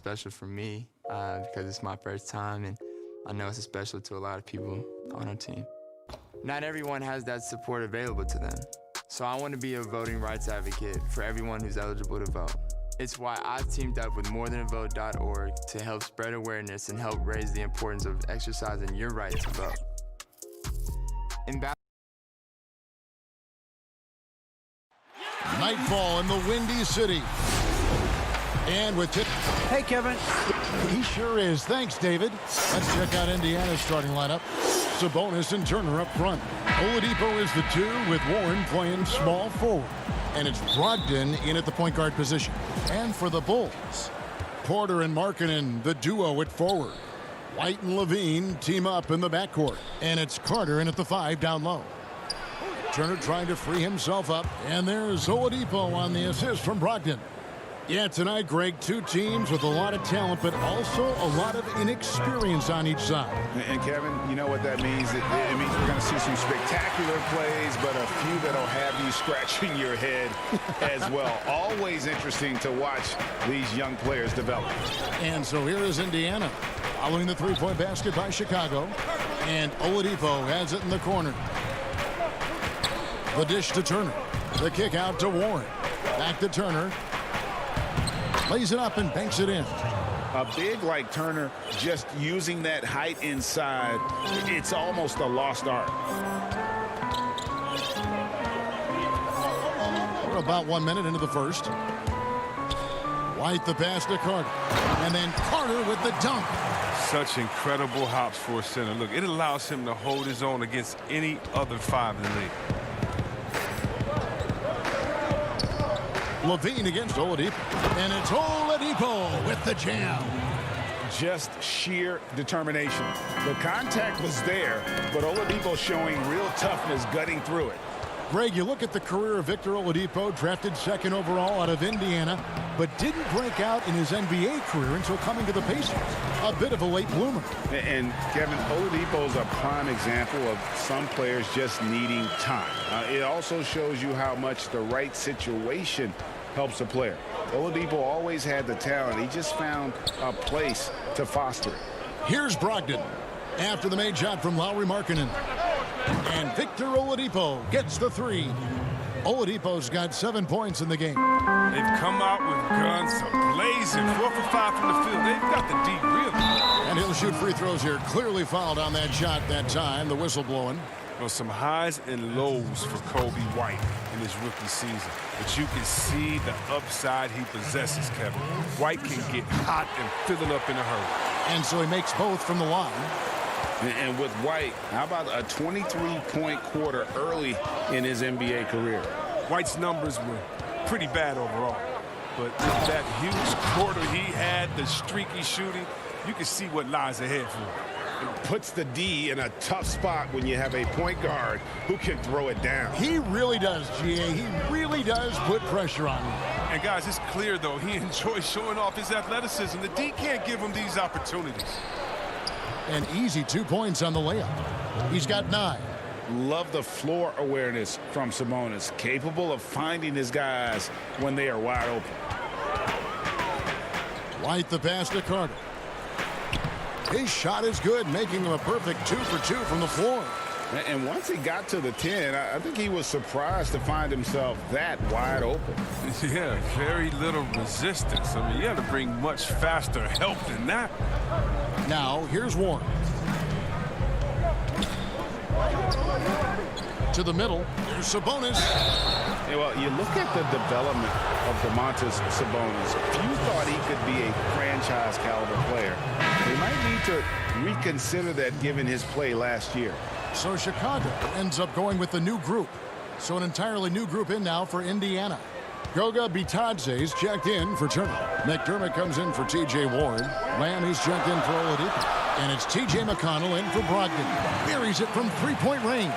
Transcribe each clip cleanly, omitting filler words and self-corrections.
special for me because it's my first time, and I know it's special to a lot of people on our team. Not everyone has that support available to them, so I want to be a voting rights advocate for everyone who's eligible to vote. It's why I've teamed up with morethanavote.org to help spread awareness and help raise the importance of exercising your right to vote. Nightfall in the Windy City. And with tip. Hey, Kevin. He sure is. Thanks, David. Let's check out Indiana's starting lineup. Sabonis and Turner up front. Oladipo is the 2 with Warren playing small forward. And it's Brogdon in at the point guard position. And for the Bulls, Porter and Markkanen, the duo at forward. White and Levine team up in the backcourt. And it's Carter in at the 5 down low. Turner trying to free himself up. And there's Oladipo on the assist from Brogdon. Yeah, tonight, Greg, 2 teams with a lot of talent, but also a lot of inexperience on each side. And Kevin, you know what that means? It means we're going to see some spectacular plays, but a few that'll have you scratching your head as well. Always interesting to watch these young players develop. And so here is Indiana, following the three-point basket by Chicago. And Oladipo has it in the corner. The dish to Turner. The kick out to Warren. Back to Turner. Lays it up and banks it in. A big like Turner, just using that height inside, it's almost a lost art. We're about 1 minute into the first. White the pass to Carter. And then Carter with the dunk. Such incredible hops for a center. Look, it allows him to hold his own against any other 5 in the league. Levine against Oladipo. And it's Oladipo with the jam. Just sheer determination. The contact was there, but Oladipo showing real toughness gutting through it. Greg, you look at the career of Victor Oladipo, drafted 2nd overall out of Indiana, but didn't break out in his NBA career until coming to the Pacers. A bit of a late bloomer. And Kevin, Oladipo's a prime example of some players just needing time. It also shows you how much the right situation helps a player. Oladipo always had the talent. He just found a place to foster it. Here's Brogdon after the made shot from Lauri Markkanen. And Victor Oladipo gets the 3. Oladipo's got 7 points in the game. They've come out with guns blazing. 4 for 5 from the field. They've got the D really. And he'll shoot free throws here. Clearly fouled on that shot that time. The whistle blowing. Well, some highs and lows for Kobe White in his rookie season. But you can see the upside he possesses, Kevin. White can get hot and fill it up in a hurry. And so he makes both from the line. And with White, how about a 23-point quarter early in his NBA career? White's numbers were pretty bad overall. But with that huge quarter he had, the streaky shooting, you can see what lies ahead for him. It puts the D in a tough spot when you have a point guard who can throw it down. He really does, GA. He really does put pressure on him. And, guys, it's clear, though, he enjoys showing off his athleticism. The D can't give him these opportunities. An easy 2 points on the layup. He's got 9. Love the floor awareness from Sabonis, capable of finding his guys when they are wide open. White the pass to Carter. His shot is good, making him a perfect 2 for 2 from the floor. And once he got to the 10, I think he was surprised to find himself that wide open. Yeah, very little resistance. I mean, you had to bring much faster help than that. Now, here's Warren. To the middle, there's Sabonis. Yeah, well, you look at the development of Domantas Sabonis. Few thought he could be a franchise caliber player. They might need to reconsider that given his play last year. So Chicago ends up going with the new group. So an entirely new group in now for Indiana. Goga Bitadze's checked in for Turner. McDermott comes in for T.J. Warren. Lamb is checked in for Oladipo. And it's T.J. McConnell in for Brogdon. Buries it from three-point range.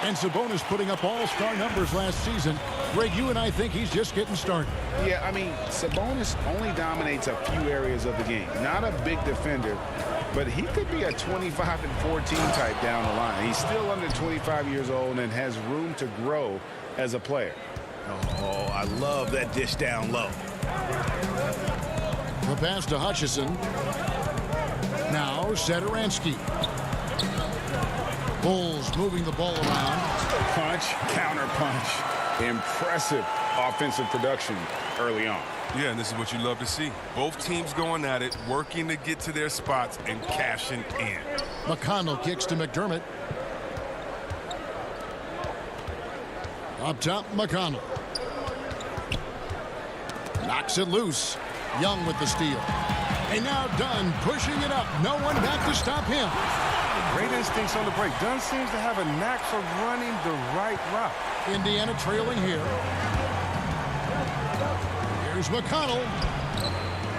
And Sabonis putting up all-star numbers last season. Greg, you and I think he's just getting started. Yeah, I mean, Sabonis only dominates a few areas of the game. Not a big defender, but he could be a 25-14 type down the line. He's still under 25 years old and has room to grow as a player. Oh, I love that dish down low. The pass to Hutchison. Now Satoransky. Bulls moving the ball around. Punch, counter punch. Impressive offensive production early on. Yeah, and this is what you love to see. Both teams going at it, working to get to their spots and cashing in. McConnell kicks to McDermott. Up top, McConnell. Knocks it loose. Young with the steal. And now Dunn pushing it up. No one back to stop him. Great instincts on the break. Dunn seems to have a knack for running the right route. Indiana trailing here. Here's McConnell.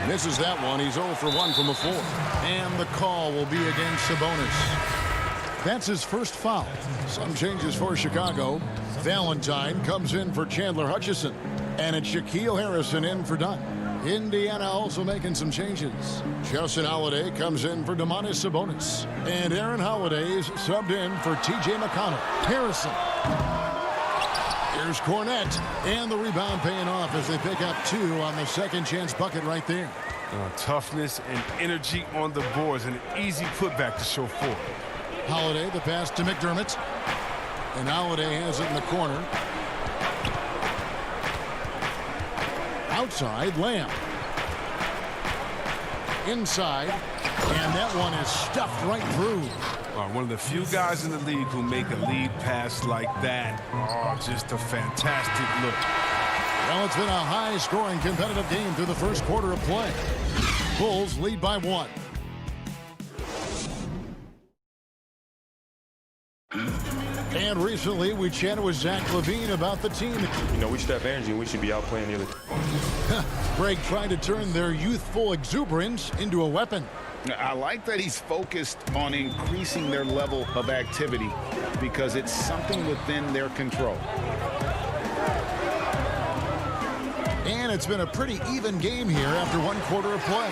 Misses that one. He's 0 for 1 from the floor. And the call will be against Sabonis. That's his first foul. Some changes for Chicago. Valentine comes in for Chandler Hutchison. And it's Shaquille Harrison in for Dunn. Indiana also making some changes. Justin Holiday comes in for Domantas Sabonis. And Aaron Holiday's subbed in for T.J. McConnell. Harrison. Here's Cornette. And the rebound paying off as they pick up 2 on the second chance bucket right there. Toughness and energy on the boards, and an easy putback to show for it. Holiday, the pass to McDermott. And Holiday has it in the corner. Outside, Lamb. Inside. And that one is stuffed right through. One of the few guys in the league who make a lead pass like that. Oh, just a fantastic look. Well, it's been a high-scoring competitive game through the first quarter of play. Bulls lead by 1. And recently, we chatted with Zach LaVine about the team. You know, we should have energy and we should be out playing the other. Greg trying to turn their youthful exuberance into a weapon. I like that he's focused on increasing their level of activity because it's something within their control. And it's been a pretty even game here after 1 quarter of play.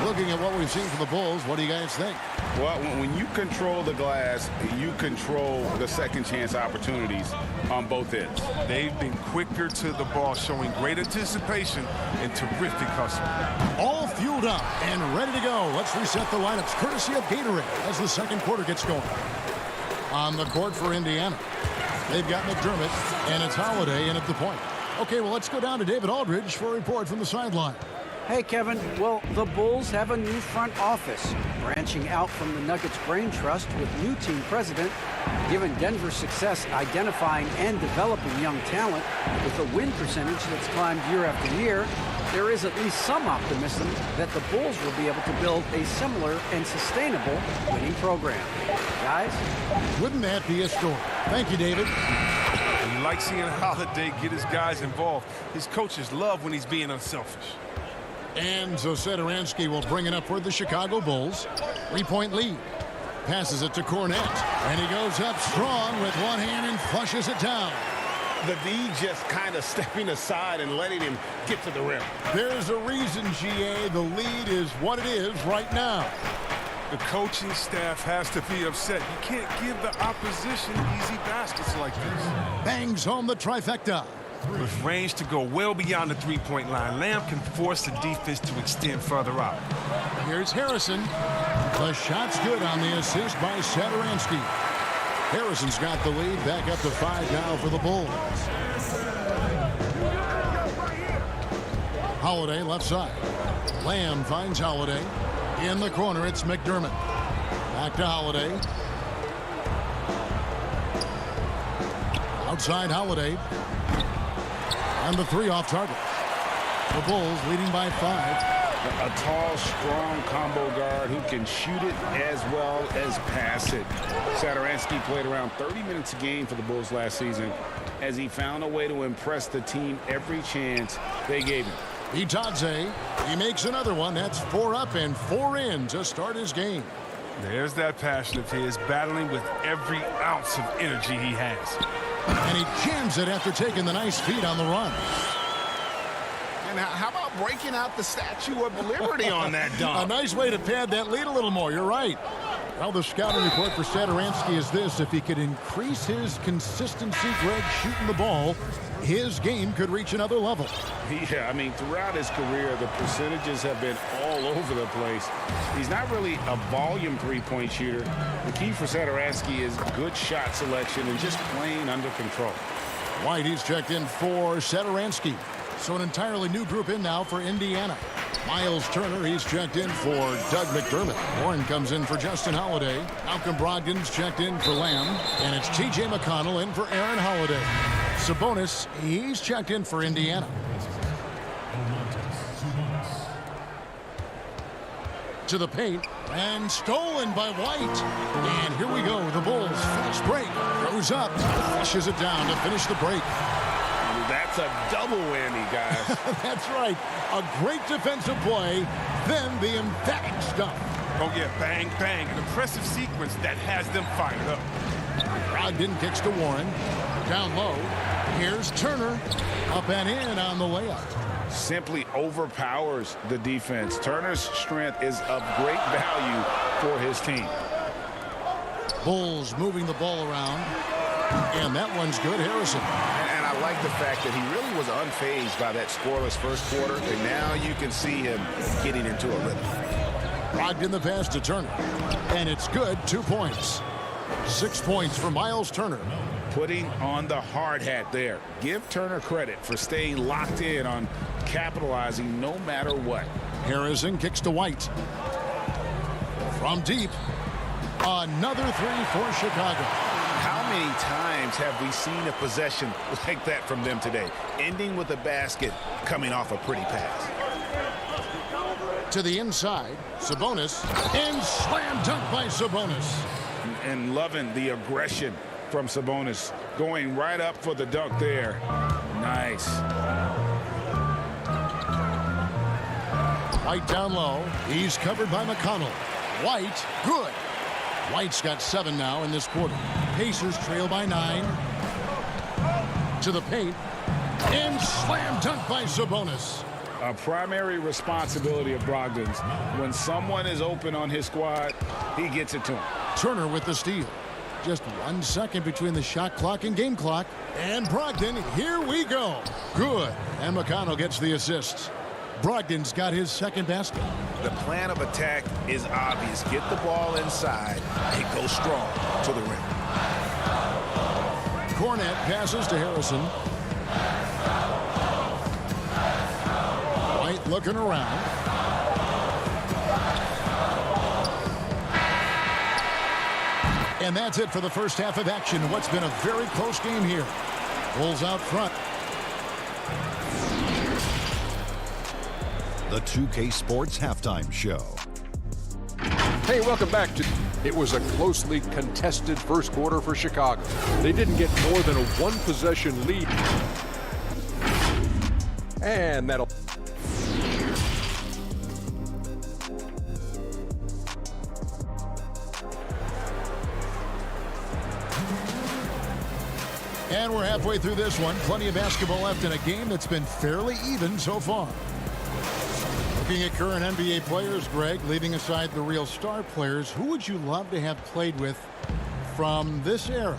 Looking at what we've seen from the Bulls, what do you guys think? Well, when you control the glass, you control the second chance opportunities on both ends. They've been quicker to the ball, showing great anticipation and terrific hustle. All fueled up and ready to go. Let's reset the lineups courtesy of Gatorade as the second quarter gets going. On the court for Indiana, they've got McDermott, and it's Holiday in at the point. Okay, well, let's go down to David Aldridge for a report from the sideline. Hey, Kevin. Well, the Bulls have a new front office, branching out from the Nuggets Brain Trust with new team president. Given Denver's success identifying and developing young talent with a win percentage that's climbed year after year, there is at least some optimism that the Bulls will be able to build a similar and sustainable winning program. Guys? Wouldn't that be a story? Thank you, David. You like seeing Holiday get his guys involved. His coaches love when he's being unselfish. And so Satoransky will bring it up for the Chicago Bulls. 3-point lead. Passes it to Cornette. And he goes up strong with one hand and flushes it down. The D just kind of stepping aside and letting him get to the rim. There's a reason, GA. The lead is what it is right now. The coaching staff has to be upset. You can't give the opposition easy baskets like this. Bangs home the trifecta. With range to go well beyond the three-point line, Lamb can force the defense to extend further out. Here's Harrison. The shot's good on the assist by Satoransky. Harrison's got the lead, back up to 5 now for the Bulls. Holiday left side. Lamb finds Holiday. In the corner, it's McDermott. Back to Holiday. Outside Holiday. And the 3 off target. The Bulls leading by 5. A tall, strong combo guard who can shoot it as well as pass it. Satoransky played around 30 minutes a game for the Bulls last season as he found a way to impress the team every chance they gave him. Itadze, he makes another one. That's 4 up and 4 in to start his game. There's that passion of his, battling with every ounce of energy he has. And he jams it after taking the nice feed on the run. And how about breaking out the Statue of Liberty on that dunk? A nice way to pad that lead a little more. You're right. Well, the scouting report for Satoransky is this. If he could increase his consistency, Greg, shooting the ball, his game could reach another level. Yeah, I mean, throughout his career, the percentages have been all over the place. He's not really a volume three-point shooter. The key for Satoransky is good shot selection and just playing under control. White, he's checked in for Satoransky. So an entirely new group in now for Indiana. Miles Turner, he's checked in for Doug McDermott. Warren comes in for Justin Holiday. Malcolm Brogdon's checked in for Lamb. And it's T.J. McConnell in for Aaron Holiday. Sabonis, he's checked in for Indiana. To the paint, and stolen by White. And here we go, the Bulls, fast break. Throws up, flushes it down to finish the break. That's a double whammy, guys. That's right. A great defensive play, then the emphatic stuff. Oh, yeah, bang, bang. An impressive sequence that has them fired up. Brogdon kicks to Warren. Down low. Here's Turner. Up and in on the layup. Simply overpowers the defense. Turner's strength is of great value for his team. Bulls moving the ball around. And that one's good, Harrison. And I like the fact that he really was unfazed by that scoreless first quarter. And now you can see him getting into a rhythm. Brogdon the pass to Turner. And it's good, 2 points. 6 points for Miles Turner. Putting on the hard hat there. Give Turner credit for staying locked in on capitalizing no matter what. Harrison kicks to White. From deep. Another three for Chicago. How many times have we seen a possession like that from them today? Ending with a basket, coming off a pretty pass. To the inside, Sabonis, and slam dunk by Sabonis. And loving the aggression from Sabonis, going right up for the dunk there. Nice. White down low. He's covered by McConnell. White, good. White's got 7 now in this quarter. Pacers trail by 9. To the paint. And slam dunk by Sabonis. A primary responsibility of Brogdon's. When someone is open on his squad, he gets it to him. Turner with the steal. Just 1 second between the shot clock and game clock. And Brogdon, here we go. Good. And McConnell gets the assist. Brogdon's got his second basket. The plan of attack is obvious. Get the ball inside and go strong to the rim. Cornette passes to Harrison. White looking around. And that's it for the first half of action. What's been a very close game here. Bulls out front. The 2K Sports Halftime Show. Hey, welcome back to... It was a closely contested first quarter for Chicago. They didn't get more than a one-possession lead. And that'll... And we're halfway through this one. Plenty of basketball left in a game that's been fairly even so far. Looking at current NBA players, Greg, leaving aside the real star players, who would you love to have played with from this era?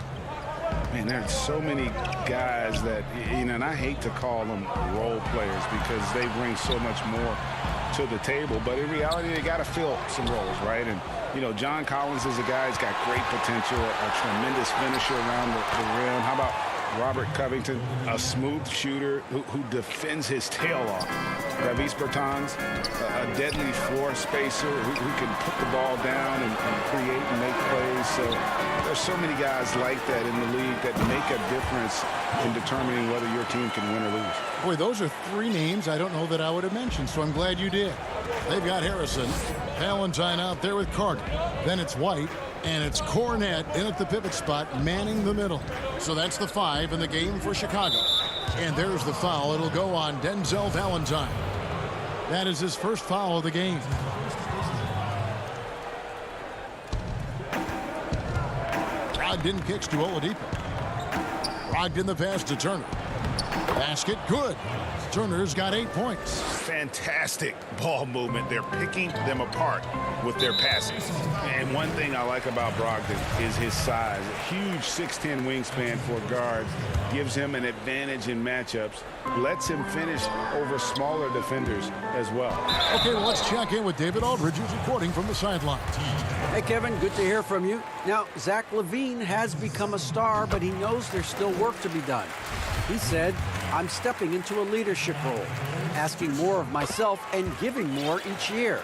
Man, there's so many guys that, you know, and I hate to call them role players because they bring so much more to the table. But in reality, they got to fill some roles, right? And, you know, John Collins is a guy who's got great potential, a tremendous finisher around the rim. How about Robert Covington, a smooth shooter who defends his tail off. Davis Bertans, a deadly floor spacer who can put the ball down and create and make plays. So there's so many guys like that in the league that make a difference in determining whether your team can win or lose. Boy, those are 3 names I don't know that I would have mentioned, so I'm glad you did. They've got Harrison, Valentine out there with Carter. Then it's White, and it's Cornette in at the pivot spot, manning the middle. So that's the 5 in the game for Chicago. And there's the foul. It'll go on Denzel Valentine. That is his first foul of the game. Brogdon kicks to Oladipo. Brogdon the pass to Turner. Basket good. Turner's got 8 points. Fantastic ball movement. They're picking them apart with their passing. And one thing I like about Brogdon is his size. A huge 6'10" wingspan for guards gives him an advantage in matchups, lets him finish over smaller defenders as well. Okay, well, let's check in with David Aldridge, who's reporting from the sidelines. Hey, Kevin, good to hear from you. Now, Zach LaVine has become a star, but he knows there's still work to be done. He said, I'm stepping into a leadership role, asking more of myself and giving more each year.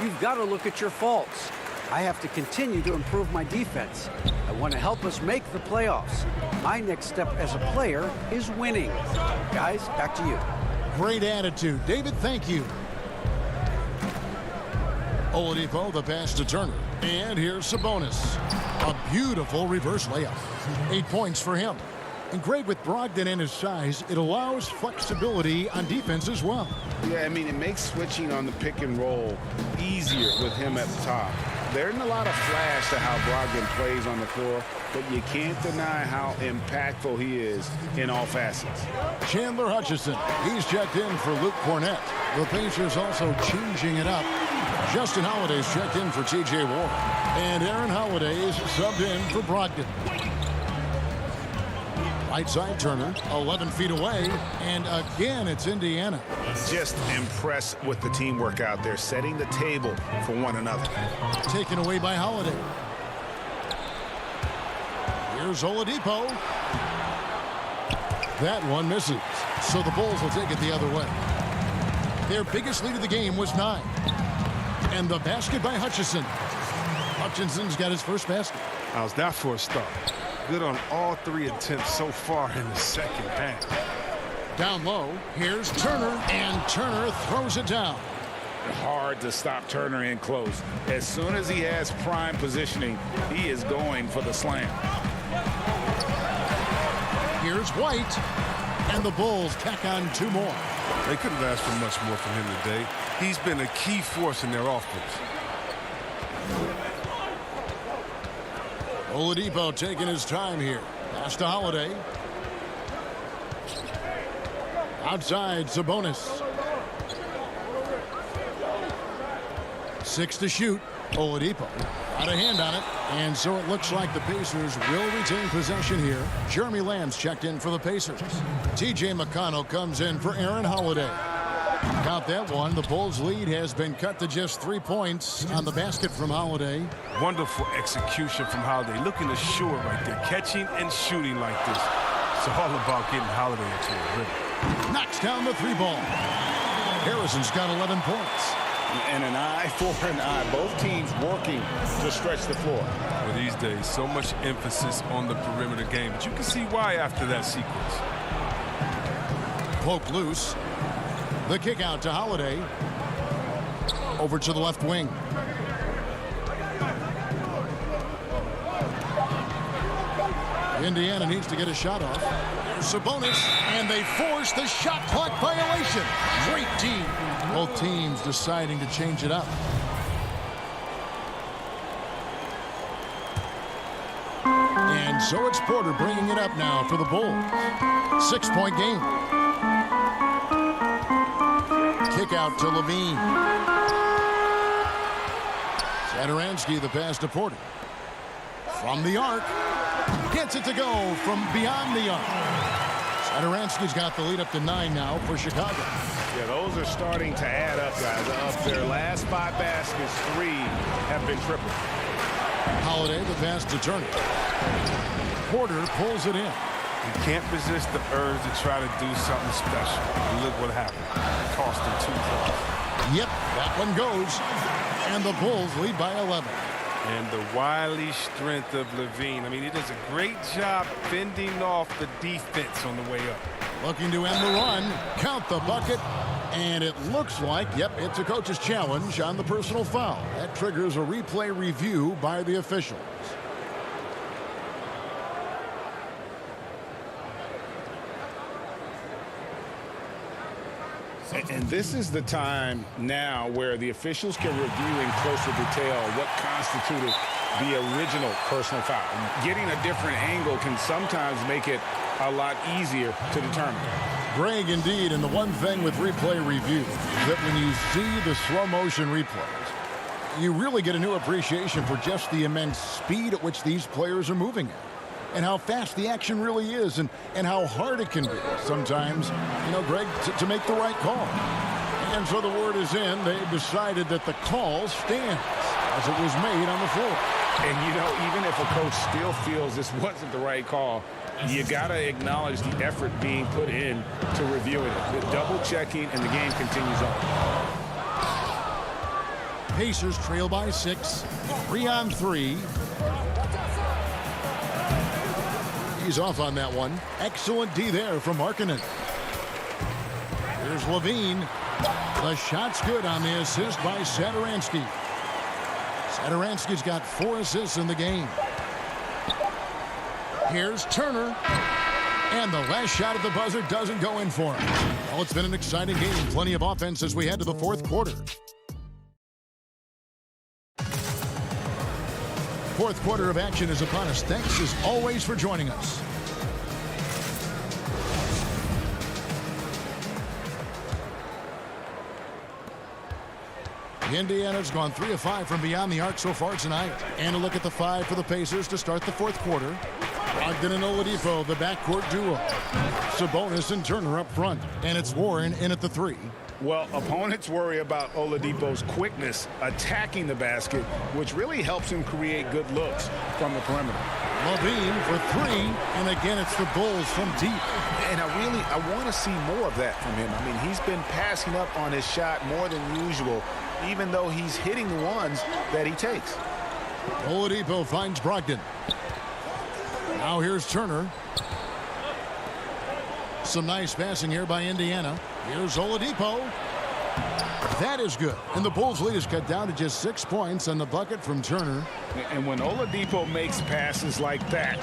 You've got to look at your faults. I have to continue to improve my defense. I want to help us make the playoffs. My next step as a player is winning. Guys, back to you. Great attitude. David, thank you. Oladipo, the pass to Turner. And here's Sabonis. A beautiful reverse layup. 8 points for him. And great with Brogdon and his size, it allows flexibility on defense as well. Yeah, I mean, it makes switching on the pick and roll easier with him at the top. There isn't a lot of flash to how Brogdon plays on the floor, but you can't deny how impactful he is in all facets. Chandler Hutchison, he's checked in for Luke Cornett. The Pacers also changing it up. Justin Holiday's checked in for T.J. Warren. And Aaron Holiday's subbed in for Brogdon. Right side Turner, 11 feet away, and again it's Indiana. Just impressed with the teamwork out there, setting the table for one another. Taken away by Holiday. Here's Oladipo. That one misses, so the Bulls will take it the other way. Their biggest lead of the game was 9. And the basket by Hutchison. Hutchinson's got his first basket. How's that for a start? Good on all 3 attempts so far in the second half. Down low, here's Turner, and Turner throws it down. Hard to stop Turner in close. As soon as he has prime positioning, he is going for the slam. Here's White, and the Bulls tack on 2 more. They couldn't ask for much more from him today. He's been a key force in their offense. Oladipo taking his time here. Pass to Holiday. Outside, Sabonis. 6 to shoot. Oladipo got a hand on it. And so it looks like the Pacers will retain possession here. Jeremy Lamb's checked in for the Pacers. T.J. McConnell comes in for Aaron Holiday. Got that one. The Bulls' lead has been cut to just 3 points on the basket from Holiday. Wonderful execution from Holiday. Looking assured right there. Catching and shooting like this. It's all about getting Holiday into a rhythm. Knocks down the 3 ball. Harrison's got 11 points. And an eye for an eye. Both teams working to stretch the floor. Well, these days, so much emphasis on the perimeter game. But you can see why after that sequence. Poke loose. The kick out to Holiday. Over to the left wing. Indiana needs to get a shot off. There's Sabonis, and they force the shot clock violation. Great team. Both teams deciding to change it up. And so it's Porter bringing it up now for the Bulls. 6-point game. Kick out to Levine. Satoransky the pass to Porter. From the arc. Gets it to go from beyond the arc. Satoransky's got the lead up to 9 now for Chicago. Yeah, those are starting to add up, guys. Of their last 5 baskets, 3 have been triple. Holiday the pass to Turner. Porter pulls it in. You can't resist the urge to try to do something special. And look what happened. Cost them 2 points. Yep, that one goes. And the Bulls lead by 11. And the wily strength of Levine. I mean, he does a great job fending off the defense on the way up. Looking to end the run. Count the bucket. And it looks like, yep, it's a coach's challenge on the personal foul. That triggers a replay review by the officials. And this is the time now where the officials can review in closer detail what constituted the original personal foul. Getting a different angle can sometimes make it a lot easier to determine. Greg, indeed, and the one thing with replay review is that when you see the slow motion replays, you really get a new appreciation for just the immense speed at which these players are moving at, and how fast the action really is, and how hard it can be sometimes, Greg, to make the right call. And so the word is in. They've decided that the call stands as it was made on the floor. And, even if a coach still feels this wasn't the right call, you got to acknowledge the effort being put in to reviewing it. The double checking, and the game continues on. Pacers trail by 6. 3-on-3. He's off on that one. Excellent D there from Markkanen. Here's Levine. The shot's good on the assist by Satoransky. Satoransky's got 4 assists in the game. Here's Turner. And the last shot at the buzzer doesn't go in for him. Well, it's been an exciting game. Plenty of offense as we head to the fourth quarter. Fourth quarter of action is upon us. Thanks as always for joining us. Indiana's gone 3 of 5 from beyond the arc so far tonight. And a look at the 5 for the Pacers to start the fourth quarter. Brogdon and Oladipo, the backcourt duo. Sabonis and Turner up front. And it's Warren in at the 3. Well, opponents worry about Oladipo's quickness attacking the basket, which really helps him create good looks from the perimeter. Levine for 3, and again it's the Bulls from deep. And I want to see more of that from him. I mean, he's been passing up on his shot more than usual, even though he's hitting the ones that he takes. Oladipo finds Brogdon. Now here's Turner. Some nice passing here by Indiana. Here's Oladipo. That is good. And the Bulls' lead is cut down to just 6 points on the bucket from Turner. And when Oladipo makes passes like that,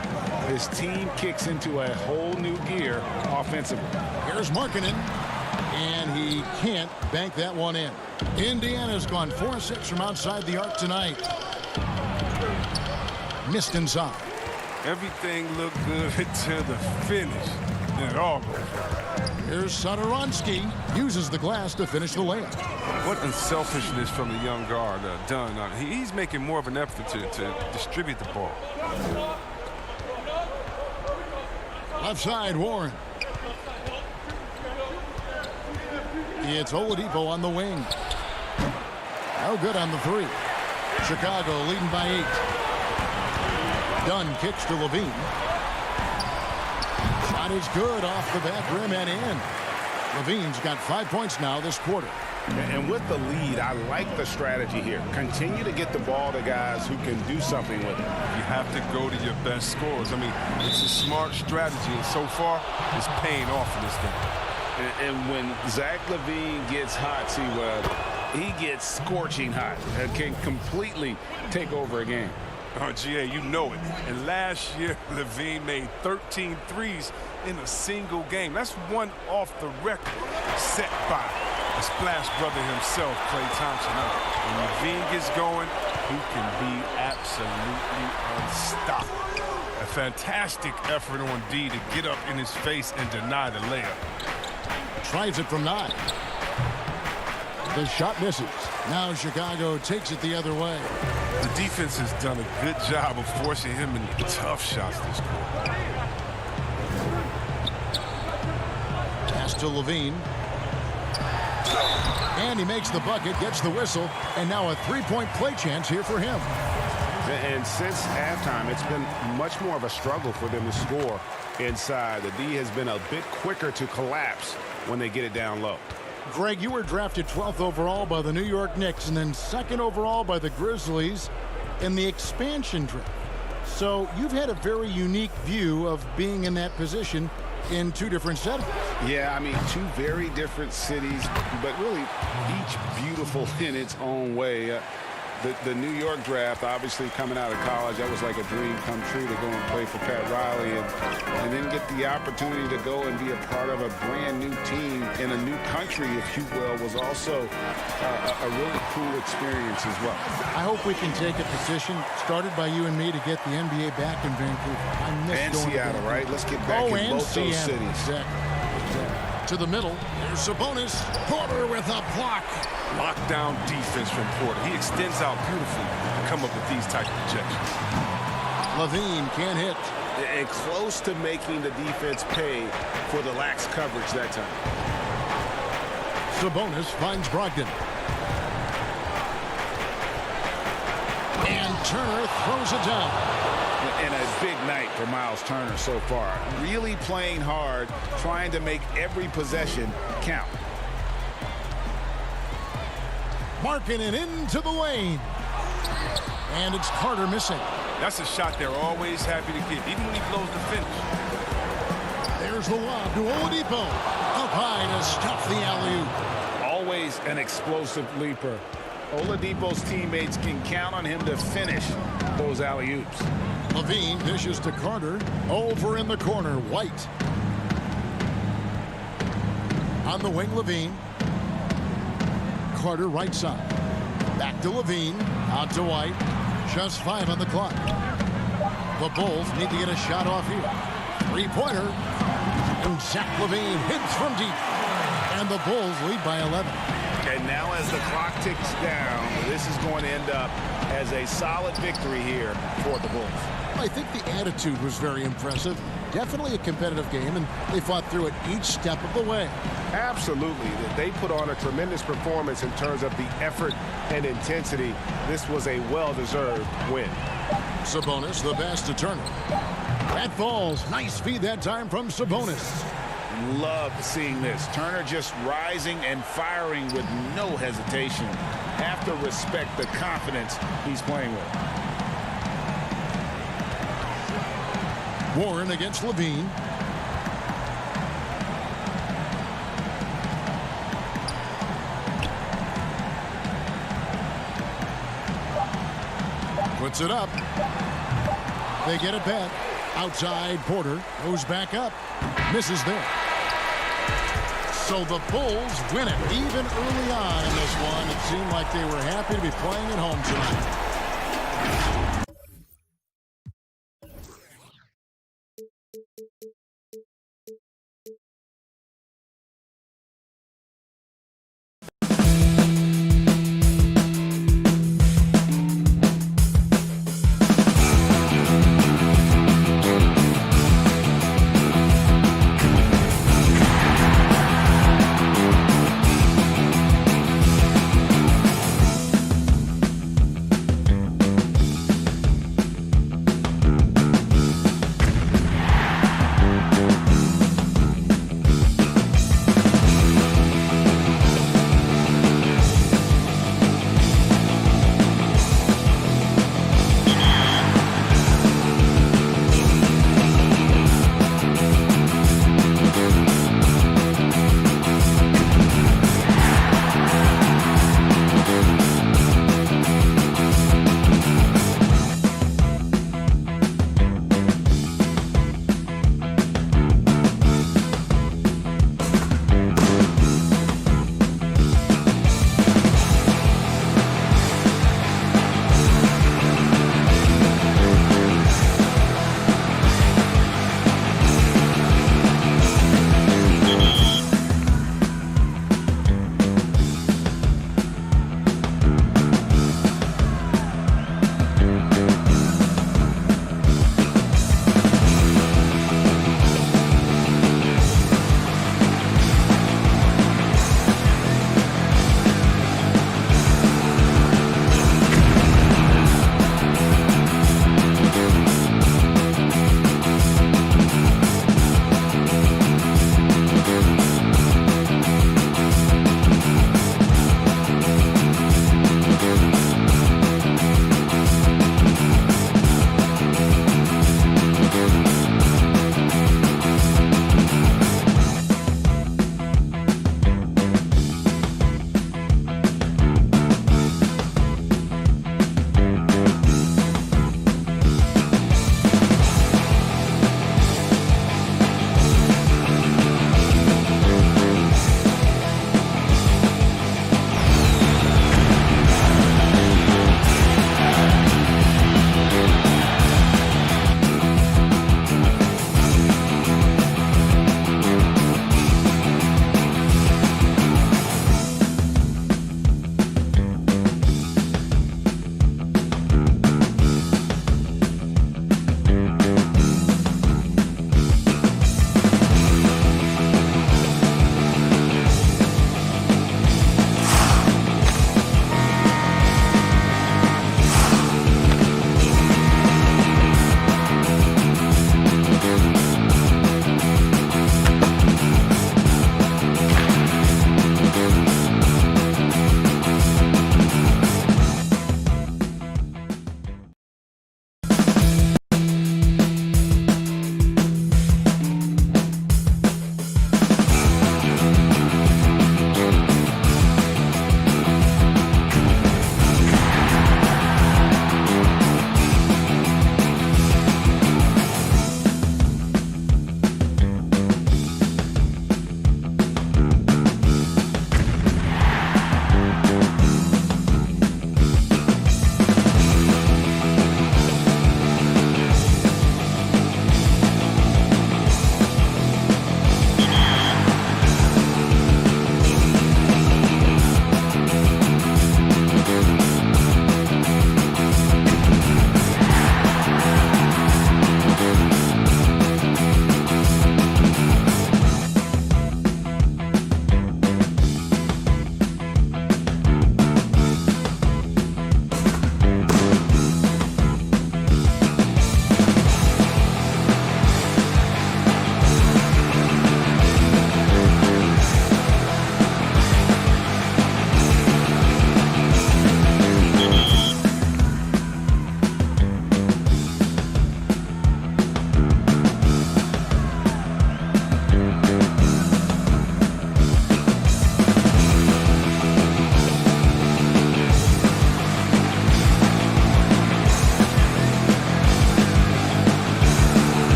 his team kicks into a whole new gear offensively. Here's Markkanen. And he can't bank that one in. Indiana's gone 4-6 from outside the arc tonight. Missed inside. Everything looked good until the finish. It all goes right. Here's Satoransky. Uses the glass to finish the layup. What unselfishness from the young guard done. He's making more of an effort to distribute the ball. Left side, Warren. It's Oladipo on the wing. No good on the 3. Chicago leading by 8. Dunn kicks to Levine. Shot is good off the back rim and in. Levine's got 5 points now this quarter. And with the lead, I like the strategy here. Continue to get the ball to guys who can do something with it. You have to go to your best scorers. I mean, it's a smart strategy, and so far, it's paying off in this game. And when Zach LaVine gets hot, he gets scorching hot and can completely take over a game. Oh, GA, you know it. And last year, LaVine made 13 threes in a single game. That's one off the record set by the Splash brother himself, Klay Thompson. When LaVine gets going, he can be absolutely unstoppable. A fantastic effort on D to get up in his face and deny the layup. Tries it from 9. The shot misses. Now Chicago takes it the other way. The defense has done a good job of forcing him into tough shots this quarter. Pass to Levine. And he makes the bucket, gets the whistle, and now a 3-point play chance here for him. And since halftime, it's been much more of a struggle for them to score inside. The D has been a bit quicker to collapse when they get it down low. Greg, you were drafted 12th overall by the New York Knicks and then 2nd overall by the Grizzlies in the expansion draft. So you've had a very unique view of being in that position in 2 different settings. Yeah, I mean, 2 very different cities, but really each beautiful in its own way. The New York draft, obviously coming out of college, that was like a dream come true to go and play for Pat Riley and then get the opportunity to go and be a part of a brand new team in a new country, if you will, was also a really cool experience as well. I hope we can take a position started by you and me to get the NBA back in Vancouver. I miss And going Seattle, to right? Let's get back in and both those Seattle. cities. Exactly. To the middle. There's Sabonis. Porter with a block. Lockdown defense from Porter. He extends out beautifully to come up with these type of projections. Levine can't hit. And close to making the defense pay for the lax coverage that time. Sabonis finds Brogdon. And Turner throws it down. And a big night for Miles Turner so far. Really playing hard, trying to make every possession count. Marking it into the lane. And it's Carter missing. That's a shot they're always happy to get, even when he blows the finish. There's the lob to Oladipo. Up high to stop the alley-oop. Always an explosive leaper. Oladipo's teammates can count on him to finish those alley-oops. Levine dishes to Carter. Over in the corner, White. On the wing, Levine. Carter right side. Back to Levine. Out to White. Just 5 on the clock. The Bulls need to get a shot off here. Three-pointer. And Zach Levine hits from deep. And the Bulls lead by 11. And now as the clock ticks down, this is going to end up as a solid victory here for the Bulls. I think the attitude was very impressive. Definitely a competitive game, and they fought through it each step of the way. Absolutely. They put on a tremendous performance in terms of the effort and intensity. This was a well-deserved win. Sabonis, the pass to Turner. That falls. Nice feed that time from Sabonis. Love seeing this. Turner just rising and firing with no hesitation. Have to respect the confidence he's playing with. Warren against Levine. Puts it up. They get it back. Outside, Porter goes back up. Misses there. So the Bulls win it. Even early on in this one, it seemed like they were happy to be playing at home tonight.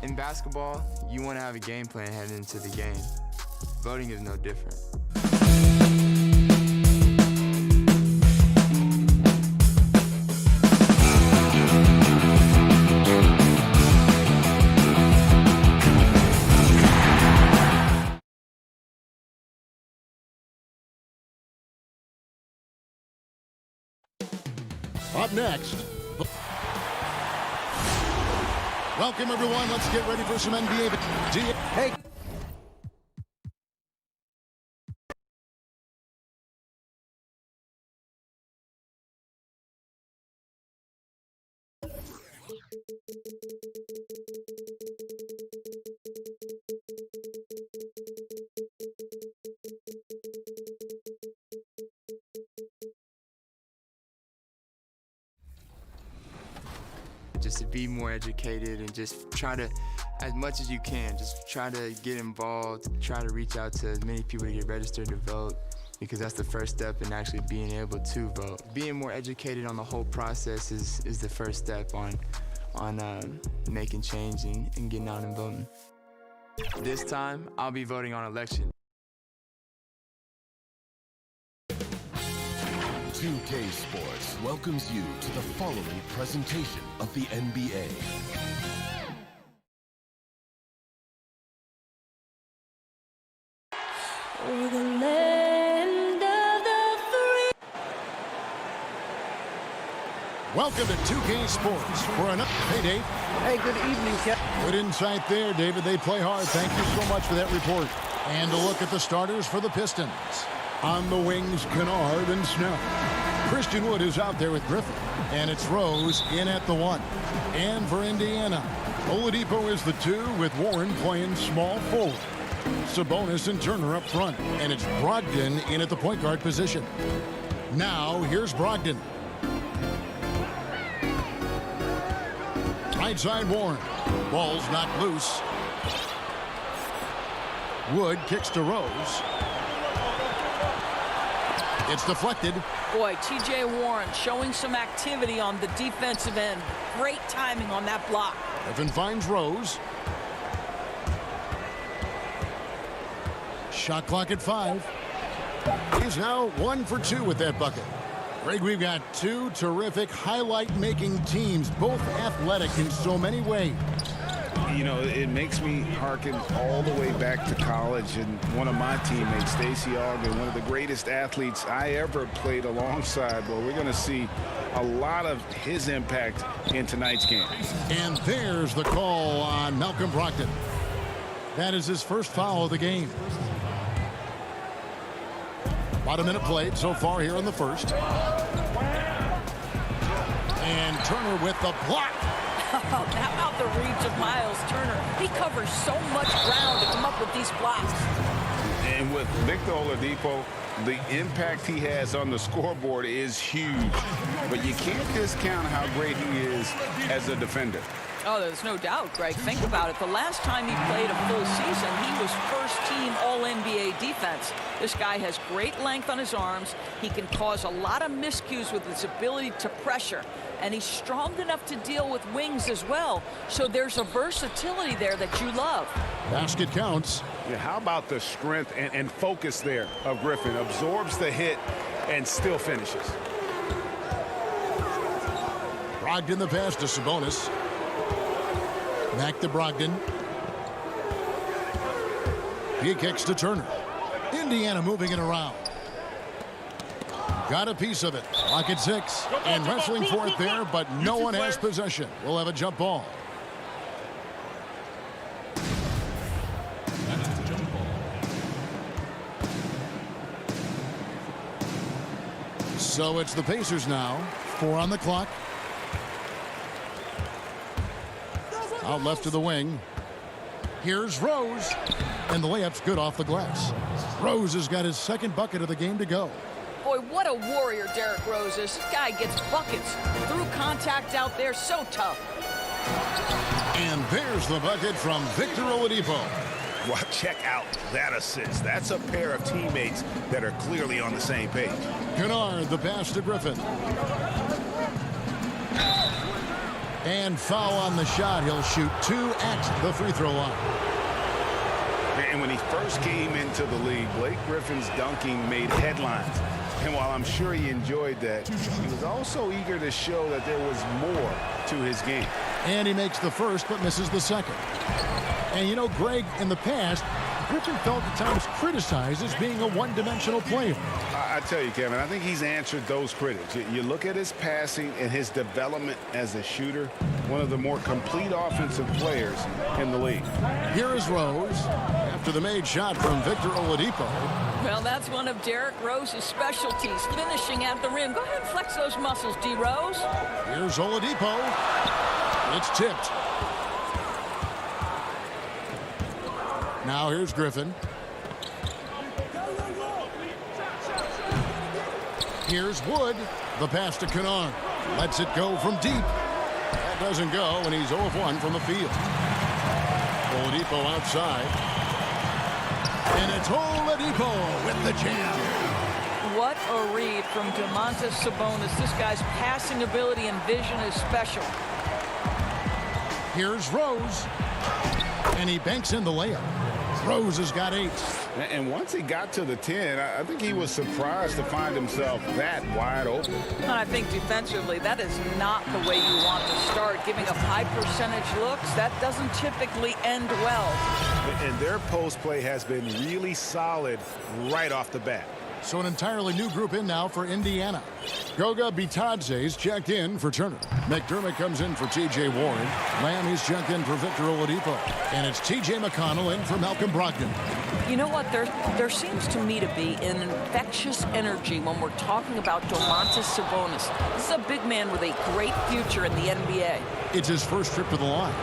In basketball, you want to have a game plan heading into the game. Voting is no different. Up next. Welcome, everyone. Let's get ready for some NBA. Hey. Just to be more educated and just try to, as much as you can, just try to get involved, try to reach out to as many people to get registered to vote, because that's the first step in actually being able to vote. Being more educated on the whole process is the first step on making change and getting out and voting. This time, I'll be voting on election. 2K Sports welcomes you to the following presentation of the NBA. Over the land of the free. Welcome to 2K Sports for another payday. Hey, good evening, Kev. Good insight there, David. They play hard. Thank you so much for that report. And a look at the starters for the Pistons. On the wings, Kennard and Snell. Christian Wood is out there with Griffin. And it's Rose in at the 1. And for Indiana, Oladipo is the 2 with Warren playing small forward. Sabonis and Turner up front. And it's Brogdon in at the point guard position. Now, here's Brogdon. Right side Warren. Ball's knocked loose. Wood kicks to Rose. It's deflected. Boy, T.J. Warren showing some activity on the defensive end. Great timing on that block. Griffin finds Rose. Shot clock at 5. He's now 1 for 2 with that bucket. Greg, we've got 2 terrific highlight-making teams, both athletic in so many ways. You know, it makes me hearken all the way back to college, and one of my teammates, Stacey Ogden, one of the greatest athletes I ever played alongside. Well, we're going to see a lot of his impact in tonight's game. And there's the call on Malcolm Brogdon. That is his first foul of the game. About a minute played so far here in the first. And Turner with the block. How about the reach of Miles Turner? He covers so much ground to come up with these blocks. And with Victor Oladipo, the impact he has on the scoreboard is huge. But you can't discount how great he is as a defender. Oh, there's no doubt, Greg. Think about it. The last time he played a full season, he was first-team All-NBA defense. This guy has great length on his arms. He can cause a lot of miscues with his ability to pressure. And he's strong enough to deal with wings as well. So there's a versatility there that you love. Basket counts. Yeah, how about the strength and focus there of Griffin? Absorbs the hit and still finishes. Brogdon the pass to Sabonis. Back to Brogdon. He kicks to Turner. Indiana moving it around. Got a piece of it. Clock at 6. And wrestling for it there, but no one has possession. We'll have a jump ball. So it's the Pacers now. 4 on the clock. Out left to the wing. Here's Rose. And the layup's good off the glass. Rose has got his second bucket of the game to go. Boy, what a warrior Derrick Rose is. This guy gets buckets through contact out there. So tough. And there's the bucket from Victor Oladipo. Well, check out that assist. That's a pair of teammates that are clearly on the same page. And foul on the shot. He'll shoot 2 at the free throw line. And when he first came into the league, Blake Griffin's dunking made headlines. And while I'm sure he enjoyed that, he was also eager to show that there was more to his game. And he makes the first but misses the second. And you know, Greg, in the past, Griffin felt at times criticized as being a one-dimensional player. I tell you, Kevin, I think he's answered those critics. You look at his passing and his development as a shooter, one of the more complete offensive players in the league. Here is Rose after the made shot from Victor Oladipo. Well, that's one of Derrick Rose's specialties, finishing at the rim. Go ahead and flex those muscles, D. Rose. Here's Oladipo. It's tipped. Now here's Griffin. Here's Wood. The pass to Kennard. Lets it go from deep. That doesn't go, and he's 0 of 1 from the field. Oladipo outside. And it's Oladipo with the jam. What a read from Domantas Sabonis. This guy's passing ability and vision is special. Here's Rose. And he banks in the layup. Rose has got 8. And once he got to the 10, I think he was surprised to find himself that wide open. And I think defensively, that is not the way you want to start. Giving up high percentage looks, that doesn't typically end well. And their post play has been really solid right off the bat. So an entirely new group in now for Indiana. Goga Bitadze's checked in for Turner. McDermott comes in for T.J. Warren. Lamb is checked in for Victor Oladipo. And it's T.J. McConnell in for Malcolm Brogdon. You know what? There seems to me to be an infectious energy when we're talking about Domantas Sabonis. This is a big man with a great future in the NBA. It's his first trip to the line.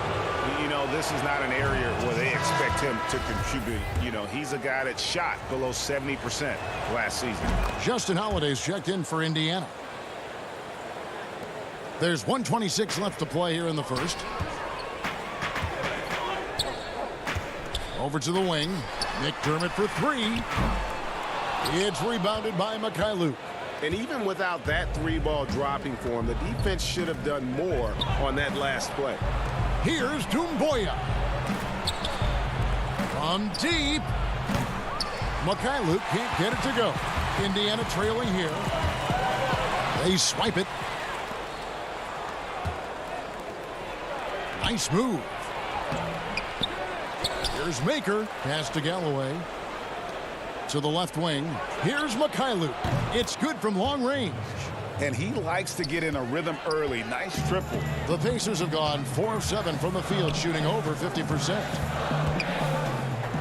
You know, this is not an area where they expect him to contribute. You know, he's a guy that shot below 70% last season. Justin Holiday's checked in for Indiana. There's 1:26 left to play here in the first. Over to the wing. McDermott for 3. It's rebounded by Mikhailuk. And even without that 3-ball dropping for him, the defense should have done more on that last play. Here's Doumbouya. From deep. Mikhailuk can't get it to go. Indiana trailing here. They swipe it. Nice move. Here's Maker. Pass to Galloway. To the left wing. Here's Mikhailuk. It's good from long range. And he likes to get in a rhythm early. Nice triple. The Pacers have gone 4 of 7 from the field, shooting over 50%.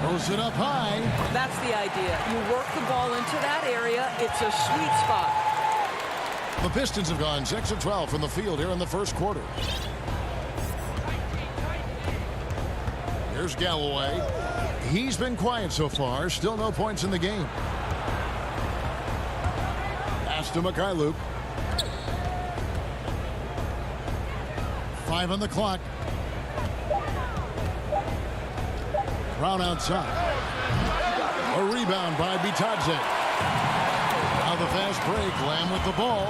Throws it up high. That's the idea. You work the ball into that area. It's a sweet spot. The Pistons have gone 6 of 12 from the field here in the first quarter. Here's Galloway. He's been quiet so far. Still no points in the game. Pass to Mikhailuk. 5 on the clock. Brown outside. A rebound by Bitadze. Now the fast break. Lamb with the ball.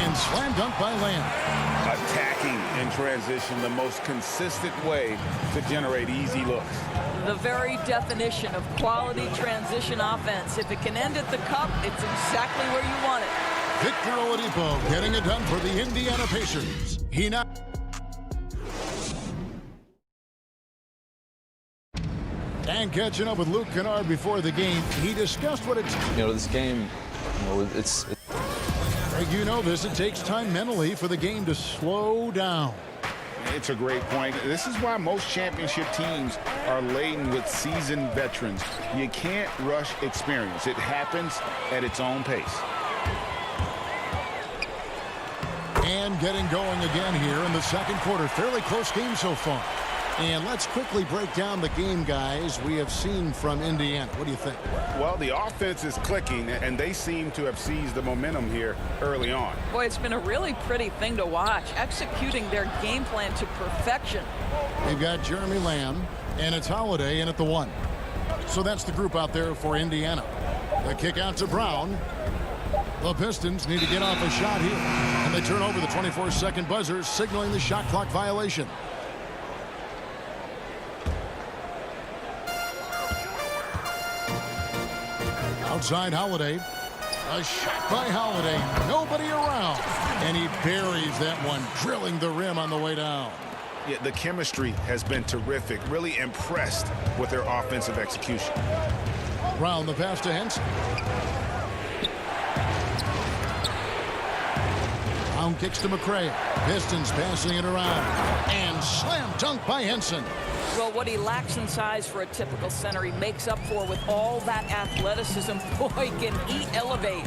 And slam dunk by Lamb. Attacking in transition, the most consistent way to generate easy looks. The very definition of quality transition offense. If it can end at the cup, it's exactly where you want it. Victor Oladipo getting it done for the Indiana Pacers. He now... And catching up with Luke Kennard before the game, he discussed what it's... You know, this game, it's Greg, you know this. It takes time mentally for the game to slow down. It's a great point. This is why most championship teams are laden with seasoned veterans. You can't rush experience. It happens at its own pace. And getting going again here in the second quarter. Fairly close game so far. And let's quickly break down the game, guys, we have seen from Indiana. What do you think? Well, the offense is clicking, and they seem to have seized the momentum here early on. Boy, it's been a really pretty thing to watch, executing their game plan to perfection. They've got Jeremy Lamb, and it's Holiday in at the 1. So that's the group out there for Indiana. The kick out to Brown. The Pistons need to get off a shot here. And they turn over the 24-second buzzer, signaling the shot clock violation. Outside Holiday. A shot by Holiday. Nobody around. And he buries that one, drilling the rim on the way down. Yeah, the chemistry has been terrific. Really impressed with their offensive execution. Brown the pass to Henson. Brown kicks to McRae. Pistons passing it around. And slam dunk by Henson. Well, what he lacks in size for a typical center, he makes up for with all that athleticism. Boy, can he elevate.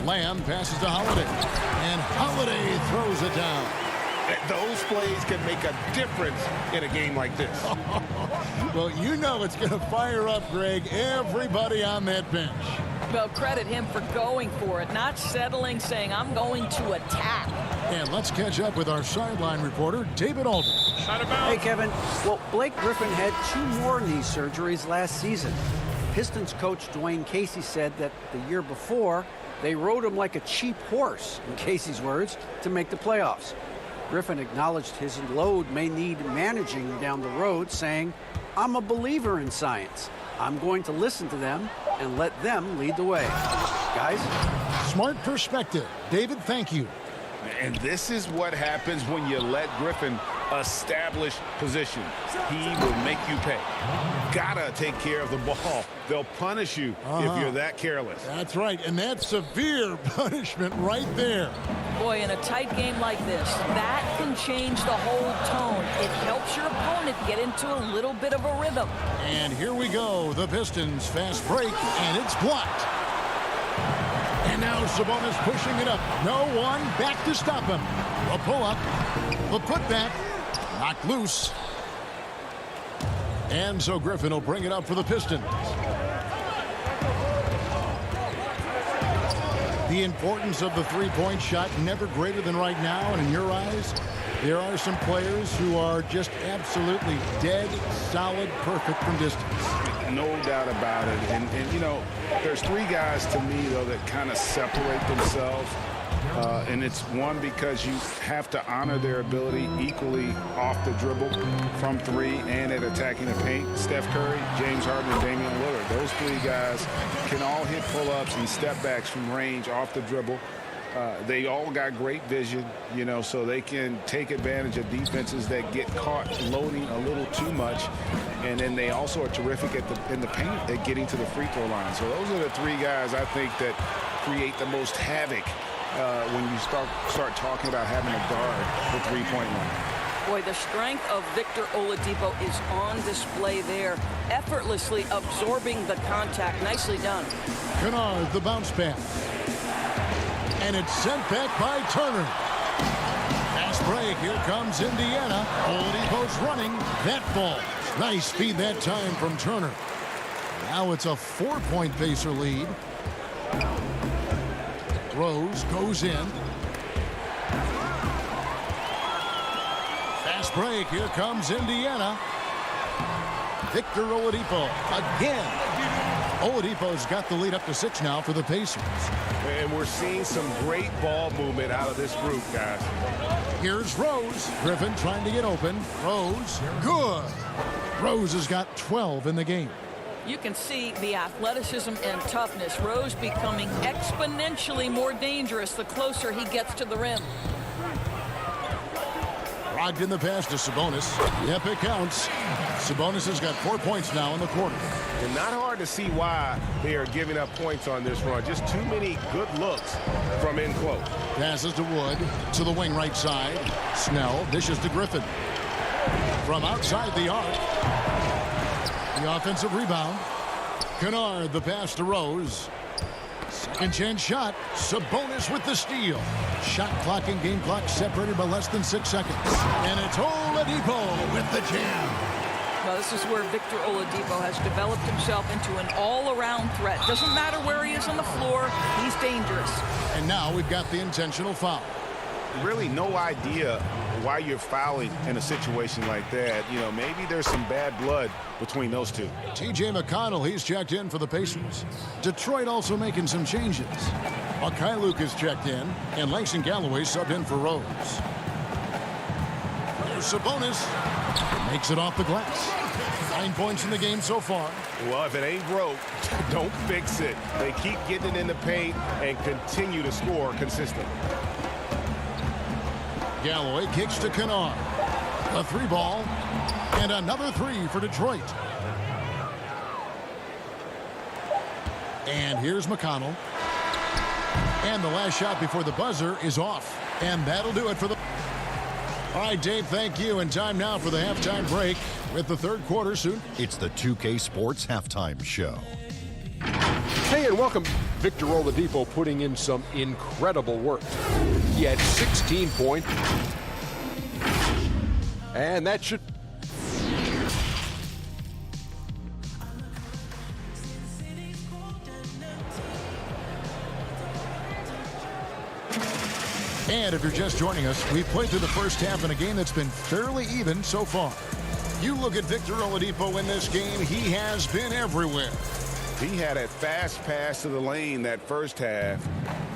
Lamb passes to Holiday. And Holiday throws it down. Those plays can make a difference in a game like this. Well, you know it's going to fire up, Greg, everybody on that bench. Well, credit him for going for it, not settling, saying, I'm going to attack. And let's catch up with our sideline reporter, David Aldridge. Hey, Kevin. Well, Blake Griffin had 2 more knee surgeries last season. Pistons coach Dwayne Casey said that the year before, they rode him like a cheap horse, in Casey's words, to make the playoffs. Griffin acknowledged his load may need managing down the road, saying, I'm a believer in science. I'm going to listen to them and let them lead the way. Guys? Smart perspective. David, thank you. And this is what happens when you let Griffin establish position. He will make you pay. Gotta take care of the ball. They'll punish you if you're that careless. That's right, and that's severe punishment right there. Boy, in a tight game like this, that can change the whole tone. It helps your opponent get into a little bit of a rhythm. And here we go, the Pistons fast break, and it's blocked. And now Sabonis pushing it up. No one back to stop him. A pull-up, the putback, knocked loose. And so Griffin will bring it up for the Pistons. The importance of the three-point shot never greater than right now, and in your eyes, there are some players who are just absolutely dead, solid, perfect from distance. No doubt about it. And you know, there's 3 guys to me, though, that kind of separate themselves. And it's one, because you have to honor their ability equally off the dribble from 3 and at attacking the paint. Steph Curry, James Harden, and Damian Lillard. Those 3 guys can all hit pull-ups and step backs from range off the dribble. They all got great vision, you know, so they can take advantage of defenses that get caught loading a little too much. And then they also are terrific in the paint at getting to the free throw line. So those are the 3 guys I think that create the most havoc when you start talking about having a guard the three-point line. Boy, the strength of Victor Oladipo is on display there, effortlessly absorbing the contact. Nicely done. Kennard, the bounce pass. And it's sent back by Turner. Fast break. Here comes Indiana. Oladipo's running. That falls. Nice feed that time from Turner. Now it's a 4-point Pacer lead. Rose goes in. Fast break. Here comes Indiana. Victor Oladipo again. Oladipo's got the lead up to 6 now for the Pacers. And we're seeing some great ball movement out of this group, guys. Here's Rose. Griffin trying to get open. Rose, good. Rose has got 12 in the game. You can see the athleticism and toughness. Rose becoming exponentially more dangerous the closer he gets to the rim. Logged in the pass to Sabonis. Yep, it counts. Sabonis has got 4 points now in the quarter. And not hard to see why they are giving up points on this run. Just too many good looks from in close. Passes to Wood to the wing right side. Snell dishes to Griffin. From outside the arc. The offensive rebound. Kennard, the pass to Rose. Second chance shot. Sabonis with the steal. Shot clock and game clock separated by less than 6 seconds. And it's Oladipo with the jam. Well, this is where Victor Oladipo has developed himself into an all-around threat. Doesn't matter where he is on the floor, he's dangerous. And now we've got the intentional foul. really no idea why you're fouling in a situation like that. You know, maybe there's some bad blood between those two. T.J. McConnell, he's checked in for the Pacers. Detroit also making some changes. Luke is checked in, and Langston Galloway subbed in for Rose. There's Sabonis. Makes it off the glass. 9 points in the game so far. Well, if it ain't broke, don't fix it. They keep getting it in the paint and continue to score consistently. Galloway kicks to Kennard. A 3-ball, and another 3 for Detroit. And here's McConnell. And the last shot before the buzzer is off. And that'll do it for the... All right, Dave, thank you. And time now for the halftime break with the third quarter soon. It's the 2K Sports Halftime Show. Hey, and welcome. Victor Oladipo putting in some incredible work. He had 16 points. And that should... And if you're just joining us, we played through the first half in a game that's been fairly even so far. You look at Victor Oladipo in this game, he has been everywhere. He had a fast pass to the lane that first half,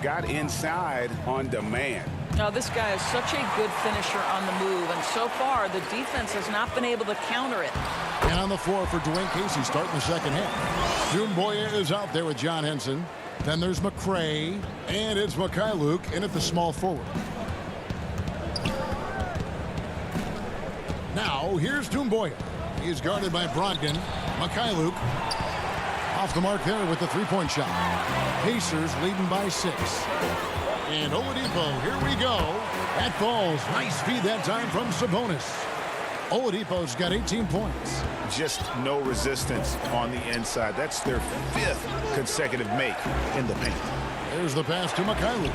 got inside on demand. Now, this guy is such a good finisher on the move, and so far the defense has not been able to counter it. And on the floor for Dwayne Casey starting the second half. Doumbouya is out there with John Henson. Then there's McCray, and it's Luke in at the small forward. Now, here's Doumbouya. He's guarded by Brogdon. Luke off the mark there with the three-point shot. Pacers leading by 6. And Oladipo, here we go. That falls. Nice feed that time from Sabonis. Oladipo's got 18 points. Just no resistance on the inside. That's their 5th consecutive make in the paint. There's the pass to Luke.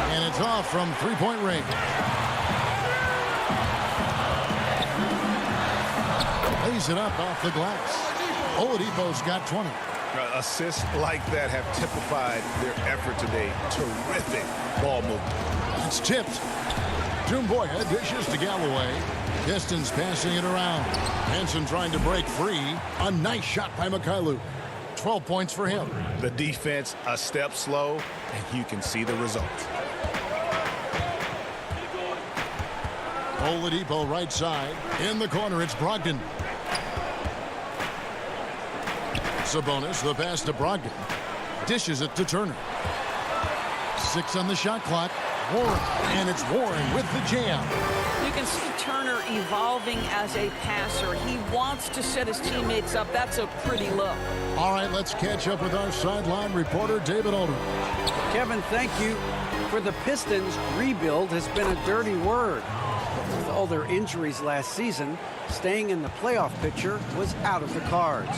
And it's off from three-point range. Lays it up off the glass. Oladipo's got 20. Assists like that have typified their effort today. Terrific ball movement. It's tipped. Doumbouya dishes to Galloway. Pistons passing it around. Henson trying to break free. A nice shot by Luke. 12 points for him. The defense a step slow, and you can see the result. Oladipo right side. In the corner, it's Brogdon. Sabonis, the pass to Brogdon. Dishes it to Turner. 6 on the shot clock. Warren, and it's Warren with the jam. You can see Turner evolving as a passer. He wants to set his teammates up. That's a pretty look. All right, let's catch up with our sideline reporter, David Aldridge. Kevin, thank you. For the Pistons, rebuild has been a dirty word. But with all their injuries last season, staying in the playoff picture was out of the cards.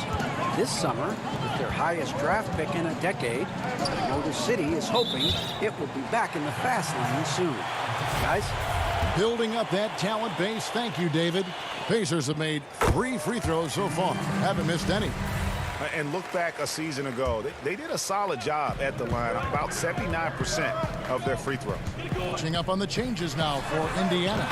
This summer, with their highest draft pick in a decade, Motor City is hoping it will be back in the fast lane soon. Guys? Building up that talent base. Thank you, David. Pacers have made 3 free throws so far. Haven't missed any. And look back a season ago. They did a solid job at the line. About 79% of their free throws. Catching up on the changes now for Indiana.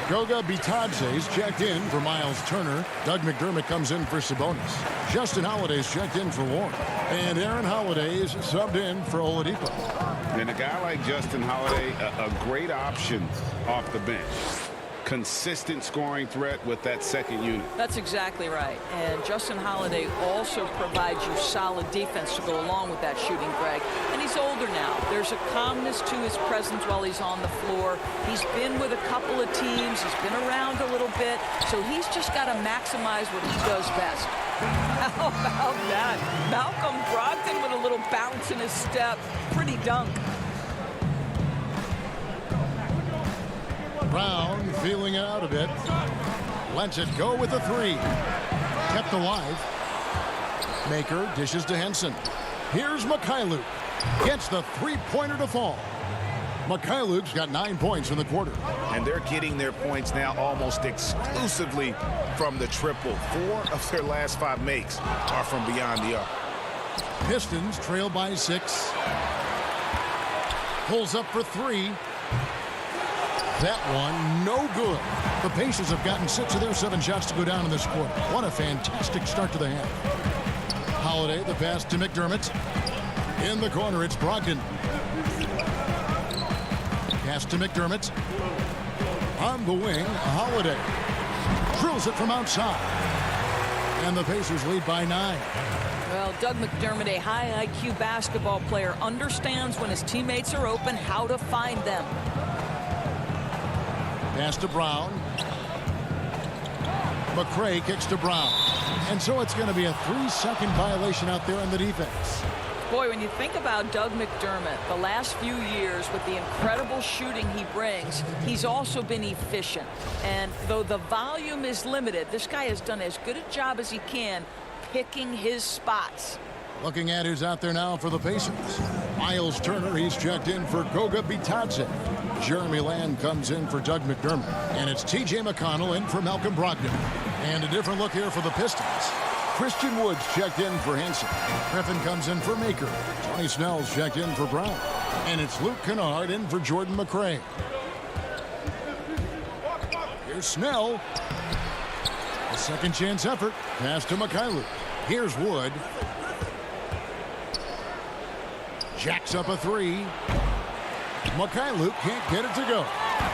Goga Bitadze is checked in for Miles Turner. Doug McDermott comes in for Sabonis. Justin Holiday's checked in for Warren. And Aaron Holiday is subbed in for Oladipo. And a guy like Justin Holiday, a great option off the bench. Consistent scoring threat with that second unit. That's exactly right. And Justin Holiday also provides you solid defense to go along with that shooting, Greg. And he's older now. There's a calmness to his presence while he's on the floor. He's been with a couple of teams. He's been around a little bit. So he's just got to maximize what he does best. How about that? Malcolm Brogdon with a little bounce in his step. Pretty dunk. Brown feeling it out a bit. Lets it go with the 3. Kept alive. Maker dishes to Henson. Here's Luke. Gets the 3-pointer to fall. Luke's got 9 points in the quarter. And they're getting their points now almost exclusively from the triple. 4 of their last 5 makes are from beyond the arc. Pistons trail by 6. Pulls up for 3. That one, no good. The Pacers have gotten 6 of their 7 shots to go down in this quarter. What a fantastic start to the half. Holiday, the pass to McDermott. In the corner, it's Brogdon. Pass to McDermott. On the wing, Holiday. Drills it from outside. And the Pacers lead by 9. Well, Doug McDermott, a high IQ basketball player, understands when his teammates are open how to find them. Pass to Brown. McRae kicks to Brown. And so it's going to be a 3-second violation out there on the defense. Boy, when you think about Doug McDermott, the last few years with the incredible shooting he brings, he's also been efficient. And though the volume is limited, this guy has done as good a job as he can picking his spots. Looking at who's out there now for the Pacers. Miles Turner, he's checked in for Goga Bitadze. Jeremy Lamb comes in for Doug McDermott. And it's T.J. McConnell in for Malcolm Brogdon. And a different look here for the Pistons. Christian Woods checked in for Henson. Griffin comes in for Maker. Tony Snell's checked in for Brown. And it's Luke Kennard in for Jordan McRae. Here's Snell. A second chance effort. Pass to Mikhailuk. Here's Wood. Jacks up a 3. Mikhailuk can't get it to go.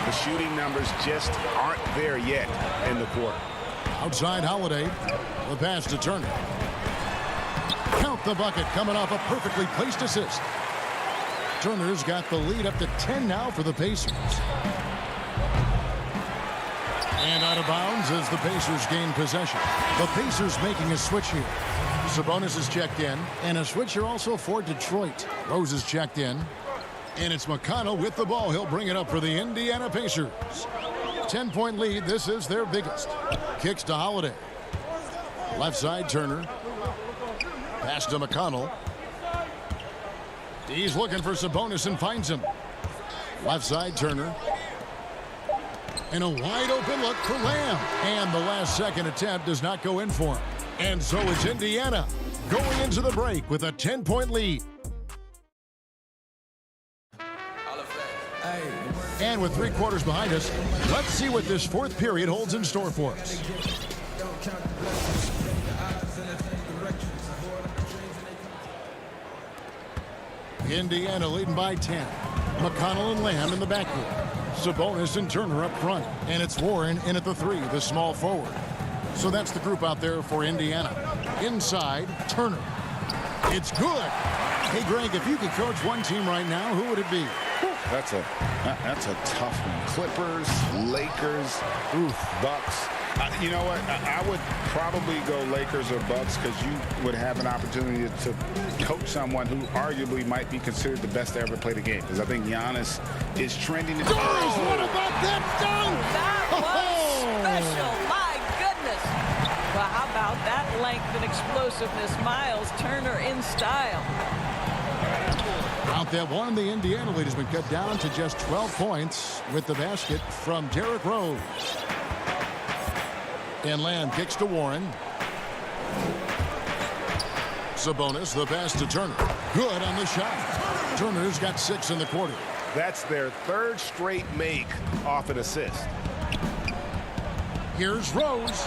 The shooting numbers just aren't there yet in the quarter. Outside Holiday. The pass to Turner. Count the bucket coming off a perfectly placed assist. Turner's got the lead up to 10 now for the Pacers. And out of bounds as the Pacers gain possession. The Pacers making a switch here. Sabonis is checked in. And a switch here also for Detroit. Rose is checked in. And it's McConnell with the ball. He'll bring it up for the Indiana Pacers. 10-point lead. This is their biggest. Kicks to Holiday. Left side, Turner. Pass to McConnell. He's looking for Sabonis and finds him. Left side, Turner. And a wide open look for Lamb. And the last second attempt does not go in for him. And so it's Indiana going into the break with a 10-point lead. And with 3 quarters behind us, let's see what this 4th period holds in store for us. Indiana leading by 10. McConnell and Lamb in the backcourt. Sabonis and Turner up front. And it's Warren in at the 3, the small forward. So that's the group out there for Indiana. Inside, Turner. It's good. Hey, Greg, if you could coach one team right now, who would it be? That's a tough one. Clippers, Lakers, Bucks. You know what? I would probably go Lakers or Bucks because you would have an opportunity to coach someone who arguably might be considered the best to ever play the game. Because I think Giannis is trending. What about that dunk? That was special. My goodness. Well, how about that length and explosiveness? Miles Turner in style. Out that one, the Indiana lead has been cut down to just 12 points with the basket from Derrick Rose. And Lamb kicks to Warren. Sabonis, the pass to Turner. Good on the shot. Turner's got 6 in the quarter. That's their 3rd straight make off an assist. Here's Rose.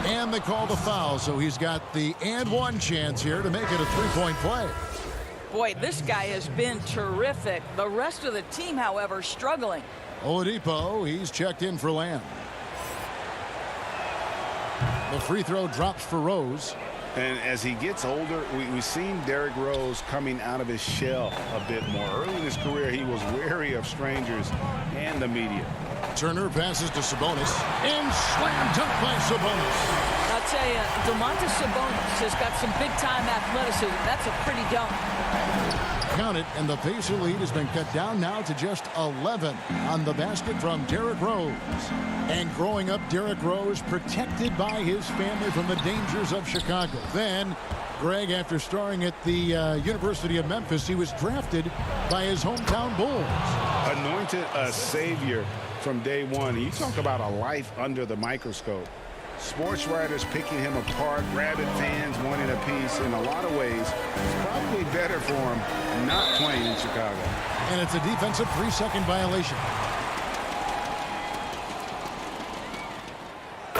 And they call the foul, so he's got the and 1 chance here to make it a 3-point play. Boy, this guy has been terrific. The rest of the team, however, struggling. Oladipo, he's checked in for Lamb. The free throw drops for Rose. And as he gets older, we've seen Derrick Rose coming out of his shell a bit more. Early in his career, he was wary of strangers and the media. Turner passes to Sabonis. And slam dunk by Sabonis. I'll tell you, Domantas Sabonis has got some big-time athleticism. That's a pretty dunk. Count it, and the Pacer lead has been cut down now to just 11 on the basket from Derrick Rose. And growing up, Derrick Rose protected by his family from the dangers of Chicago. Then, Greg, after starring at the University of Memphis, he was drafted by his hometown Bulls. Anointed a savior from day one. You talk about a life under the microscope. Sports writers picking him apart, rabid fans wanting a piece. In a lot of ways, it's probably better for him not playing in Chicago. And it's a defensive 3-second violation.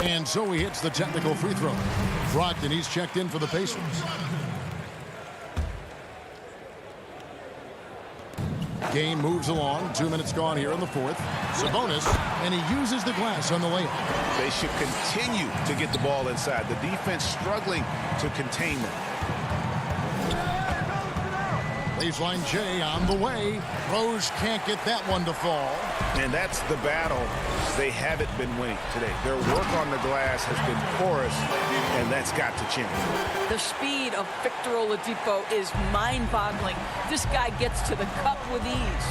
And so he hits the technical free throw. Brogdon, he's checked in for the Pacers. Game moves along. 2 minutes gone here in the fourth. Sabonis, and he uses the glass on the layup. They should continue to get the ball inside. The defense struggling to contain them. Baseline J on the way. Rose can't get that one to fall. And that's the battle they haven't been winning today. Their work on the glass has been porous, and that's got to change. The speed of Victor Oladipo is mind-boggling. This guy gets to the cup with ease.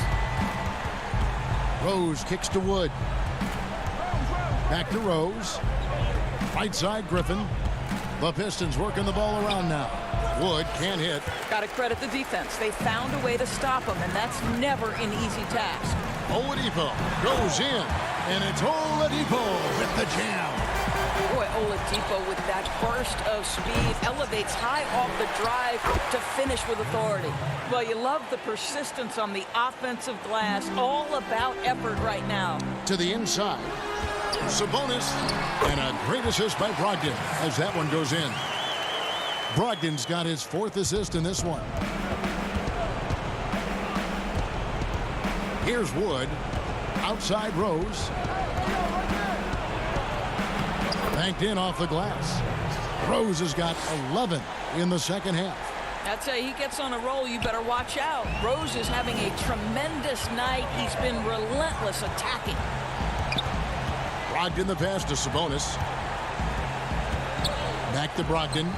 Rose kicks to Wood. Back to Rose. Right side, Griffin. The Pistons working the ball around now. Wood can't hit. Got to credit the defense. They found a way to stop him, and that's never an easy task. Oladipo goes in, and it's Oladipo with the jam. Boy, Oladipo with that burst of speed elevates high off the drive to finish with authority. Well, you love the persistence on the offensive glass. All about effort right now. To the inside. Sabonis, and a great assist by Brogdon as that one goes in. Brogdon's got his 4th assist in this one. Here's Wood. Outside Rose. Banked in off the glass. Rose has got 11 in the second half. I'd say he gets on a roll, you better watch out. Rose is having a tremendous night. He's been relentless attacking. Brogdon the pass to Sabonis. Back to Brogdon.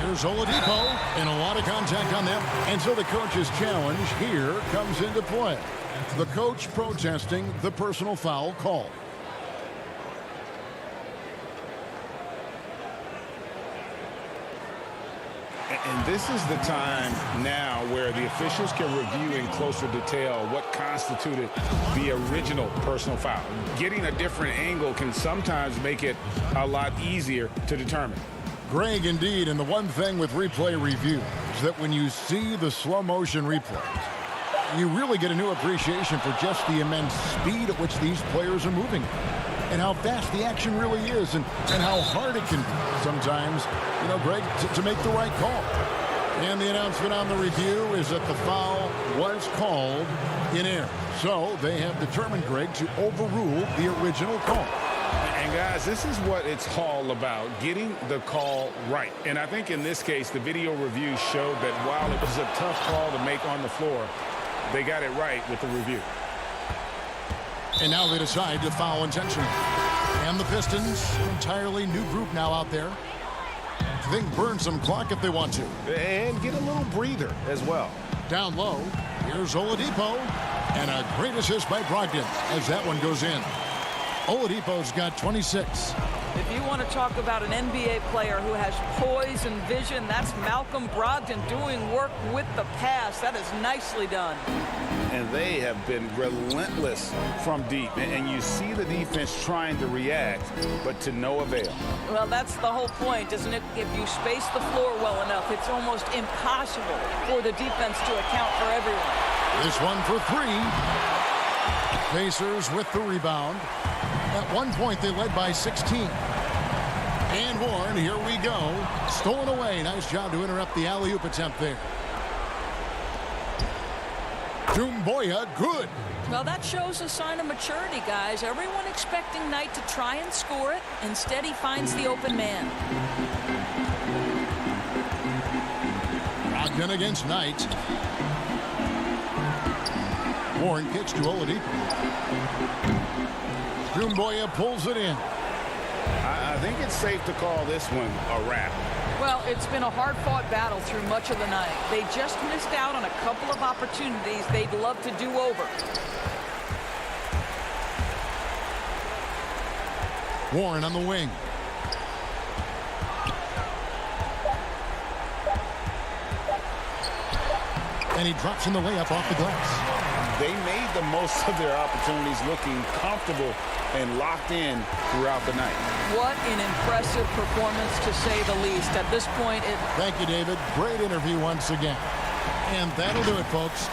Here's Oladipo, and a lot of contact on them. And so the coach's challenge here comes into play. The coach protesting the personal foul call. And this is the time now where the officials can review in closer detail what constituted the original personal foul. Getting a different angle can sometimes make it a lot easier to determine. Greg, indeed, and the one thing with replay review is that when you see the slow motion replays, you really get a new appreciation for just the immense speed at which these players are moving and how fast the action really is and how hard it can be sometimes, Greg, to make the right call. And the announcement on the review is that the foul was called in error. So they have determined, Greg, to overrule the original call. And guys, this is what it's all about, getting the call right. And I think in this case, the video review showed that while it was a tough call to make on the floor, they got it right with the review. And now they decide to foul intentionally. And the Pistons, entirely new group now out there. They can burn some clock if they want to. And get a little breather as well. Down low, here's Oladipo. And a great assist by Brogdon as that one goes in. Oladipo's got 26. If you want to talk about an NBA player who has poise and vision, that's Malcolm Brogdon doing work with the pass. That is nicely done. And they have been relentless from deep. And you see the defense trying to react, but to no avail. Well, that's the whole point, isn't it? If you space the floor well enough, it's almost impossible for the defense to account for everyone. This one for 3. Pacers with the rebound. At one point, they led by 16. And Warren, here we go. Stolen away. Nice job to interrupt the alley-oop attempt there. Doumbouya, good. Well, that shows a sign of maturity, guys. Everyone expecting Knight to try and score it. Instead, he finds the open man. Brogdon against Knight. Warren kicks to Oladipo. Doumbouya pulls it in. I think it's safe to call this one a wrap. Well, it's been a hard-fought battle through much of the night. They just missed out on a couple of opportunities they'd love to do over. Warren on the wing. And he drops in the layup off the glass. They made the most of their opportunities, looking comfortable and locked in throughout the night. What an impressive performance, to say the least. At this point, Thank you, David. Great interview once again. And that'll do it, folks.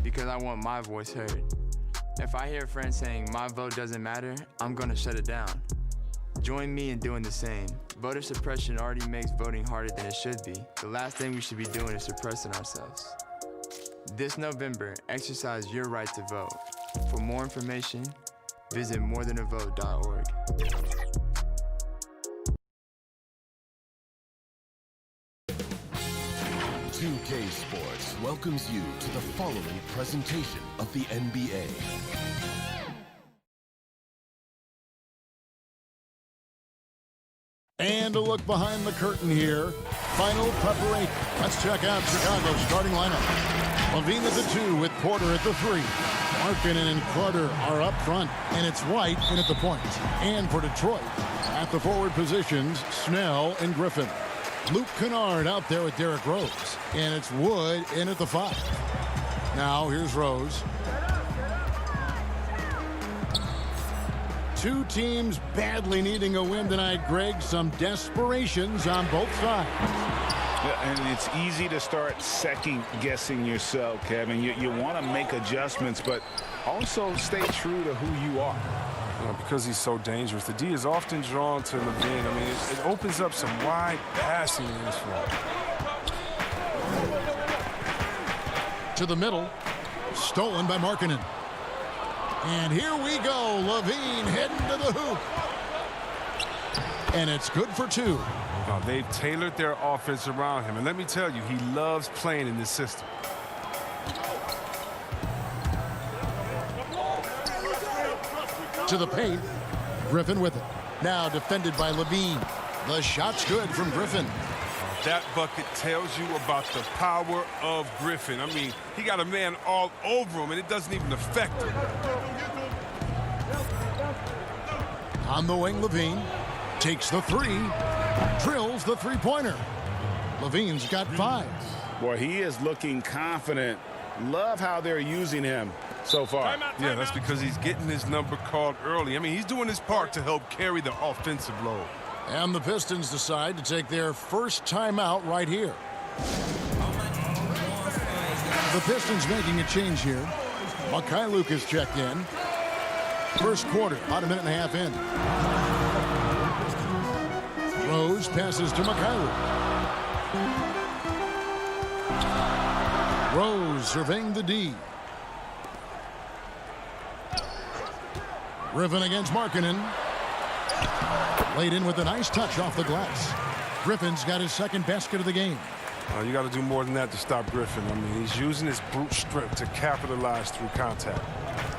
Because I want my voice heard. If I hear friends saying my vote doesn't matter, I'm gonna shut it down. Join me in doing the same. Voter suppression already makes voting harder than it should be. The last thing we should be doing is suppressing ourselves. This November, exercise your right to vote. For more information, visit morethanavote.org. 2K Sports welcomes you to the following presentation of the NBA. And a look behind the curtain here. Final preparation. Let's check out Chicago's starting lineup. Levine at the 2 with Porter at the 3. Markkanen and Carter are up front, and it's White in at the point. And for Detroit, at the forward positions, Snell and Griffin. Luke Kennard out there with Derrick Rose, and it's Wood in at the 5. Now here's Rose. Two teams badly needing a win tonight, Greg. Some desperations on both sides. Yeah, and it's easy to start second-guessing yourself, Kevin. You want to make adjustments, but also stay true to who you are. Because he's so dangerous, the D is often drawn to Levine. I mean, it opens up some wide passing lanes for him. To the middle, stolen by Markkanen. And here we go, Levine heading to the hoop. And it's good for 2. Now, they've tailored their offense around him, and let me tell you, he loves playing in this system. To the paint, Griffin with it. Now defended by Levine. The shot's good from Griffin. That bucket tells you about the power of Griffin. I mean, he got a man all over him, and it doesn't even affect him. On the wing, Levine takes the 3, drills the three-pointer. Levine's got 5. Boy, he is looking confident. Love how they're using him so far. Yeah, that's because he's getting his number called early. I mean, he's doing his part to help carry the offensive load. And the Pistons decide to take their first timeout right here. The Pistons making a change here. Mikhailuk is checked in. First quarter, about a minute and a half in. Rose passes to Mikhailuk. Rose surveying the D. Griffin against Markkanen. Laid in with a nice touch off the glass. Griffin's got his second basket of the game. You got to do more than that to stop Griffin. I mean, he's using his brute strength to capitalize through contact.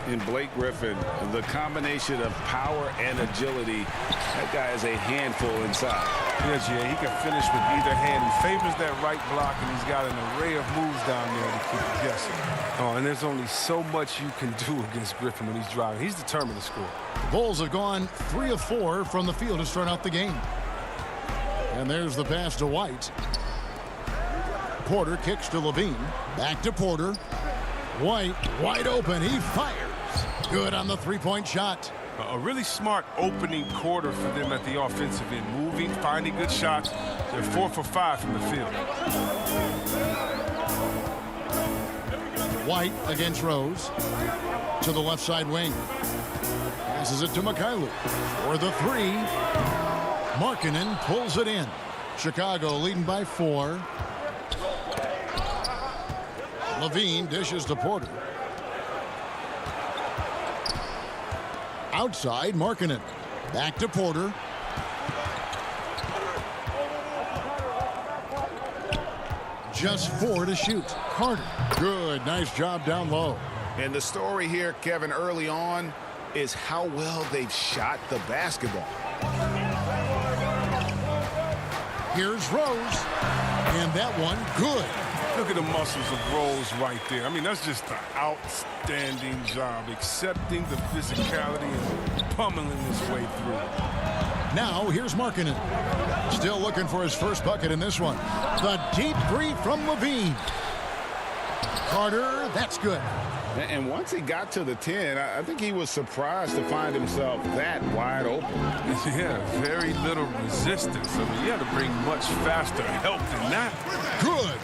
In Blake Griffin, the combination of power and agility, that guy is a handful inside. Yeah, Jay, he can finish with either hand. He favors that right block, and he's got an array of moves down there to keep it guessing. Oh, and there's only so much you can do against Griffin when he's driving. He's determined to score. The Bulls have gone 3 of 4 from the field to start out the game. And there's the pass to White. Porter kicks to Levine. Back to Porter. White wide open. He fires. Good on the three-point shot. A really smart opening quarter for them at the offensive end. Moving, finding good shots. They're 4 for 5 from the field. White against Rose. To the left side wing. Passes it to Mikhailuk for the 3. Markkanen pulls it in. Chicago leading by 4. Levine dishes to Porter. Outside, Markkanen. Back to Porter. Just 4 to shoot. Carter. Good. Nice job down low. And the story here, Kevin, early on is how well they've shot the basketball. Here's Rose. And that one good. Look at the muscles of Rose right there. I mean, that's just an outstanding job, accepting the physicality and pummeling his way through. Now, here's Markkanen. Still looking for his first bucket in this one. The deep 3 from Levine. Carter, that's good. And once he got to the 10, I think he was surprised to find himself that wide open. Yeah, very little resistance. I mean, you had to bring much faster help than that. Good.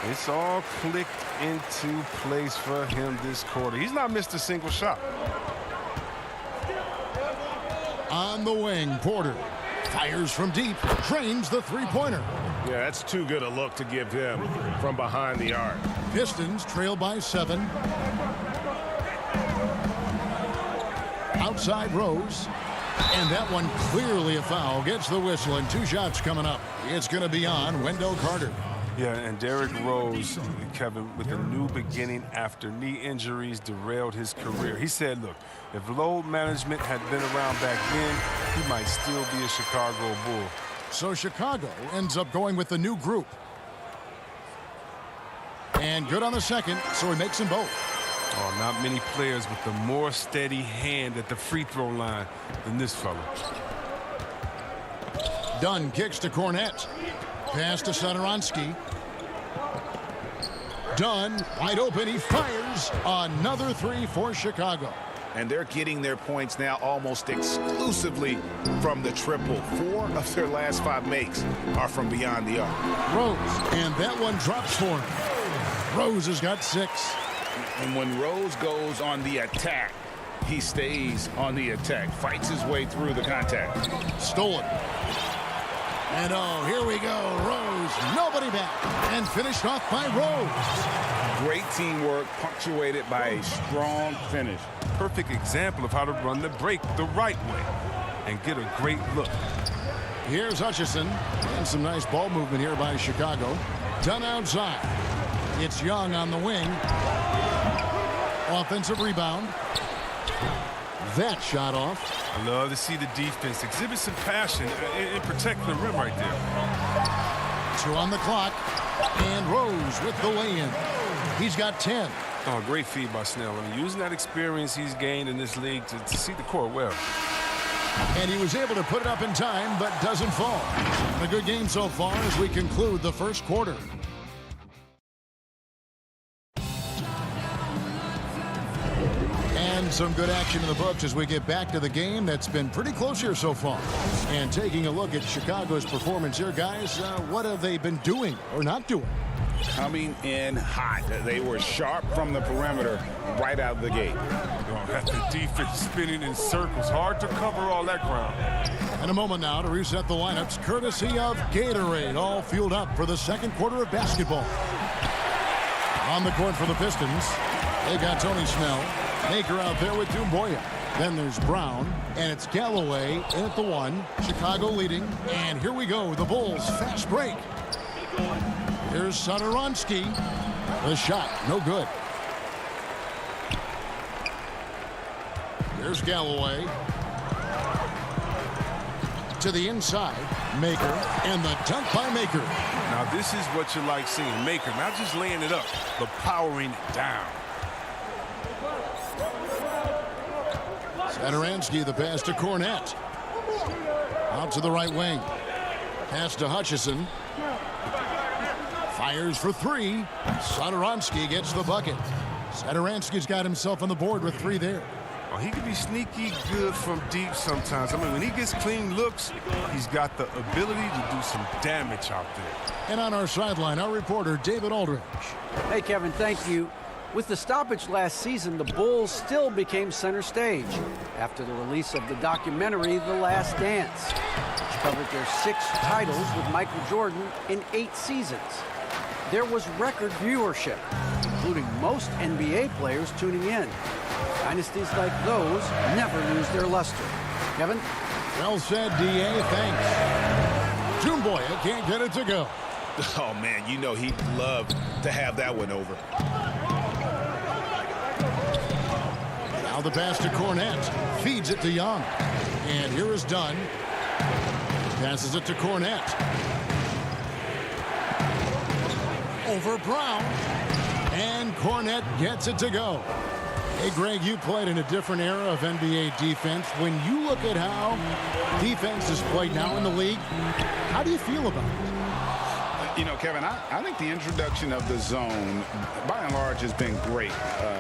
It's all clicked into place for him this quarter. He's not missed a single shot. On the wing, Porter fires from deep, drains the three-pointer. Yeah, that's too good a look to give him from behind the arc. Pistons trail by 7. Outside Rose. And that one clearly a foul. Gets the whistle, and 2 shots coming up. It's going to be on Wendell Carter. Yeah, and Derrick Rose, Kevin, with a new beginning after knee injuries derailed his career. He said, look, if load management had been around back then, he might still be a Chicago Bull. So Chicago ends up going with the new group. And good on the second, so he makes them both. Oh, not many players with a more steady hand at the free throw line than this fella. Dunn kicks to Cornette. Pass to Satoransky. Dunn wide open. He fires another 3 for Chicago. And they're getting their points now almost exclusively from the triple. 4 of their last 5 makes are from beyond the arc. Rose, and that one drops for him. Rose has got 6. And when Rose goes on the attack, he stays on the attack, fights his way through the contact. Stolen. And oh, here we go. Rose, nobody back. And finished off by Rose. Great teamwork, punctuated by a strong finish. Perfect example of how to run the break the right way and get a great look. Here's Hutchison. And some nice ball movement here by Chicago. Dunn outside. It's Young on the wing. Offensive rebound. That shot off. I love to see the defense exhibit some passion in protecting the rim right there. 2 on the clock. And Rose with the lay-in. He's got 10. Oh, great feed by Snell. I mean, using that experience he's gained in this league to see the court well. And he was able to put it up in time, but doesn't fall. A good game so far as we conclude the first quarter. And some good action in the books as we get back to the game that's been pretty close here so far. And taking a look at Chicago's performance here, guys, what have they been doing or not doing? Coming in hot. They were sharp from the perimeter right out of the gate. Oh, that's the defense spinning in circles. Hard to cover all that ground. And a moment now to reset the lineups, courtesy of Gatorade, all fueled up for the second quarter of basketball. On the court for the Pistons, they got Tony Snell. Maker out there with Dumboya. Then there's Brown, and it's Galloway in at the 1. Chicago leading, and here we go. The Bulls fast break. Here's Satoransky. The shot, no good. Here's Galloway. To the inside, Maker, and the dunk by Maker. Now this is what you like seeing. Maker not just laying it up, but powering it down. Satoransky, the pass to Cornette. Out to the right wing. Pass to Hutchison. Fires for 3. Satoransky gets the bucket. Satoransky's got himself on the board with 3 there. Oh, he can be sneaky good from deep sometimes. I mean, when he gets clean looks, he's got the ability to do some damage out there. And on our sideline, our reporter, David Aldridge. Hey, Kevin, thank you. With the stoppage last season, the Bulls still became center stage after the release of the documentary The Last Dance, which covered their 6 titles with Michael Jordan in 8 seasons. There was record viewership, including most NBA players tuning in. Dynasties like those never lose their luster. Kevin? Well said, D.A. Thanks. Dumboya can't get it to go. Oh, man, you know he'd love to have that one over. Now the pass to Cornette. Feeds it to Young. And here is Dunn. Passes it to Cornette. Over Brown. And Cornette gets it to go. Hey, Greg, you played in a different era of NBA defense. When you look at how defense is played now in the league, how do you feel about it? You know, Kevin, I think the introduction of the zone, by and large, has been great.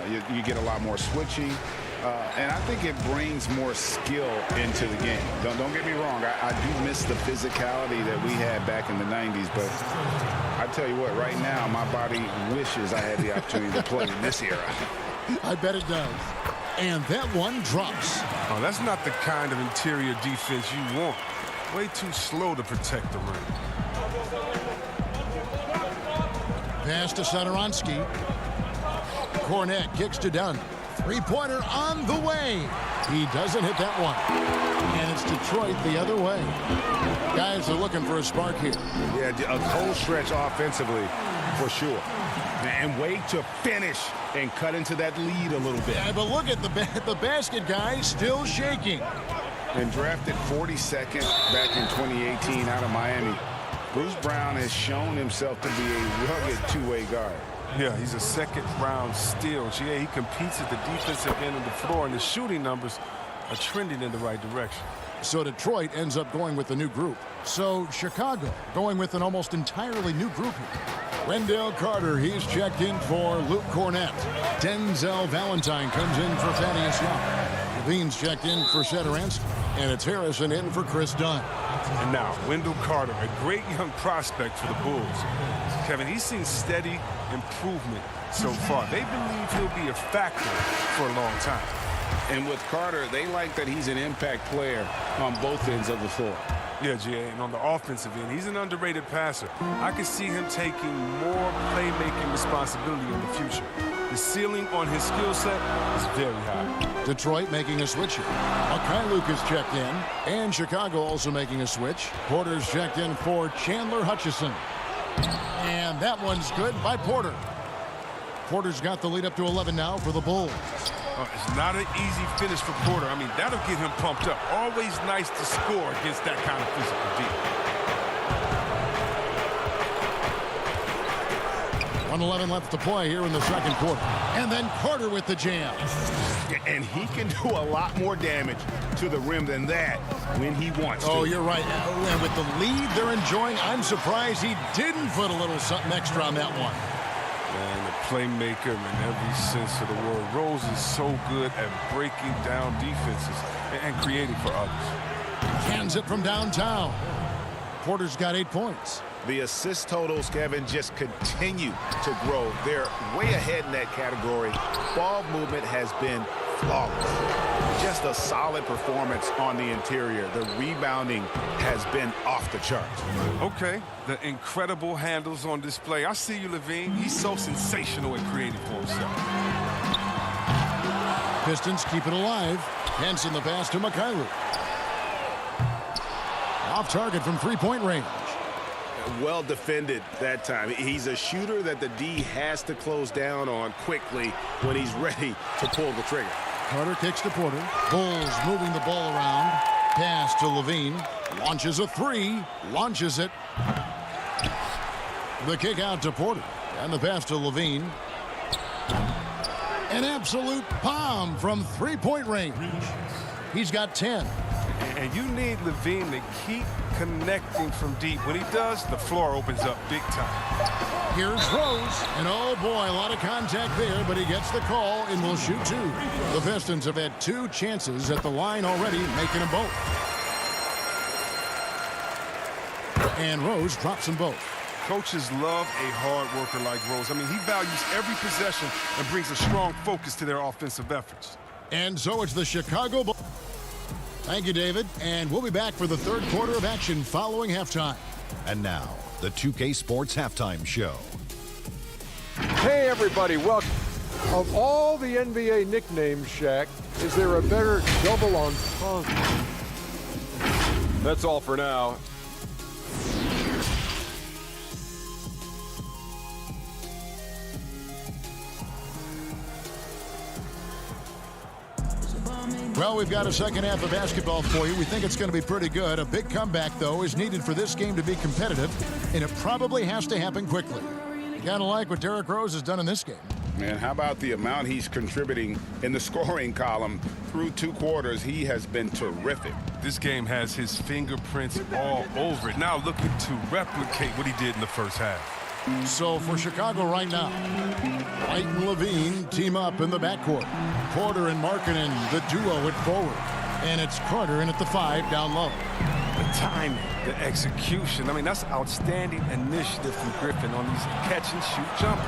You get a lot more switching, and I think it brings more skill into the game. Don't get me wrong. I do miss the physicality that we had back in the 90s, but I tell you what, right now, my body wishes I had the opportunity to play in this era. I bet it does. And that one drops. Oh, that's not the kind of interior defense you want. Way too slow to protect the rim. Pass to Satoransky. Cornette kicks to Dunn. Three-pointer on the way. He doesn't hit that one. And it's Detroit the other way. Guys are looking for a spark here. Yeah, a cold stretch offensively, for sure. And wait to finish and cut into that lead a little bit. Yeah, but look at the basket, guys, still shaking. And drafted 42nd back in 2018 out of Miami, Bruce Brown has shown himself to be a rugged two-way guard. Yeah, he's a second-round steal. He competes at the defensive end of the floor, and the shooting numbers are trending in the right direction. So Detroit ends up going with a new group. So Chicago going with an almost entirely new group here. Wendell Carter, he's checked in for Luke Cornette. Denzel Valentine comes in for Thaddeus Young. Levine's checked in for Satoransky. And it's Harrison in for Chris Dunn. And now, Wendell Carter, a great young prospect for the Bulls. Kevin, he's seen steady improvement so far. They believe he'll be a factor for a long time. And with Carter, they like that he's an impact player on both ends of the floor. Yeah, G.A., and on the offensive end, he's an underrated passer. I can see him taking more playmaking responsibility in the future. The ceiling on his skill set is very high. Detroit making a switch here. Luke is checked in, and Chicago also making a switch. Porter's checked in for Chandler Hutchison. And that one's good by Porter. Porter's got the lead up to 11 now for the Bulls. It's not an easy finish for Porter. I mean, that'll get him pumped up. Always nice to score against that kind of physical defense. 1:11 left to play here in the second quarter. And then Carter with the jam. And he can do a lot more damage to the rim than that when he wants to. Oh, you're right. And with the lead they're enjoying, I'm surprised he didn't put a little something extra on that one. Man, a playmaker in every sense of the word. Rose is so good at breaking down defenses and creating for others. Hands it from downtown. Porter's got 8 points. The assist totals, Kevin, just continue to grow. They're way ahead in that category. Ball movement has been flawless. Just a solid performance on the interior. The rebounding has been off the charts. Okay, the incredible handles on display. I see you, Levine. He's so sensational at creating for himself. Pistons keep it alive. Henson the pass to Mikhailuk. Off target from three-point range. Well defended that time. He's a shooter that the D has to close down on quickly when he's ready to pull the trigger. Carter kicks to Porter. Bulls moving the ball around. Pass to Levine. Launches a three. Launches it. The kick out to Porter. And the pass to Levine. An absolute bomb from three-point range. He's got 10. And you need Levine to keep connecting from deep. When he does, the floor opens up big time. Here's Rose. And oh boy, a lot of contact there, but he gets the call and will shoot two. The Pistons have had 2 chances at the line already, making them both. And Rose drops them both. Coaches love a hard worker like Rose. I mean, he values every possession and brings a strong focus to their offensive efforts. And so it's the Chicago Bulls. Thank you, David. And we'll be back for the third quarter of action following halftime. And now, the 2K Sports Halftime Show. Hey, everybody, welcome. Of all the NBA nicknames, Shaq, is there a better double entendre? That's all for now. Well, we've got a second half of basketball for you. We think it's going to be pretty good. A big comeback, though, is needed for this game to be competitive, and it probably has to happen quickly. You got to like what Derrick Rose has done in this game. And how about the amount he's contributing in the scoring column? Through 2 quarters, he has been terrific. This game has his fingerprints all over it. Now looking to replicate what he did in the first half. So for Chicago right now, White and Levine team up in the backcourt. Porter and Markkanen, the duo at forward. And it's Carter in at the 5 down low. The timing, the execution. I mean, that's outstanding initiative from Griffin on these catch-and-shoot jumpers.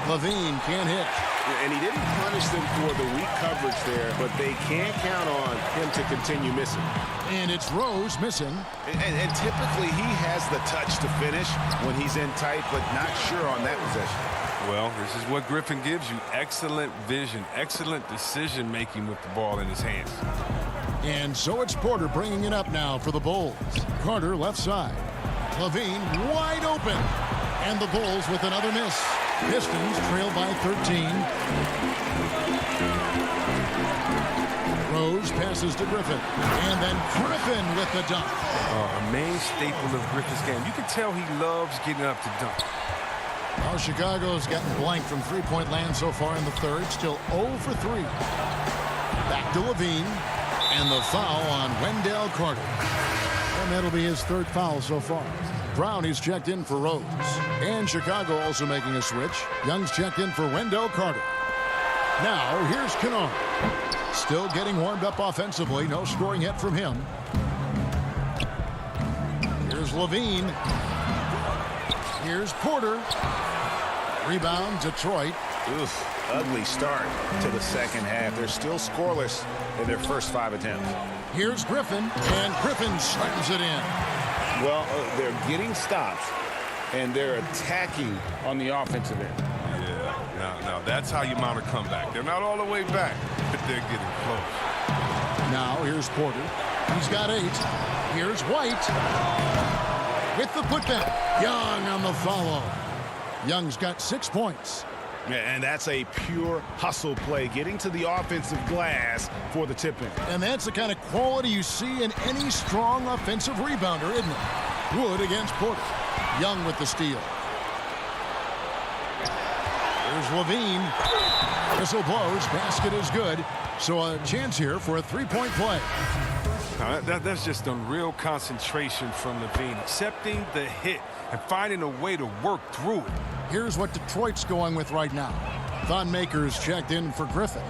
Levine can't hit. And he didn't punish them for the weak coverage there, but they can't count on him to continue missing. And it's Rose missing. And typically he has the touch to finish when he's in tight, but not sure on that possession. Well, this is what Griffin gives you. Excellent vision, excellent decision-making with the ball in his hands. And so it's Porter bringing it up now for the Bulls. Carter left side. Levine wide open. And the Bulls with another miss. Pistons trail by 13. Rose passes to Griffin. And then Griffin with the dunk. A main staple of Griffin's game. You can tell he loves getting up to dunk. Now Chicago's gotten blank from three-point land so far in the third. Still 0 for 3. Back to Levine. And the foul on Wendell Carter. And that'll be his 3rd foul so far. Brown, he's checked in for Rose. And Chicago also making a switch. Young's checked in for Wendell Carter. Now, here's Kennard. Still getting warmed up offensively. No scoring yet from him. Here's Levine. Here's Porter. Rebound, Detroit. Oof, ugly start to the second half. They're still scoreless in their first 5 attempts. Here's Griffin, and Griffin slams it in. Well, they're getting stops, and they're attacking on the offensive end. Yeah, now that's how you mount a comeback. They're not all the way back, but they're getting close. Now here's Porter. He's got 8. Here's White with the putback. Young on the follow. Young's got 6 points. And that's a pure hustle play, getting to the offensive glass for the tip-in. And that's the kind of quality you see in any strong offensive rebounder, isn't it? Wood against Porter. Young with the steal. There's Levine. Whistle blows. Basket is good. So a chance here for a 3-point play. Now that's just unreal concentration from Levine, accepting the hit and finding a way to work through it. Here's what Detroit's going with right now. Thon Maker's checked in for Griffin.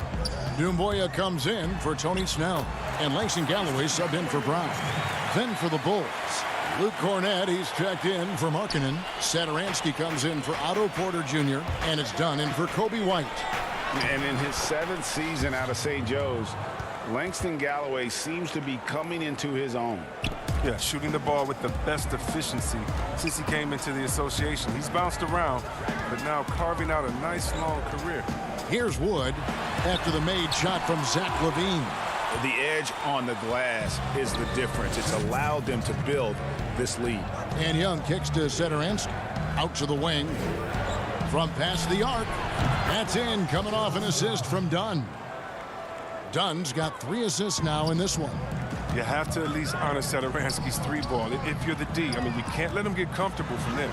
Doumbouya comes in for Tony Snell. And Langston Galloway subbed in for Brown. Then for the Bulls, Luke Cornett, he's checked in for Markkanen. Satoransky comes in for Otto Porter Jr. And it's done in for Kobe White. And in his 7th season out of St. Joe's, Langston Galloway seems to be coming into his own. Yeah, shooting the ball with the best efficiency since he came into the association. He's bounced around, but now carving out a nice long career. Here's Wood after the made shot from Zach LaVine. The edge on the glass is the difference. It's allowed them to build this lead. And Young kicks to Satoransky. Out to the wing. From past the arc. That's in, coming off an assist from Dunn. Dunn's got 3 assists now in this one. You have to at least honor Satoransky's 3-ball if you're the D. I mean, you can't let him get comfortable from there.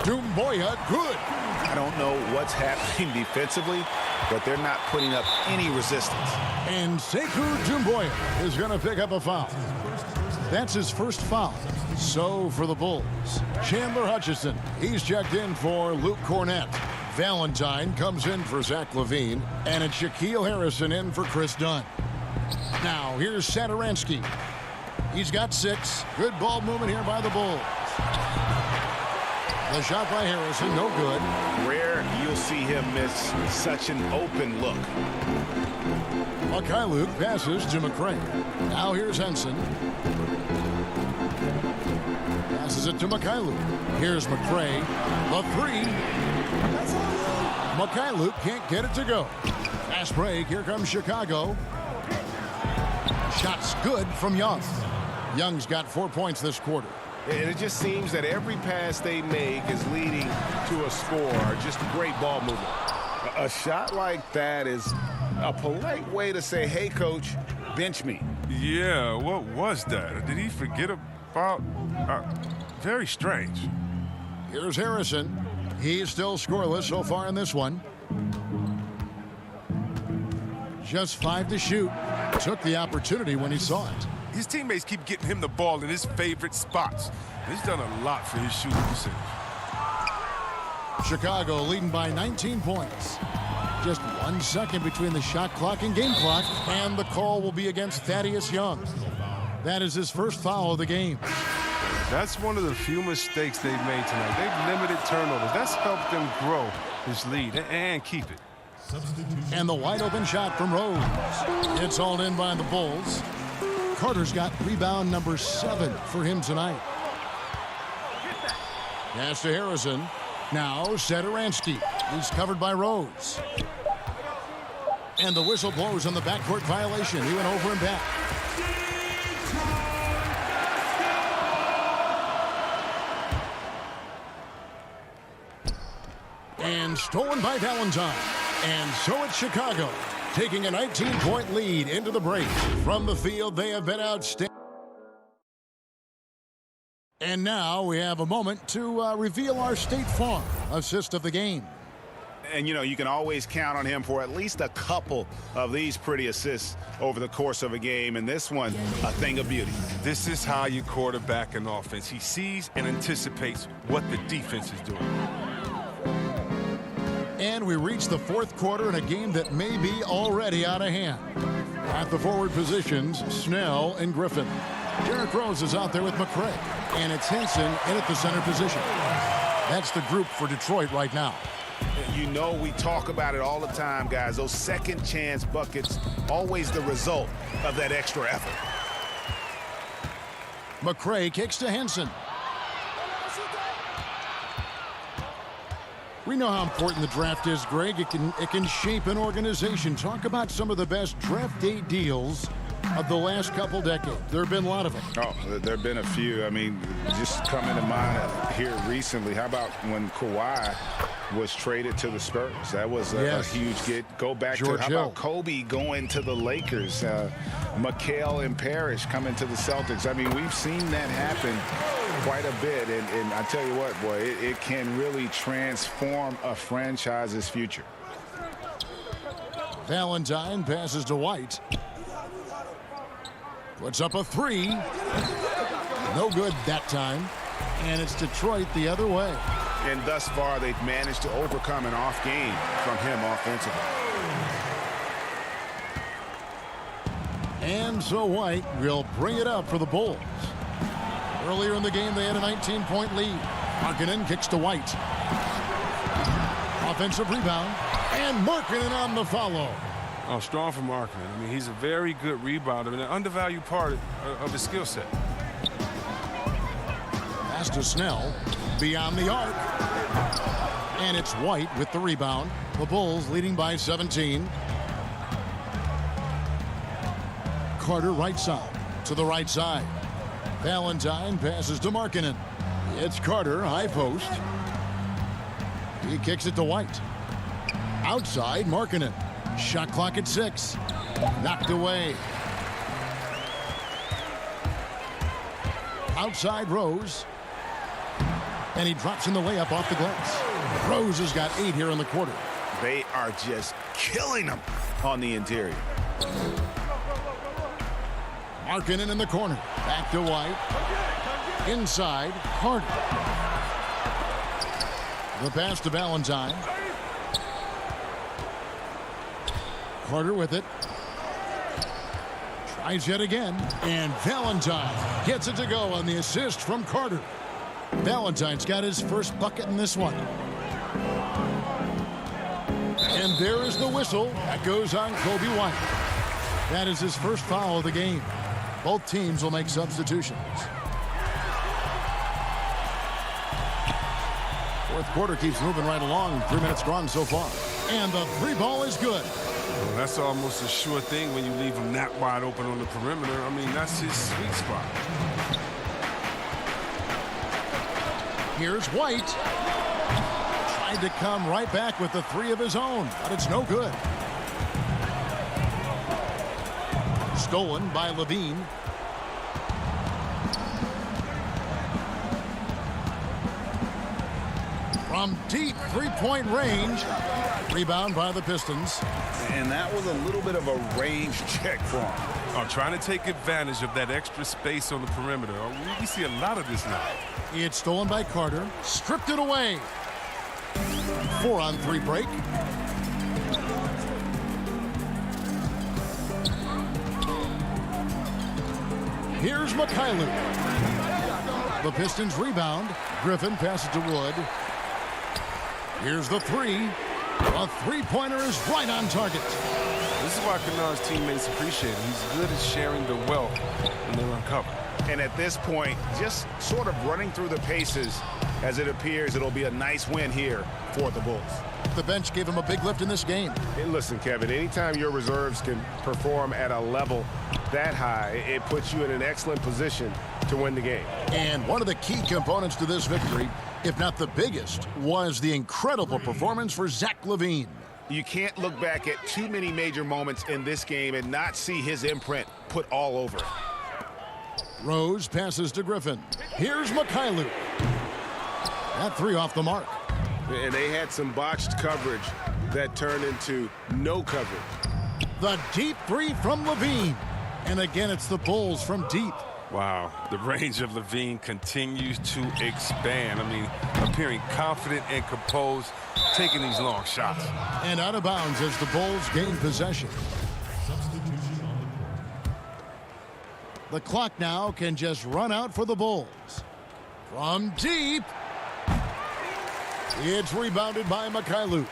Doumbouya, good. I don't know what's happening defensively, but they're not putting up any resistance. And Sekou Doumbouya is going to pick up a foul. That's his first foul. So for the Bulls, Chandler Hutchison, he's checked in for Luke Cornett. Valentine comes in for Zach LaVine, and it's Shaquille Harrison in for Chris Dunn. Now, here's Satoransky. He's got 6. Good ball movement here by the Bulls. The shot by Harrison, no good. Rare you'll see him miss such an open look. Luke passes to McCray. Now here's Henson. Passes it to Luke. Here's McCray. The 3. Luke can't get it to go. Fast break. Here comes Chicago. Shot's good from Young. Young's got 4 points this quarter. And it just seems that every pass they make is leading to a score. Just a great ball movement. A shot like that is a polite way to say, hey, coach, bench me. Yeah, what was that? Did he forget about... very strange. Here's Harrison. He's still scoreless so far in this one. Just 5 to shoot. Took the opportunity when he saw it. His teammates keep getting him the ball in his favorite spots. He's done a lot for his shooting percentage. Chicago leading by 19 points. Just 1 second between the shot clock and game clock, and the call will be against Thaddeus Young. That is his first foul of the game. That's one of the few mistakes they've made tonight. They've limited turnovers. That's helped them grow this lead and keep it. And the wide open shot from Rose. It's hauled in by the Bulls. Carter's got rebound number 7 for him tonight. Pass to Harrison. Now Satoransky. He's covered by Rose. And the whistle blows on the backcourt violation. He went over and back. And stolen by Valentine. And so it's Chicago, taking a 19-point lead into the break. From the field, they have been outstanding. And now we have a moment to reveal our State Farm assist of the game. And, you know, you can always count on him for at least a couple of these pretty assists over the course of a game. And this one, a thing of beauty. This is how you quarterback an offense. He sees and anticipates what the defense is doing. And we reach the 4th quarter in a game that may be already out of hand. At the forward positions, Snell and Griffin. Derrick Rose is out there with McCray. And it's Henson in at the center position. That's the group for Detroit right now. You know, we talk about it all the time, guys. Those second chance buckets, always the result of that extra effort. McCray kicks to Henson. We know how important the draft is, Greg. It can shape an organization. Talk about some of the best draft day deals of the last couple decades. There have been a lot of them. Oh, there have been a few. I mean, just coming to mind here recently. How about when Kawhi was traded to the Spurs? That was a huge get. Go back George to how Hill. about Kobe going to the Lakers? McHale and Parrish coming to the Celtics. I mean, we've seen that happen quite a bit. And I tell you what, boy, it can really transform a franchise's future. Valentine passes to White. Puts up a 3. No good that time. And it's Detroit the other way. And thus far, they've managed to overcome an off game from him offensively. And so White will bring it up for the Bulls. Earlier in the game, they had a 19-point lead. Markkanen kicks to White. Offensive rebound. And Markkanen on the follow. Oh, strong for Markkanen. I mean, he's a very good rebounder and an undervalued part of his skill set. Pass to Snell. Beyond the arc. And it's White with the rebound. The Bulls leading by 17. Carter right side to the right side. Valentine passes to Markkanen. It's Carter, high post. He kicks it to White. Outside, Markkanen. Shot clock at 6. Knocked away. Outside, Rose. And he drops in the layup off the glass. Rose has got 8 here in the quarter. They are just killing them on the interior. Markkanen in the corner. Back to White. Inside, Carter. The pass to Valentine. Carter with it. Tries yet again. And Valentine gets it to go on the assist from Carter. Valentine's got his first bucket in this one. And there is the whistle. That goes on Kobe White. That is his first foul of the game. Both teams will make substitutions. Fourth quarter keeps moving right along. 3 minutes gone so far. And the 3 ball is good. Well, that's almost a sure thing when you leave him that wide open on the perimeter. I mean, that's his sweet spot. Here's White. Tried to come right back with the 3 of his own, but it's no good. Stolen by Levine. From deep 3-point range. Rebound by the Pistons. And that was a little bit of a range check for him. Trying to take advantage of that extra space on the perimeter. We see a lot of this now. It's stolen by Carter. Stripped it away. 4-on-3 break. Here's Mikhailuk. The Pistons rebound. Griffin passes to Wood. Here's the three. A three-pointer is right on target. This is why Kennard's teammates appreciate him. He's good at sharing the wealth when they're uncovered. And at this point, just sort of running through the paces, as it appears it'll be a nice win here for the Bulls. The bench gave him a big lift in this game. Hey, listen, Kevin, anytime your reserves can perform at a level that high, it puts you in an excellent position to win the game. And one of the key components to this victory, if not the biggest, was the incredible performance for Zach LaVine. You can't look back at too many major moments in this game and not see his imprint put all over it. Rose passes to Griffin. Here's Mikhailuk. That three off the mark. And they had some botched coverage that turned into no coverage. The deep three from LaVine. And again, it's the Bulls from deep. Wow, the range of LaVine continues to expand. I mean, appearing confident and composed, taking these long shots. And out of bounds as the Bulls gain possession. The clock now can just run out for the Bulls. From deep. It's rebounded by Mikhailuk.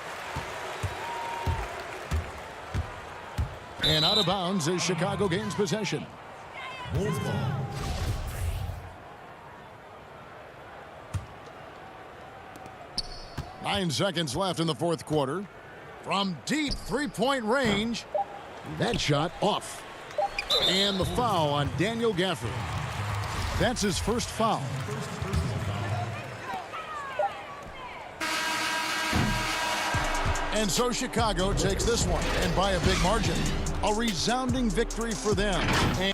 And out of bounds as Chicago gains possession. Bulls ball. Nine seconds left in the fourth quarter. From deep three-point range. That shot off. And the foul on Daniel Gafford. That's his first foul. And so Chicago takes this one, and by a big margin. A resounding victory for them. And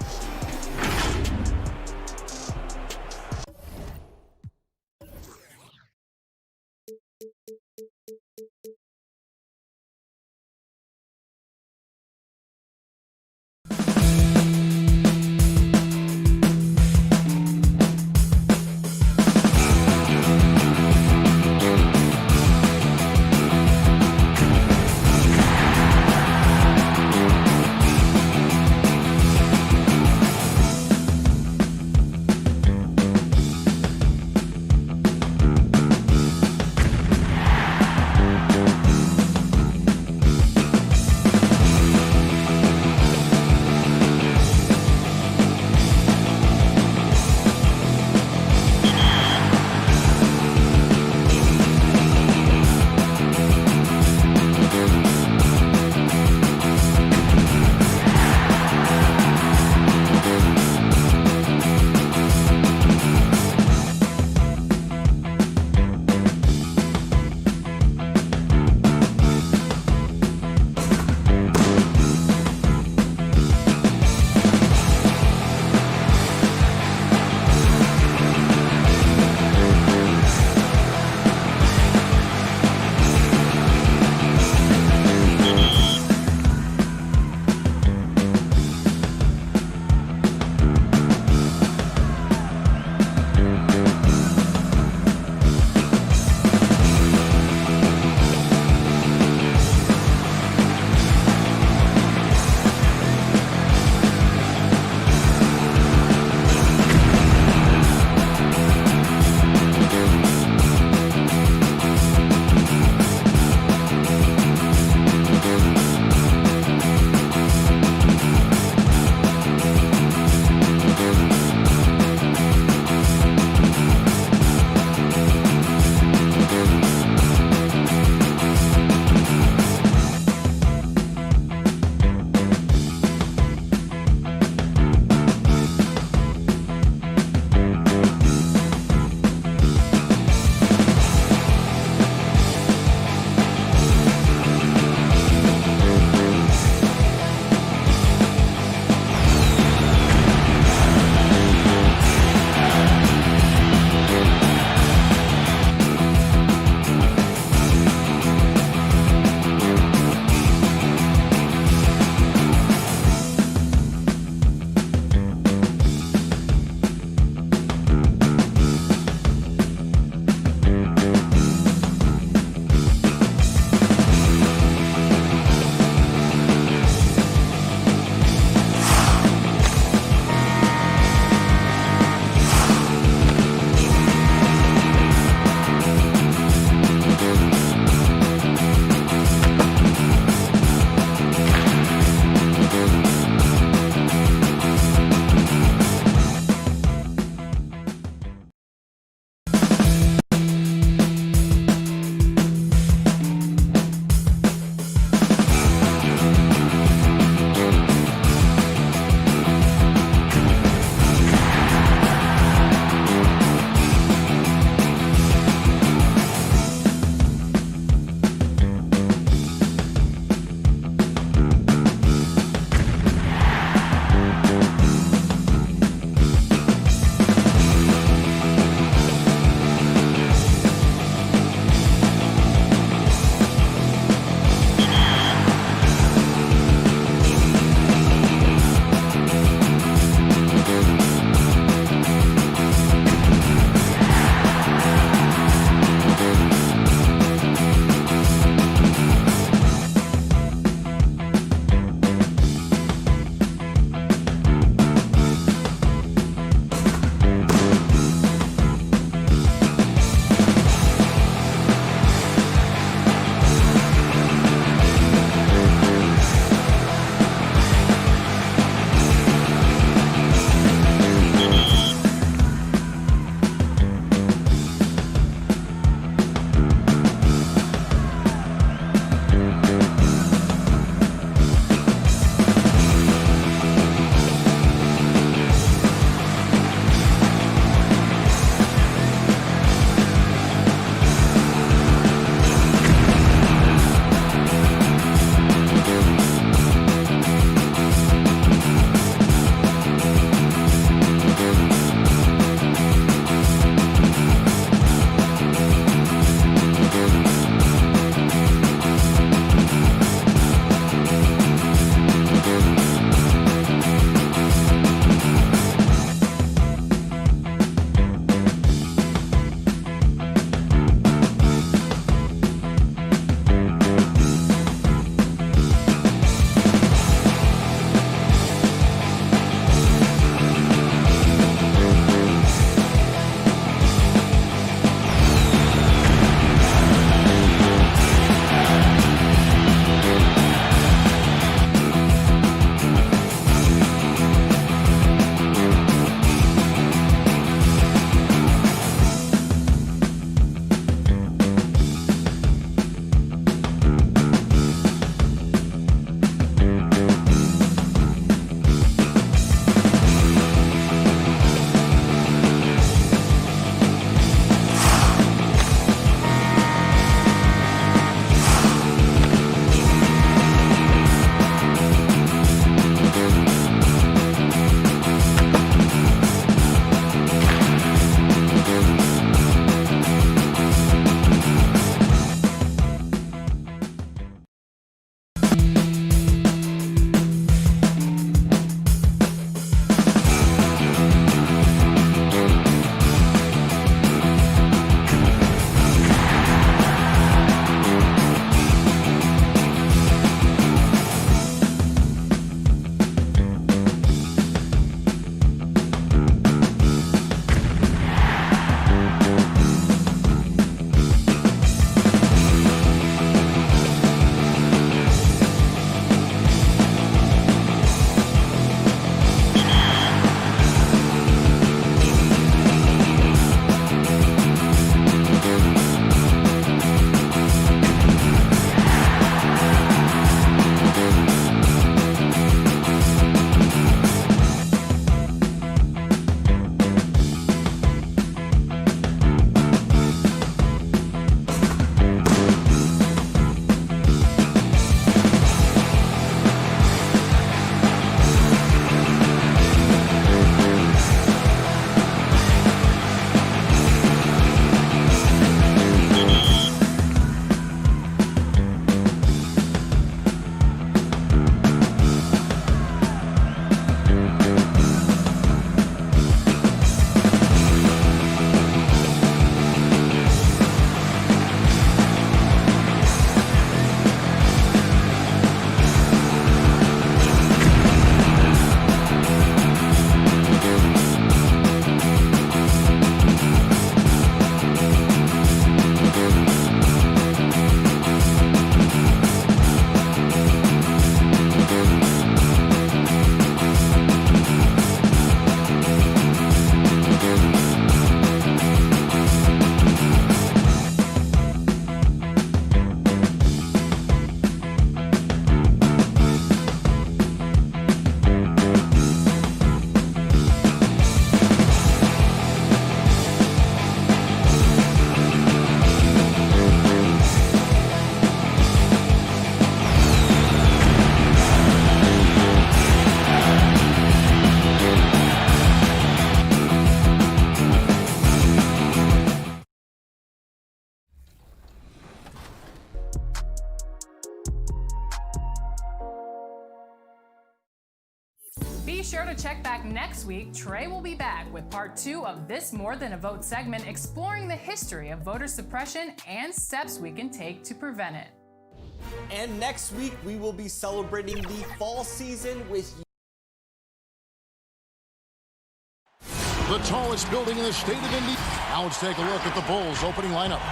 Be sure to check back next week. Trey will be back with part 2 of this More Than a Vote segment, exploring the history of voter suppression and steps we can take to prevent it. And next week, we will be celebrating the fall season with the tallest building in the state of Indy. Now let's take a look at the Bulls' opening lineup.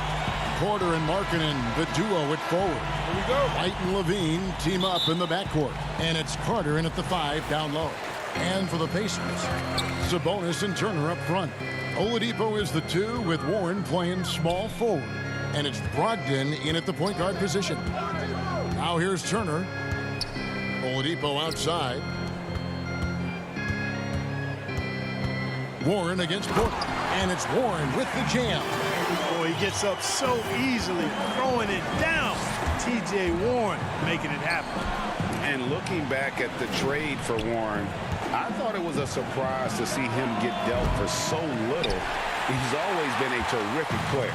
Porter and Markkanen, the duo at forward. Here we go. White and Levine team up in the backcourt. And it's Carter in at the 5 down low. And for the Pacers, Sabonis and Turner up front. Oladipo is the 2 with Warren playing small forward. And it's Brogdon in at the point guard position. Now here's Turner. Oladipo outside. Warren against Porter. And it's Warren with the jam. Boy, he gets up so easily, throwing it down. T.J. Warren making it happen. And looking back at the trade for Warren, I thought it was a surprise to see him get dealt for so little. He's always been a terrific player.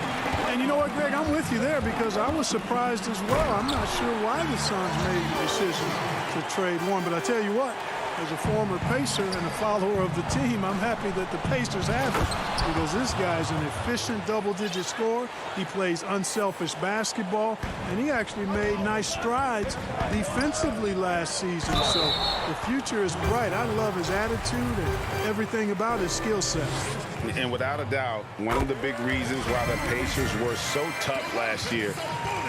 And you know what, Greg? I'm with you there because I was surprised as well. I'm not sure why the Suns made the decision to trade Warren, but I tell you what, as a former Pacer and a follower of the team, I'm happy that the Pacers have it because this guy's an efficient double-digit scorer. He plays unselfish basketball, and he actually made nice strides defensively last season. So the future is bright. I love his attitude and everything about his skill set. And without a doubt, one of the big reasons why the Pacers were so tough last year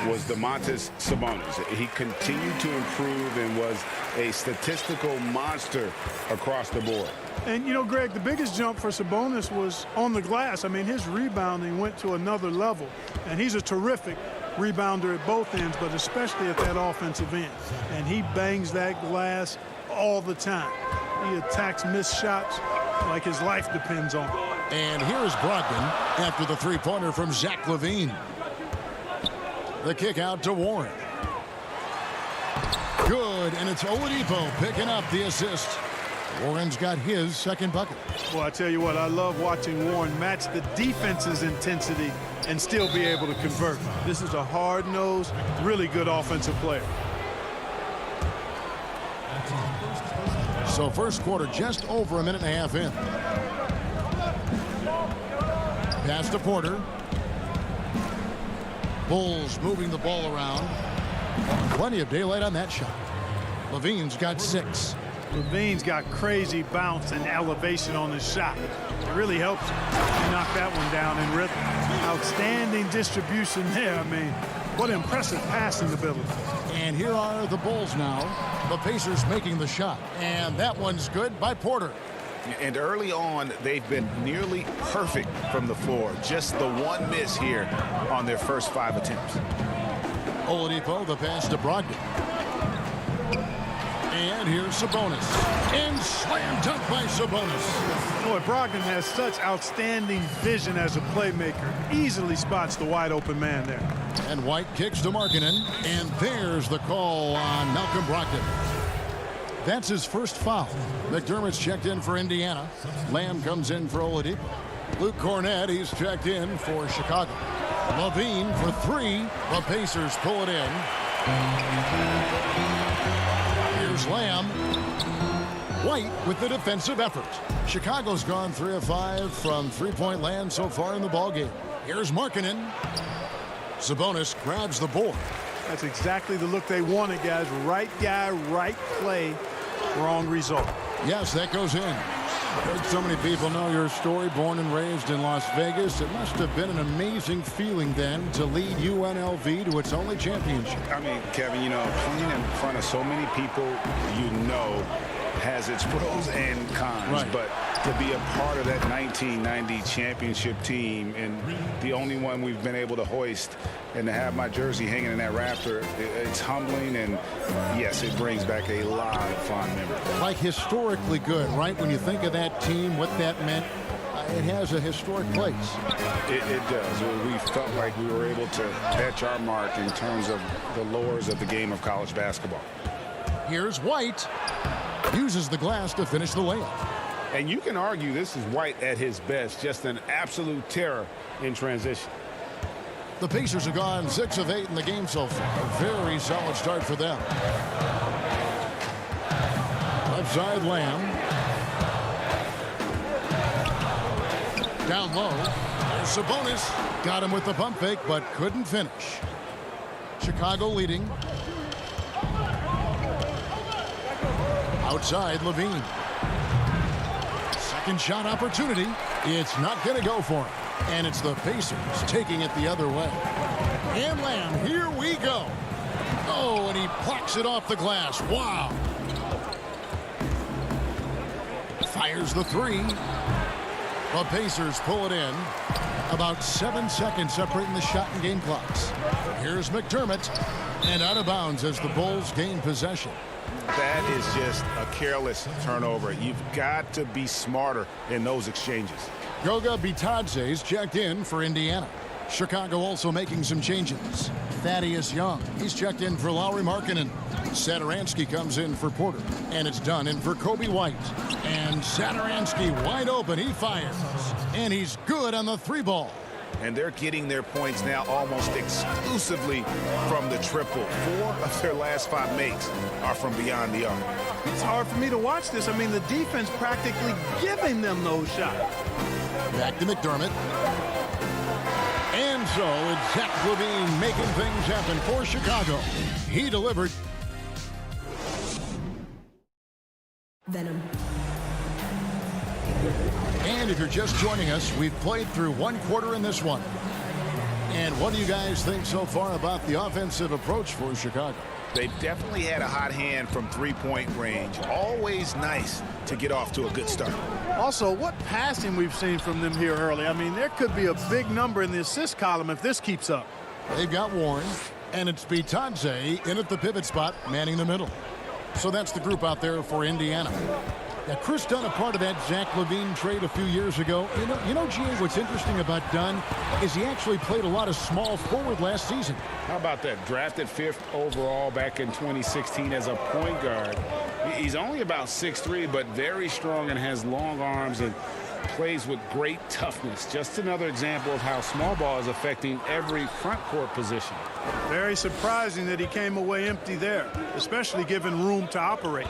was Domantas Sabonis. He continued to improve and was a statistical monster across the board. And, you know, Greg, the biggest jump for Sabonis was on the glass. I mean, his rebounding went to another level. And he's a terrific rebounder at both ends, but especially at that offensive end. And he bangs that glass all the time. He attacks missed shots like his life depends on it. And here's Brogdon after the three-pointer from Zach LaVine. The kick out to Warren. Good, and it's Oladipo picking up the assist. Warren's got his second bucket. Well, I tell you what, I love watching Warren match the defense's intensity and still be able to convert. This is a hard-nosed, really good offensive player. So first quarter just over a minute and a half in. Pass to Porter. Bulls moving the ball around. Plenty of daylight on that shot. Levine's got 6. Levine's got crazy bounce and elevation on his shot. It really helps him. He knocked that one down in rhythm. Outstanding distribution there. I mean, what impressive passing ability. And here are the Bulls now. The Pacers making the shot. And that one's good by Porter. And early on, they've been nearly perfect from the floor. Just the one miss here on their first 5 attempts. Oladipo, the pass to Brogdon. And here's Sabonis. And slam dunk by Sabonis. Boy, Brogdon has such outstanding vision as a playmaker. Easily spots the wide open man there. And White kicks to Markkanen. And there's the call on Malcolm Brogdon. That's his first foul. McDermott's checked in for Indiana. Lamb comes in for Oladipo. Luke Cornett, he's checked in for Chicago. LaVine for 3. The Pacers pull it in. Here's Lamb. White with the defensive effort. Chicago's gone 3 of 5 from three-point land so far in the ballgame. Here's Markkanen. Sabonis grabs the board. That's exactly the look they wanted, guys. Right guy, right play, wrong result. Yes, that goes in. So many people know your story, born and raised in Las Vegas. It must have been an amazing feeling then to lead UNLV to its only championship. I mean, Kevin, you know, playing in front of so many people you know has its pros and cons. Right. But to be a part of that 1990 championship team and the only one we've been able to hoist and to have my jersey hanging in that rafter, it's humbling, and yes, it brings back a lot of fond memories. Like historically good, right? When you think of that team, what that meant, it has a historic place. It does. We felt like we were able to etch our mark in terms of the lures of the game of college basketball. Here's White. Uses the glass to finish the layup. And you can argue this is White at his best, just an absolute terror in transition. The Pacers have gone 6 of 8 in the game so far. A very solid start for them. Left side, Lamb. Down low. There's Sabonis. Got him with the pump fake, but couldn't finish. Chicago leading. Outside, Levine. Second shot opportunity. It's not going to go for him. And it's the Pacers taking it the other way. And Lamb, here we go. Oh, and he plucks it off the glass. Wow. Fires the three. The Pacers pull it in. About 7 seconds separating the shot and game clocks. Here's McDermott. And out of bounds as the Bulls gain possession. That is just a careless turnover. You've got to be smarter in those exchanges. Goga Bitadze's checked in for Indiana. Chicago also making some changes. Thaddeus Young, he's checked in for Lauri Markkanen. Satoransky comes in for Porter. And it's done in for Kobe White. And Satoransky wide open, he fires. And he's good on the three ball. And they're getting their points now almost exclusively from the triple. 4 of their last 5 makes are from beyond the arc. It's hard for me to watch this. I mean, the defense practically giving them those shots. Back to McDermott. And so it's Zach Levine making things happen for Chicago. He delivered. Venom. And if you're just joining us, we've played through 1 quarter in this one. And what do you guys think so far about the offensive approach for Chicago? They've definitely had a hot hand from three-point range. Always nice to get off to a good start. Also, what passing we've seen from them here early. I mean, there could be a big number in the assist column if this keeps up. They've got Warren, and it's Bitadze in at the pivot spot, manning the middle. So that's the group out there for Indiana. Now, Chris Dunn, a part of that Zach Levine trade a few years ago. You know, G.A., what's interesting about Dunn is he actually played a lot of small forward last season. How about that? Drafted 5th overall back in 2016 as a point guard. He's only about 6'3", but very strong and has long arms and plays with great toughness. Just another example of how small ball is affecting every front court position. Very surprising that he came away empty there, especially given room to operate.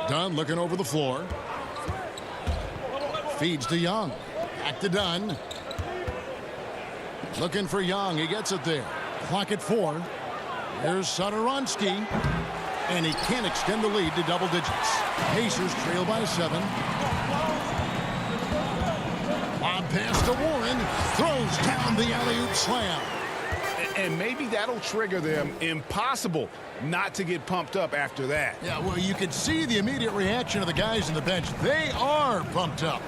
Dunn looking over the floor. Feeds to Young. Back to Dunn. Looking for Young. He gets it there. Clock at 4. Here's Satoransky. And he can't extend the lead to double digits. Pacers trail by 7. Lob pass to Warren. Throws down the alley-oop slam. And maybe that'll trigger them. Impossible not to get pumped up after that. Yeah, well, you can see the immediate reaction of the guys on the bench. They are pumped up.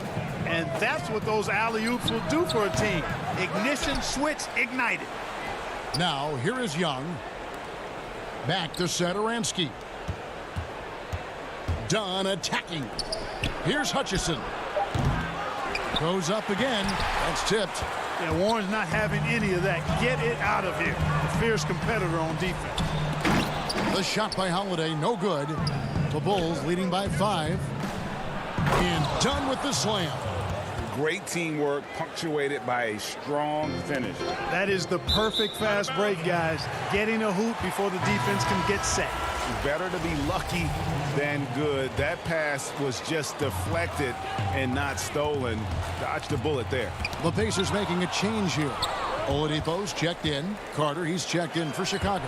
And that's what those alley-oops will do for a team. Ignition switch ignited. Now, here is Young. Back to Satoransky. Dunn attacking. Here's Hutchison. Goes up again. That's tipped. Yeah, Warren's not having any of that. Get it out of here. A fierce competitor on defense. The shot by Holiday, no good. The Bulls leading by 5. And Dunn with the slam. Great teamwork, punctuated by a strong finish. That is the perfect fast break, guys. Getting a hoop before the defense can get set. Better to be lucky than good. That pass was just deflected and not stolen. Dodged the bullet there. The Pacers making a change here. Oladipo's checked in. Carter, he's checked in for Chicago.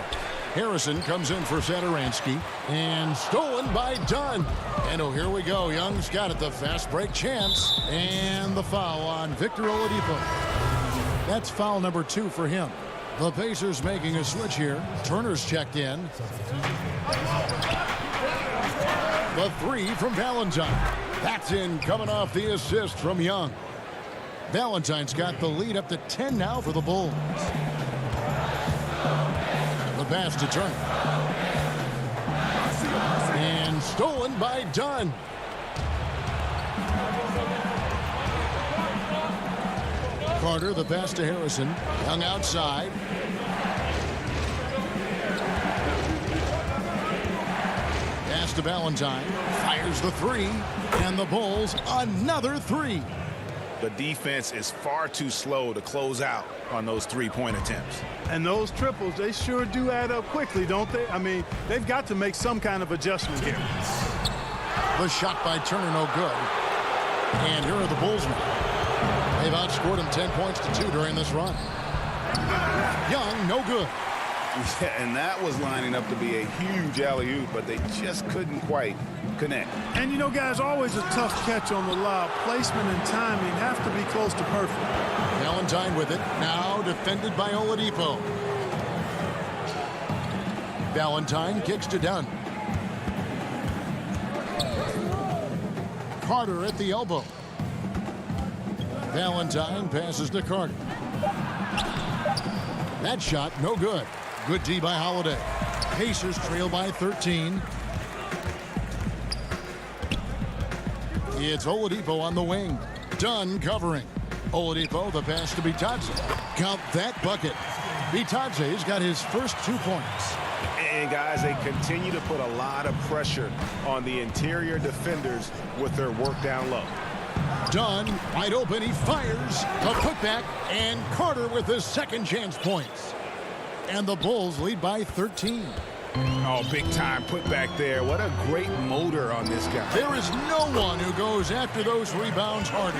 Harrison comes in for Satoransky. And stolen by Dunn. And oh, here we go. Young's got it. The fast break chance. And the foul on Victor Oladipo. That's foul number 2 for him. The Pacers making a switch here. Turner's checked in. The 3 from Valentine. That's in, coming off the assist from Young. Valentine's got the lead up to 10 now for the Bulls. The pass to Turner. And stolen by Dunn. Carter, the pass to Harrison. Young outside. Pass to Valentine. Fires the 3. And the Bulls another 3. The defense is far too slow to close out on those three-point attempts. And those triples, they sure do add up quickly, don't they? I mean, they've got to make some kind of adjustment here. The shot by Turner, no good. And here are the Bulls now. They've outscored them 10 points to 2 during this run. Young, no good. Yeah, and that was lining up to be a huge alley-oop, but they just couldn't quite connect. And, you know, guys, always a tough catch on the lob. Placement and timing have to be close to perfect. Valentine with it. Now defended by Oladipo. Valentine kicks to Dunn. Carter at the elbow. Valentine passes to Carter. That shot, no good. Good D by Holiday. Pacers trail by 13. It's Oladipo on the wing. Dunn covering. Oladipo, the pass to Bitadze. Count that bucket. Bitadze's got his first 2 points. And, guys, they continue to put a lot of pressure on the interior defenders with their work down low. Dunn, wide open, he fires. A putback, and Carter with his second chance points. And the Bulls lead by 13. Oh, big time putback there. What a great motor on this guy. There is no one who goes after those rebounds harder.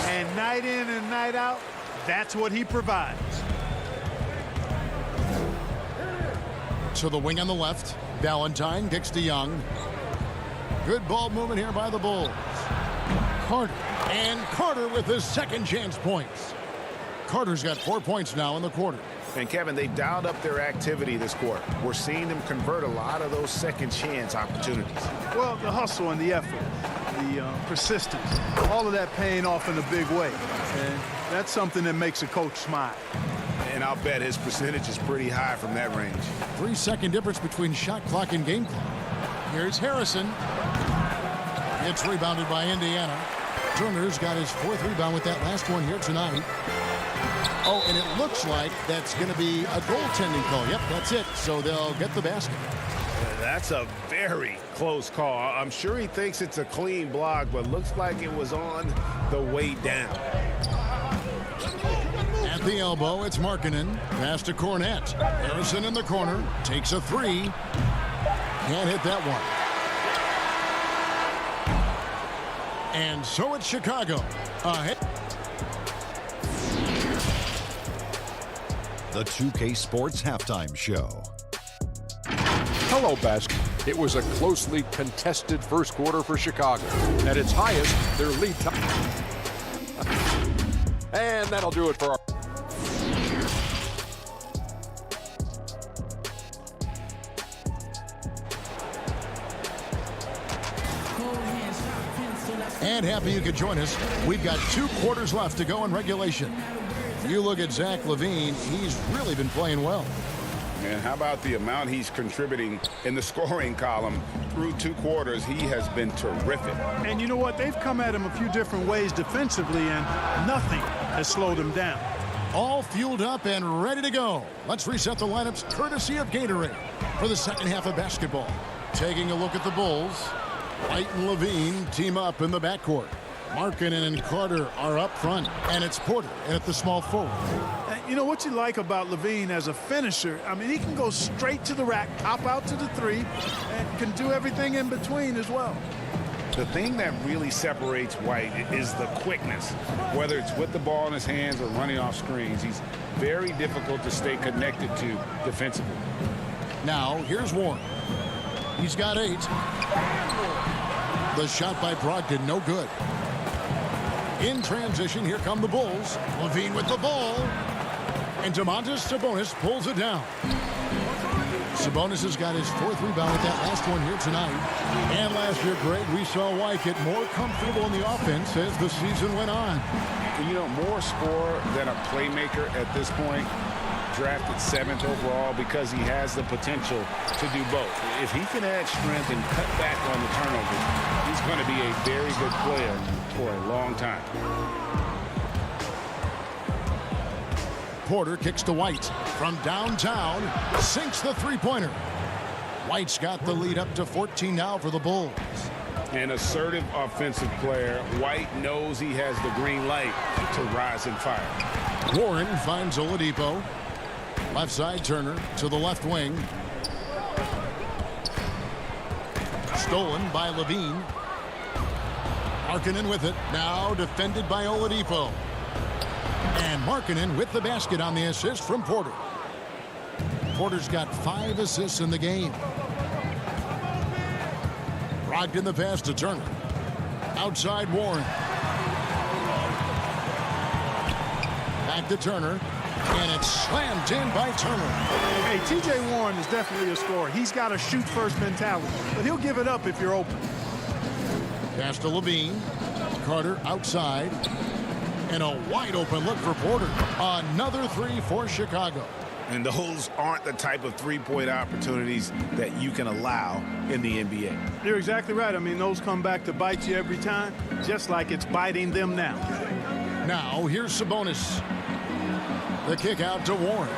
And night in and night out, that's what he provides. To the wing on the left. Valentine kicks to Young. Good ball movement here by the Bulls. Carter. And Carter with his second chance points. Carter's got 4 points now in the quarter. And, Kevin, they've dialed up their activity this quarter. We're seeing them convert a lot of those second chance opportunities. Well, the hustle and the effort, the persistence, all of that paying off in a big way. And that's something that makes a coach smile. And I'll bet his percentage is pretty high from that range. 3-second difference between shot clock and game clock. Here's Harrison. It's rebounded by Indiana. Turner's got his 4th rebound with that last one here tonight. Oh, and it looks like that's going to be a goaltending call. Yep, that's it. So they'll get the basket. That's a very close call. I'm sure he thinks it's a clean block, but looks like it was on the way down. At the elbow, it's Markkanen. Pass to Cornette. Harrison in the corner. Takes a 3. Can't hit that one. And so it's Chicago. Ahead. The 2K Sports Halftime Show. Hello, basket. It was a closely contested first quarter for Chicago. At its highest, their lead time. And that'll do it for our... And happy you could join us. We've got 2 quarters left to go in regulation. You look at Zach LaVine, he's really been playing well. And how about the amount he's contributing in the scoring column through 2 quarters? He has been terrific. And you know what? They've come at him a few different ways defensively, and nothing has slowed him down. All fueled up and ready to go. Let's reset the lineups courtesy of Gatorade for the second half of basketball. Taking a look at the Bulls. White and LaVine team up in the backcourt. Markkanen and Carter are up front, and it's Porter at the small forward. You know what you like about LaVine as a finisher? I mean, he can go straight to the rack, hop out to the 3, and can do everything in between as well. The thing that really separates White is the quickness. Whether it's with the ball in his hands or running off screens, he's very difficult to stay connected to defensively. Now, here's Warren. He's got 8. The shot by Brogdon, no good. In transition, here come the Bulls. LaVine with the ball. And Domantas Sabonis pulls it down. Sabonis has got his 4th rebound with that last one here tonight. And last year, Greg, we saw White get more comfortable in the offense as the season went on. You know, more scorer than a playmaker at this point. Drafted 7th overall because he has the potential to do both. If he can add strength and cut back on the turnovers, he's going to be a very good player for a long time. Porter kicks to White from downtown, sinks the 3-pointer. White's got the lead up to 14 now for the Bulls. An assertive offensive player. White knows he has the green light to rise and fire. Warren finds Oladipo. Left side Turner to the left wing. Stolen by Levine. Markkanen with it. Now defended by Oladipo. And Markkanen with the basket on the assist from Porter. Porter's got 5 assists in the game. Brogdon the pass to Turner. Outside Warren. Back to Turner. And it's slammed in by Turner. Hey, T.J. Warren is definitely a scorer. He's got a shoot-first mentality, but he'll give it up if you're open. Pass to Levine. Carter outside. And a wide-open look for Porter. Another 3 for Chicago. And those aren't the type of three-point opportunities that you can allow in the NBA. You're exactly right. I mean, those come back to bite you every time, just like it's biting them now. Now, here's Sabonis. The kick out to Warren.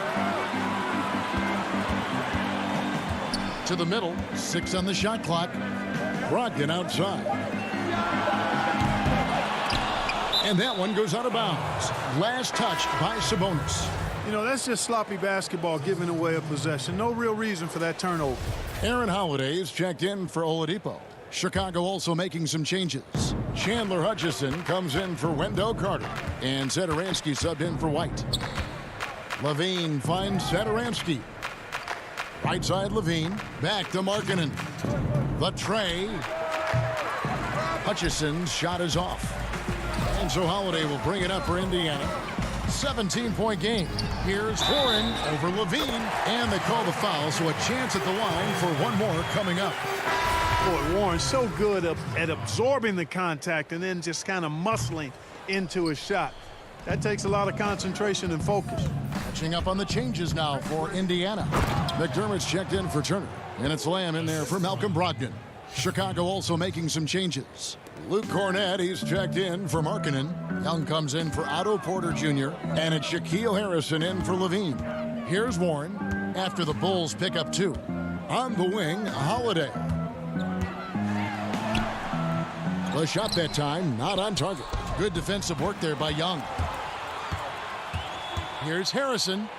To the middle. 6 on the shot clock. Brogdon outside. And that one goes out of bounds. Last touch by Sabonis. You know, that's just sloppy basketball, giving away a possession. No real reason for that turnover. Aaron Holiday is checked in for Oladipo. Chicago also making some changes. Chandler Hutchison comes in for Wendell Carter. And Satoransky subbed in for White. Levine finds Satoransky. Right side Levine. Back to Markkanen. The tray. Hutchison's shot is off. And so Holiday will bring it up for Indiana. 17-point game. Here's Warren over Levine. And they call the foul, so a chance at the line for one more coming up. Boy, Warren's so good at absorbing the contact and then just kind of muscling into his shot. That takes a lot of concentration and focus. Catching up on the changes now for Indiana. McDermott's checked in for Turner. And it's Lamb in there for Malcolm Brogdon. Chicago also making some changes. Luke Cornett, he's checked in for Markkanen. Young comes in for Otto Porter Jr. And it's Shaquille Harrison in for Levine. Here's Warren after the Bulls pick up 2. On the wing, Holiday. The shot that time, not on target. Good defensive work there by Young. Here's Harrison.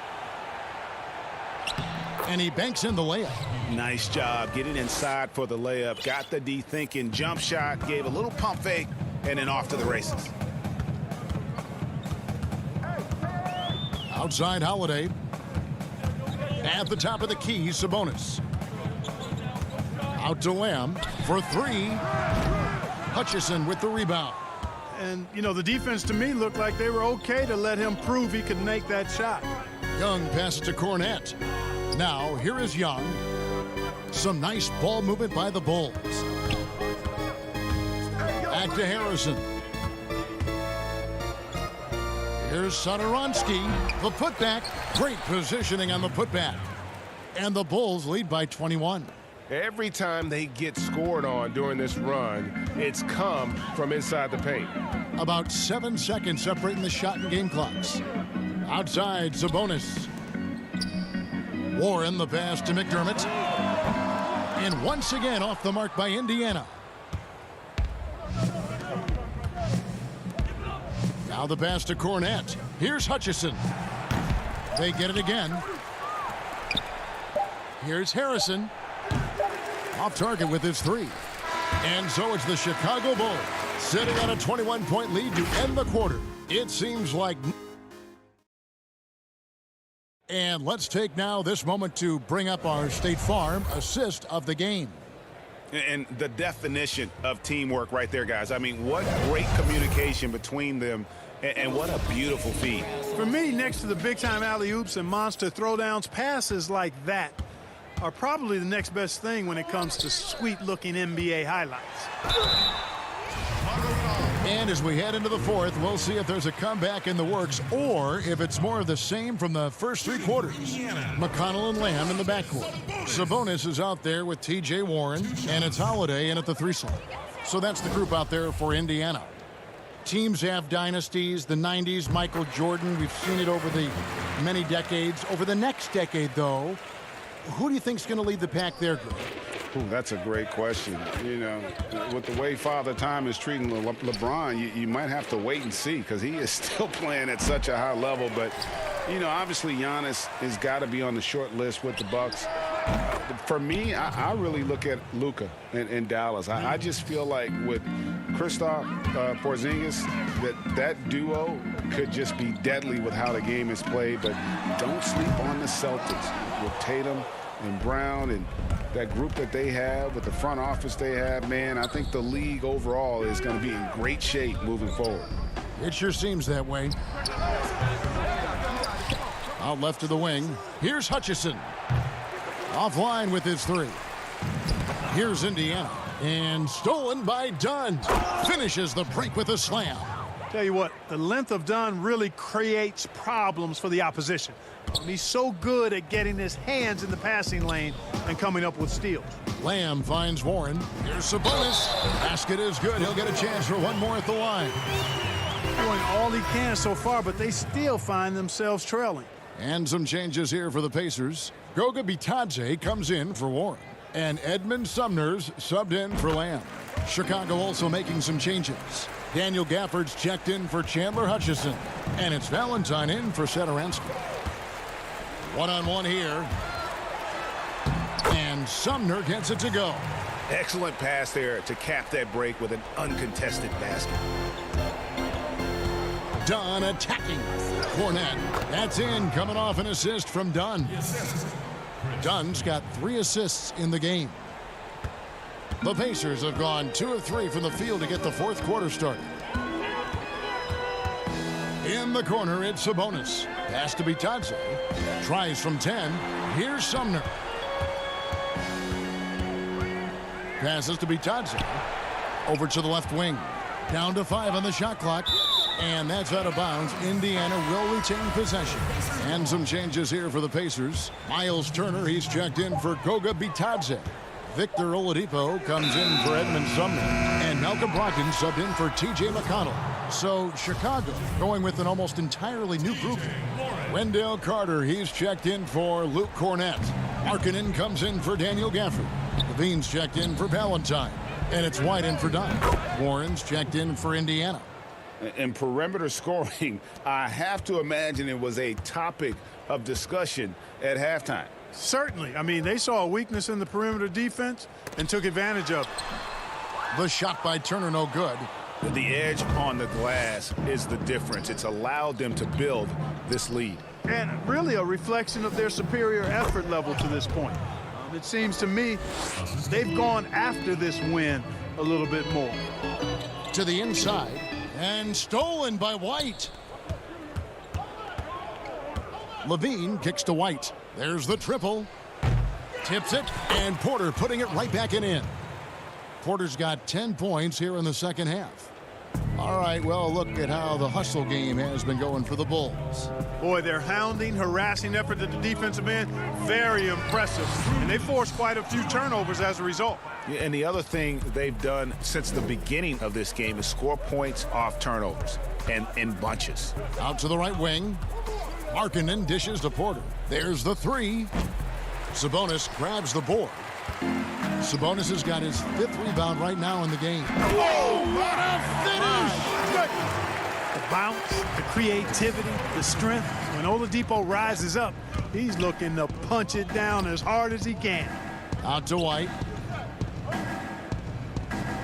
And he banks in the layup. Nice job getting inside for the layup. Got the D thinking, jump shot, gave a little pump fake, and then off to the races. Outside Holiday. At the top of the key, Sabonis. Out to Lamb for 3. Hutchison with the rebound. And, you know, the defense to me looked like they were okay to let him prove he could make that shot. Young passes to Cornett. Now, here is Young. Some nice ball movement by the Bulls. Back to Harrison. Here's Satoransky. The putback. Great positioning on the putback. And the Bulls lead by 21. Every time they get scored on during this run, it's come from inside the paint. About 7 seconds separating the shot and game clocks. Outside, Sabonis. Warren the pass to McDermott. And once again off the mark by Indiana. Now the pass to Cornett. Here's Hutchison. They get it again. Here's Harrison. Off target with his 3. And so it's the Chicago Bulls sitting on a 21-point lead to end the quarter. It seems like... And let's take now this moment to bring up our State Farm assist of the game. And the definition of teamwork right there, guys. I mean, what great communication between them, and what a beautiful feed. For me, next to the big-time alley-oops and monster throwdowns, passes like that are probably the next best thing when it comes to sweet-looking NBA highlights. And as we head into the fourth, we'll see if there's a comeback in the works or if it's more of the same from the first 3 quarters. McConnell and Lamb in the backcourt. Sabonis is out there with T.J. Warren, and it's Holiday in at the 3 slot. So that's the group out there for Indiana. Teams have dynasties. The 90s, Michael Jordan. We've seen it over the many decades. Over the next decade, though, who do you think is going to lead the pack there, Greg? Ooh, that's a great question. You know, with the way Father Time is treating LeBron, you might have to wait and see because he is still playing at such a high level. But, you know, obviously Giannis has got to be on the short list with the Bucks. For me, I really look at Luka in Dallas. I just feel like with Kristaps Porzingis, that duo could just be deadly with how the game is played. But don't sleep on the Celtics with Tatum and Brown and that group that they have with the front office they have. Man, I think the league overall is going to be in great shape moving forward. It sure seems that way. Out left to the wing. Here's Hutchison. Offline with his three. Here's Indiana. And stolen by Dunn. Finishes the break with a slam. Tell you what, the length of Dunn really creates problems for the opposition. He's so good at getting his hands in the passing lane and coming up with steals. Lamb finds Warren. Here's Sabonis. Basket is good. He'll get a chance for one more at the line. Doing all he can so far, but they still find themselves trailing. And some changes here for the Pacers. Goga Bitadze comes in for Warren. And Edmund Sumner's subbed in for Lamb. Chicago also making some changes. Daniel Gafford's checked in for Chandler Hutchison. And it's Valentine in for Satoransky. One-on-one here. And Sumner gets it to go. Excellent pass there to cap that break with an uncontested basket. Dunn attacking. Cornette. That's in, coming off an assist from Dunn. Dunn's got 3 assists in the game. The Pacers have gone 2 of 3 from the field to get the fourth quarter started. In the corner, it's Sabonis. Pass to Bitadze. Tries from 10. Here's Sumner. Passes to Bitadze. Over to the left wing. Down to 5 on the shot clock. And that's out of bounds. Indiana will retain possession. And some changes here for the Pacers. Miles Turner, he's checked in for Goga Bitadze. Victor Oladipo comes in for Edmund Sumner. And Malcolm Brogdon subbed in for T.J. McConnell. So Chicago going with an almost entirely new group. Wendell Carter, he's checked in for Luke Cornette. Markkanen comes in for Daniel Gafford. Levine's checked in for Valentine. And it's White in for Dunn. Warren's checked in for Indiana. And perimeter scoring, I have to imagine it was a topic of discussion at halftime. Certainly. I mean, they saw a weakness in the perimeter defense and took advantage of it. The shot by Turner, no good. The edge on the glass is the difference. It's allowed them to build this lead. And really a reflection of their superior effort level to this point. It seems to me they've gone after this win a little bit more. To the inside. And stolen by White. Levine kicks to White. There's the triple. Tips it, and Porter putting it right back in. Porter's got 10 points here in the second half. All right, well, look at how the hustle game has been going for the Bulls. Boy, their hounding, harassing effort at the defensive end, very impressive. And they forced quite a few turnovers as a result. Yeah, and the other thing they've done since the beginning of this game is score points off turnovers and in bunches. Out to the right wing. Markkanen dishes to Porter. There's the three. Sabonis grabs the board. Sabonis has got his 5th rebound right now in the game. Whoa, what a finish! The bounce, the creativity, the strength. When Oladipo rises up, he's looking to punch it down as hard as he can. Out to White.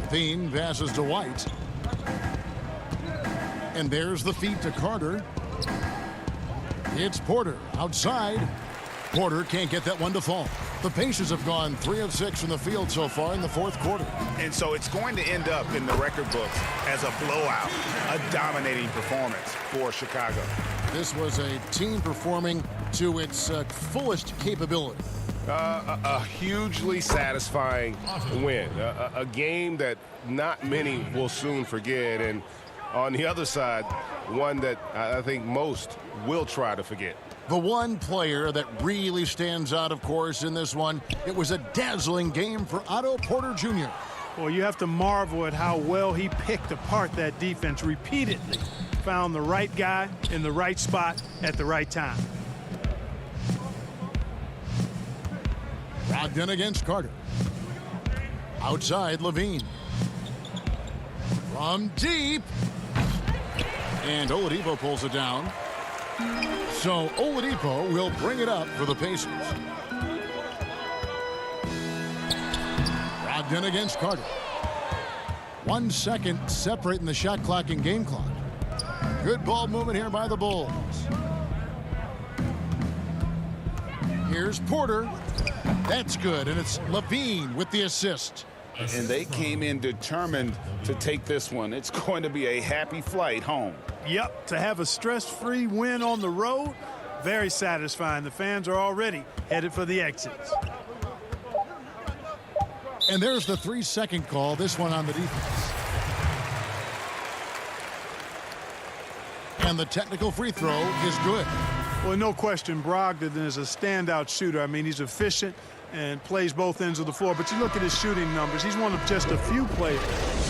Thien passes to White. And there's the feed to Carter. It's Porter outside. Porter can't get that one to fall. The Pacers have gone 3 of 6 from the field so far in the fourth quarter. And so it's going to end up in the record books as a blowout, a dominating performance for Chicago. This was a team performing to its fullest capability. A hugely satisfying win. A game that not many will soon forget. And on the other side, one that I think most will try to forget. The one player that really stands out, of course, in this one, it was a dazzling game for Otto Porter Jr. Well, you have to marvel at how well he picked apart that defense repeatedly. Found the right guy in the right spot at the right time. Brogdon against Carter. Outside, Levine. From deep. And Oladipo pulls it down. So Oladipo will bring it up for the Pacers. Brogdon against Carter. 1 second separating the shot clock and game clock. Good ball movement here by the Bulls. Here's Porter. That's good, and it's Levine with the assist. And they came in determined to take this one. It's going to be a happy flight home. Yep, to have a stress-free win on the road, very satisfying. The fans are already headed for the exits. And there's the 3-second call, this one on the defense. And the technical free throw is good. Well, no question, Brogdon is a standout shooter. I mean, he's efficient and plays both ends of the floor. But you look at his shooting numbers. He's one of just a few players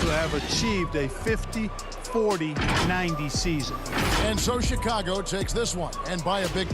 who have achieved a 50-40-90 season. And so Chicago takes this one, and by a big...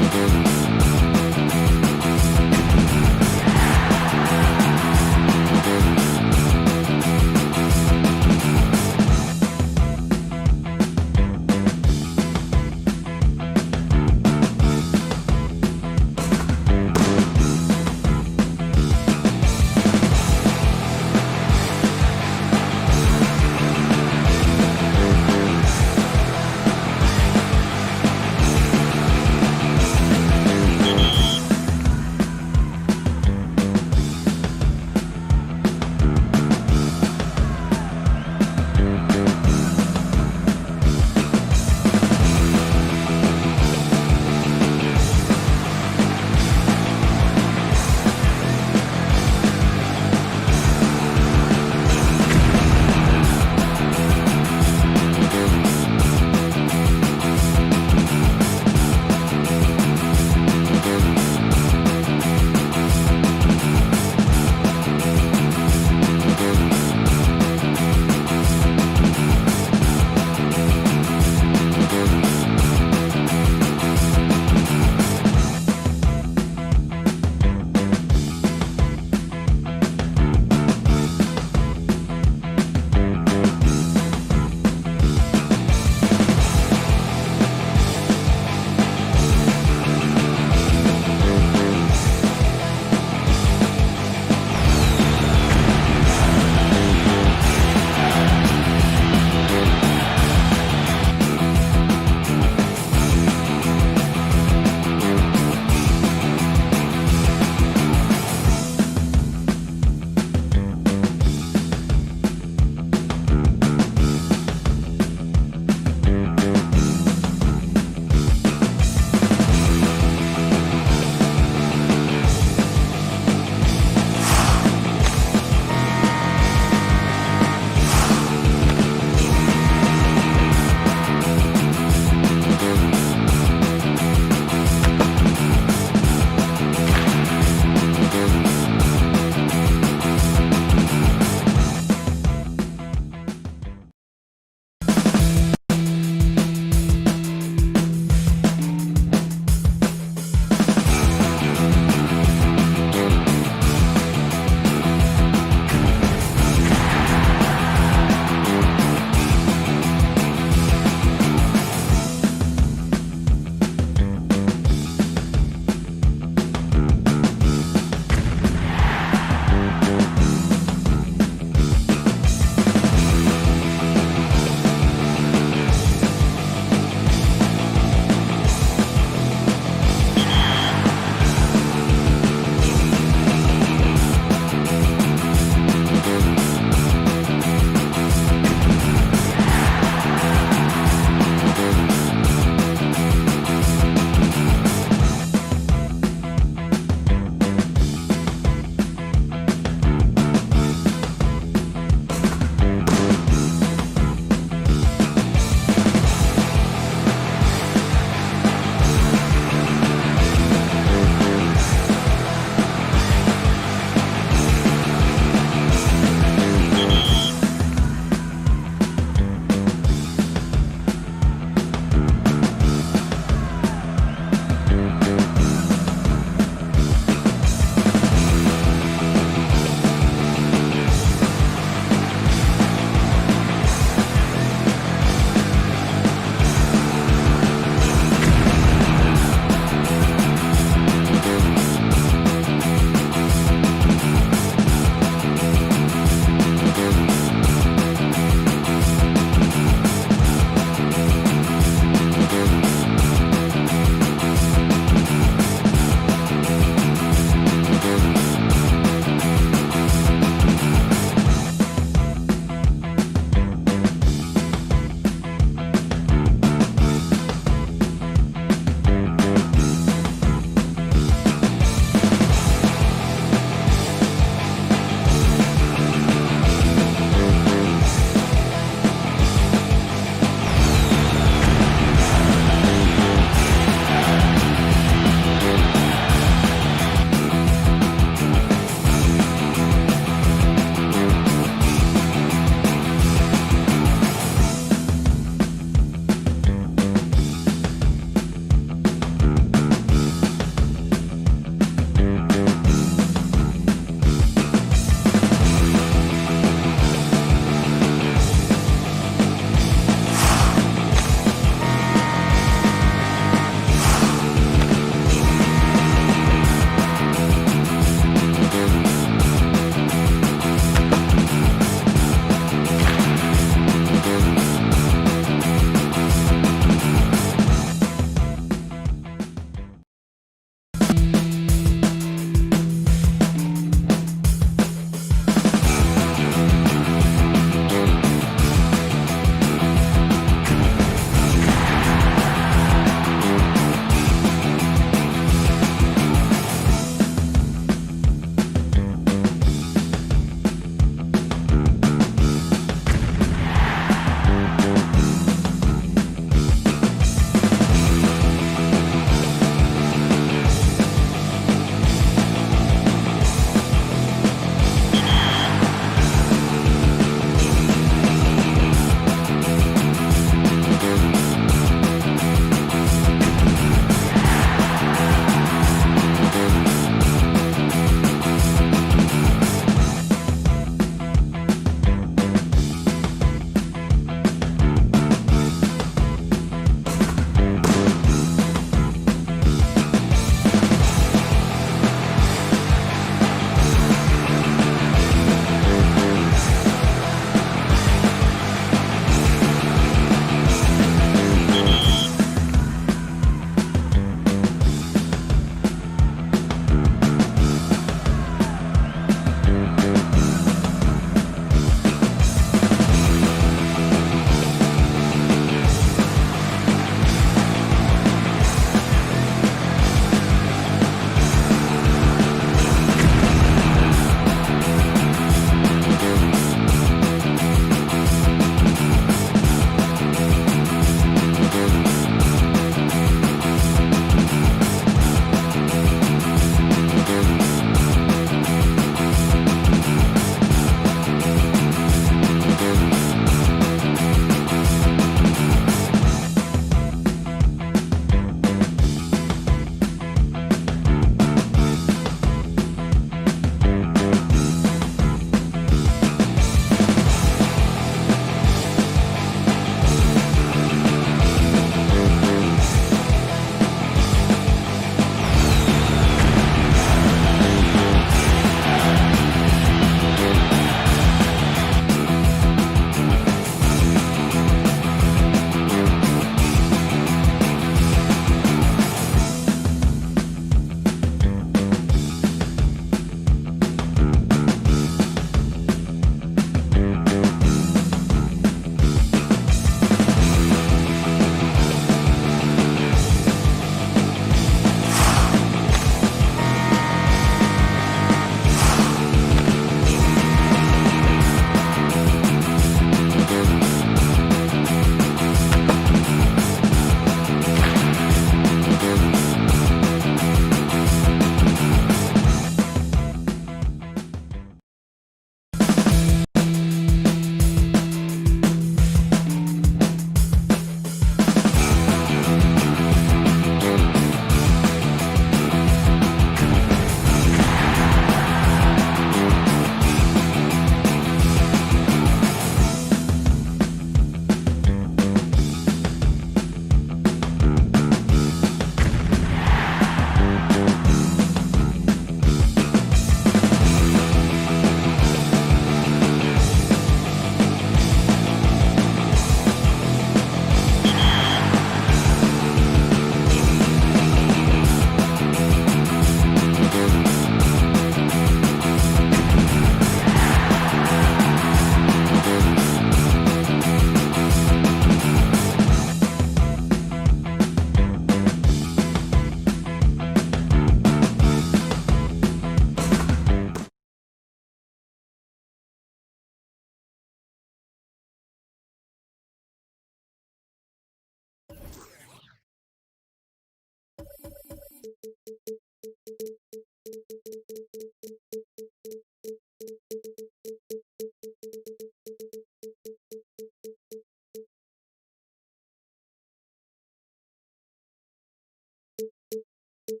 Hey,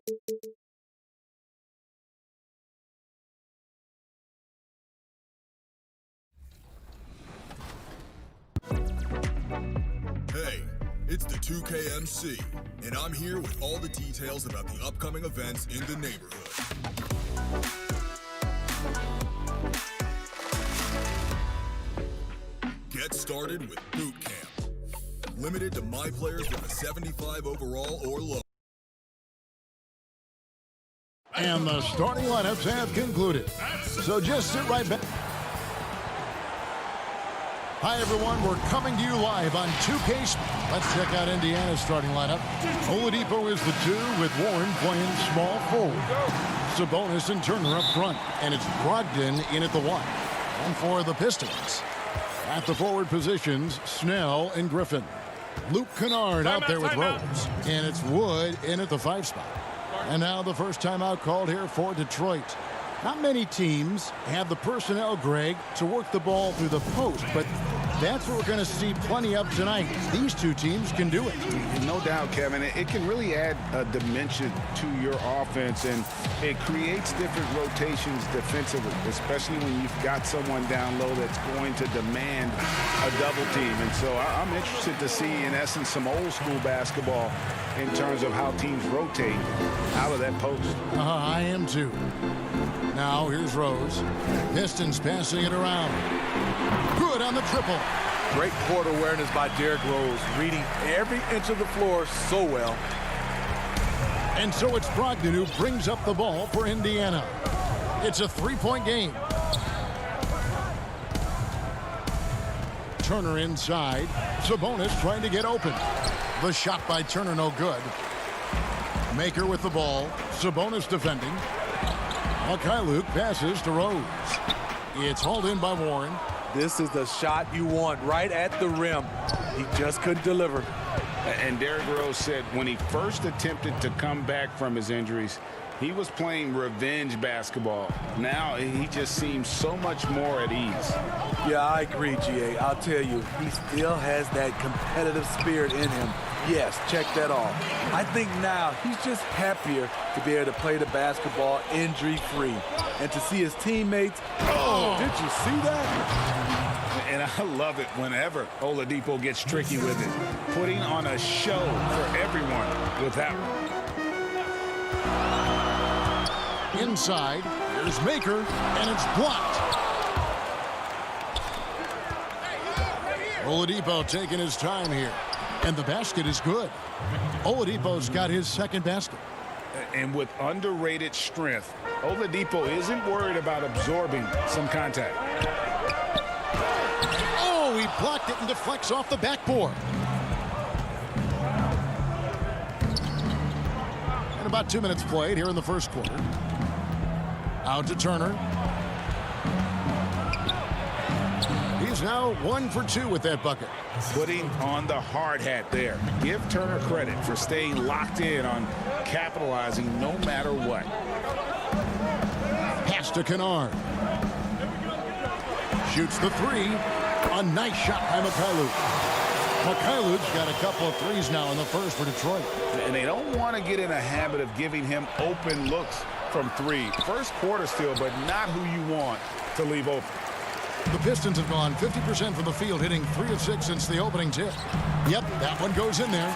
it's the 2KMC, and I'm here with all the details about the upcoming events in the neighborhood. Get started with Boot Camp. Limited to my players with a 75 overall or lower. And the starting lineups have concluded. So just sit right back. Hi, everyone. We're coming to you live on 2K. Let's check out Indiana's starting lineup. Oladipo is the 2 with Warren playing small forward. Sabonis and Turner up front. And it's Brogdon in at the 1. And for the Pistons, at the forward positions, Snell and Griffin. Luke Kennard out there with Rose. And it's Wood in at the 5 spot. And now the first timeout called here for Detroit. Not many teams have the personnel, Greg, to work the ball through the post, but that's what we're going to see plenty of tonight. These two teams can do it. No doubt, Kevin. It can really add a dimension to your offense, and it creates different rotations defensively, especially when you've got someone down low that's going to demand a double team. And so I'm interested to see, in essence, some old school basketball in terms of how teams rotate out of that post. I am too. Now here's Rose. Pistons passing it around. Good on the triple. Great court awareness by Derrick Rose, reading every inch of the floor so well. And so it's Brogdon who brings up the ball for Indiana. It's a 3-point game. Turner inside. Sabonis trying to get open. The shot by Turner no good. Maker with the ball. Sabonis defending. Luke passes to Rose. It's hauled in by Warren. This is the shot you want right at the rim. He just couldn't deliver. And Derrick Rose said when he first attempted to come back from his injuries, he was playing revenge basketball. Now he just seems so much more at ease. Yeah, I agree, GA. I'll tell you, he still has that competitive spirit in him. Yes, check that off. I think now he's just happier to be able to play the basketball injury-free and to see his teammates. Oh, did you see that? And I love it whenever Oladipo gets tricky with it, putting on a show for everyone with that one. Inside, there's Maker, and it's blocked. Oladipo taking his time here. And the basket is good. Oladipo's got his second basket. And with underrated strength, Oladipo isn't worried about absorbing some contact. Oh, he blocked it and deflects off the backboard. And about 2 minutes played here in the first quarter. Out to Turner. He's now 1 for 2 with that bucket. Putting on the hard hat there. Give Turner credit for staying locked in on capitalizing no matter what. Pass to Kennard. Shoots the 3. A nice shot by Mikhailov's got a couple of threes now in the first for Detroit. And they don't want to get in a habit of giving him open looks from 3. First quarter still, but not who you want to leave open. The Pistons have gone 50% from the field, hitting 3 of 6 since the opening tip. Yep, that one goes in there.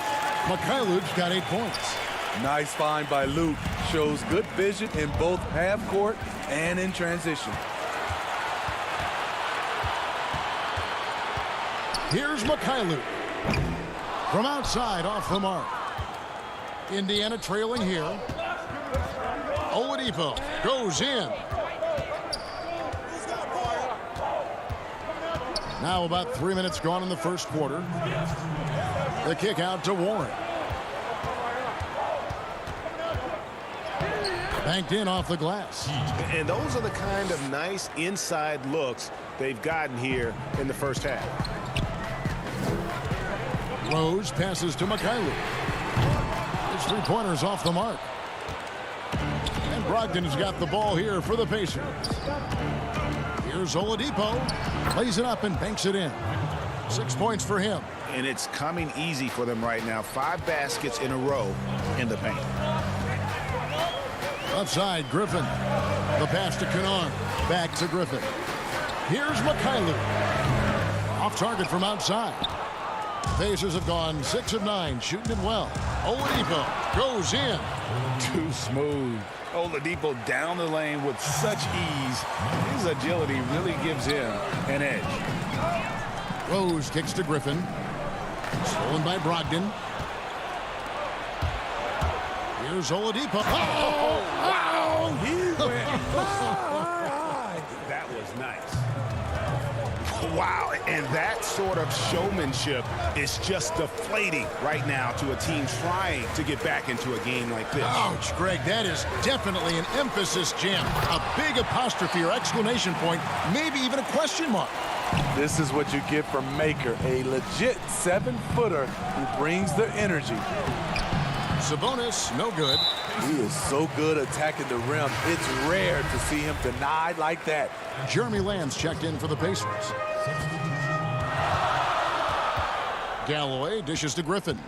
Mikhailov's got 8 points. Nice find by Luke. Shows good vision in both half court and in transition. Here's Mikhailov. From outside, off the mark. Indiana trailing here. Oladipo goes in. Now about 3 minutes gone in the first quarter. The kick out to Warren. Banked in off the glass. And those are the kind of nice inside looks they've gotten here in the first half. Rose passes to Mikhailov. His 3-pointers off the mark. And Brogdon has got the ball here for the Pacers. Here's Oladipo. Plays it up and banks it in. 6 points for him. And it's coming easy for them right now. 5 baskets in a row in the paint. Outside, Griffin. The pass to Kennard. Back to Griffin. Here's Mikhailuk. Off target from outside. Pacers have gone 6 of 9, shooting it well. Oladipo goes in. Too smooth. Oladipo down the lane with such ease. His agility really gives him an edge. Rose kicks to Griffin. Stolen by Brogdon. Here's Oladipo. Oh, wow! He went high. That was nice. Wow, and that sort of showmanship is just deflating right now to a team trying to get back into a game like this. Ouch, Greg, that is definitely an emphasis jam. A big apostrophe or exclamation point, maybe even a question mark. This is what you get from Maker, a legit 7-footer who brings the energy. Sabonis, no good. He is so good attacking the rim. It's rare to see him denied like that. Jeremy Lamb's checked in for the Pacers. Galloway dishes to Griffin.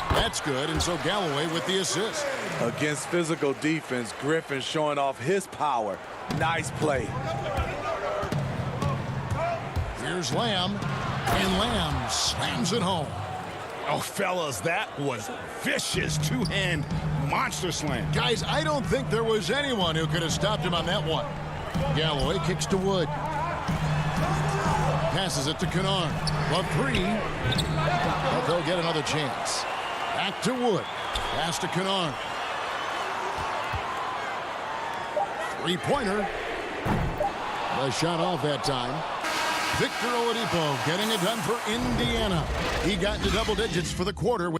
That's good, and so Galloway with the assist. Against physical defense, Griffin showing off his power. Nice play. Here's Lamb, and Lamb slams it home. Oh, fellas, that was vicious two-hand monster slam. Guys, I don't think there was anyone who could have stopped him on that one. Galloway kicks to Wood. Passes it to Kennard. A three. But they'll get another chance. Back to Wood. Pass to Kennard. Three-pointer. The shot off that time. Victor Oladipo getting it done for Indiana. He got to double digits for the quarter.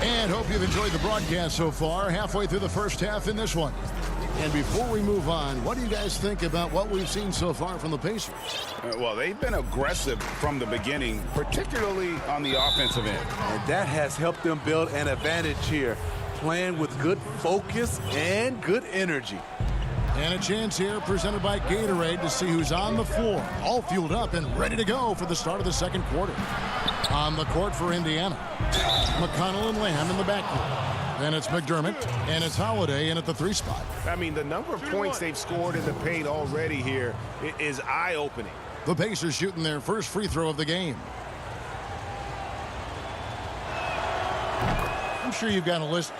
And hope you've enjoyed the broadcast so far. Halfway through the first half in this one. And before we move on, what do you guys think about what we've seen so far from the Pacers? Well, they've been aggressive from the beginning, particularly on the offensive end. And that has helped them build an advantage here, playing with good focus and good energy. And a chance here presented by Gatorade to see who's on the floor, all fueled up and ready to go for the start of the second quarter. On the court for Indiana, McConnell and Lamb in the backcourt. Then it's McDermott, and it's Holiday in at the 3 spot. I mean, the number of points they've scored in the paint already here is eye-opening. The Pacers shooting their first free throw of the game. I'm sure you've got a list,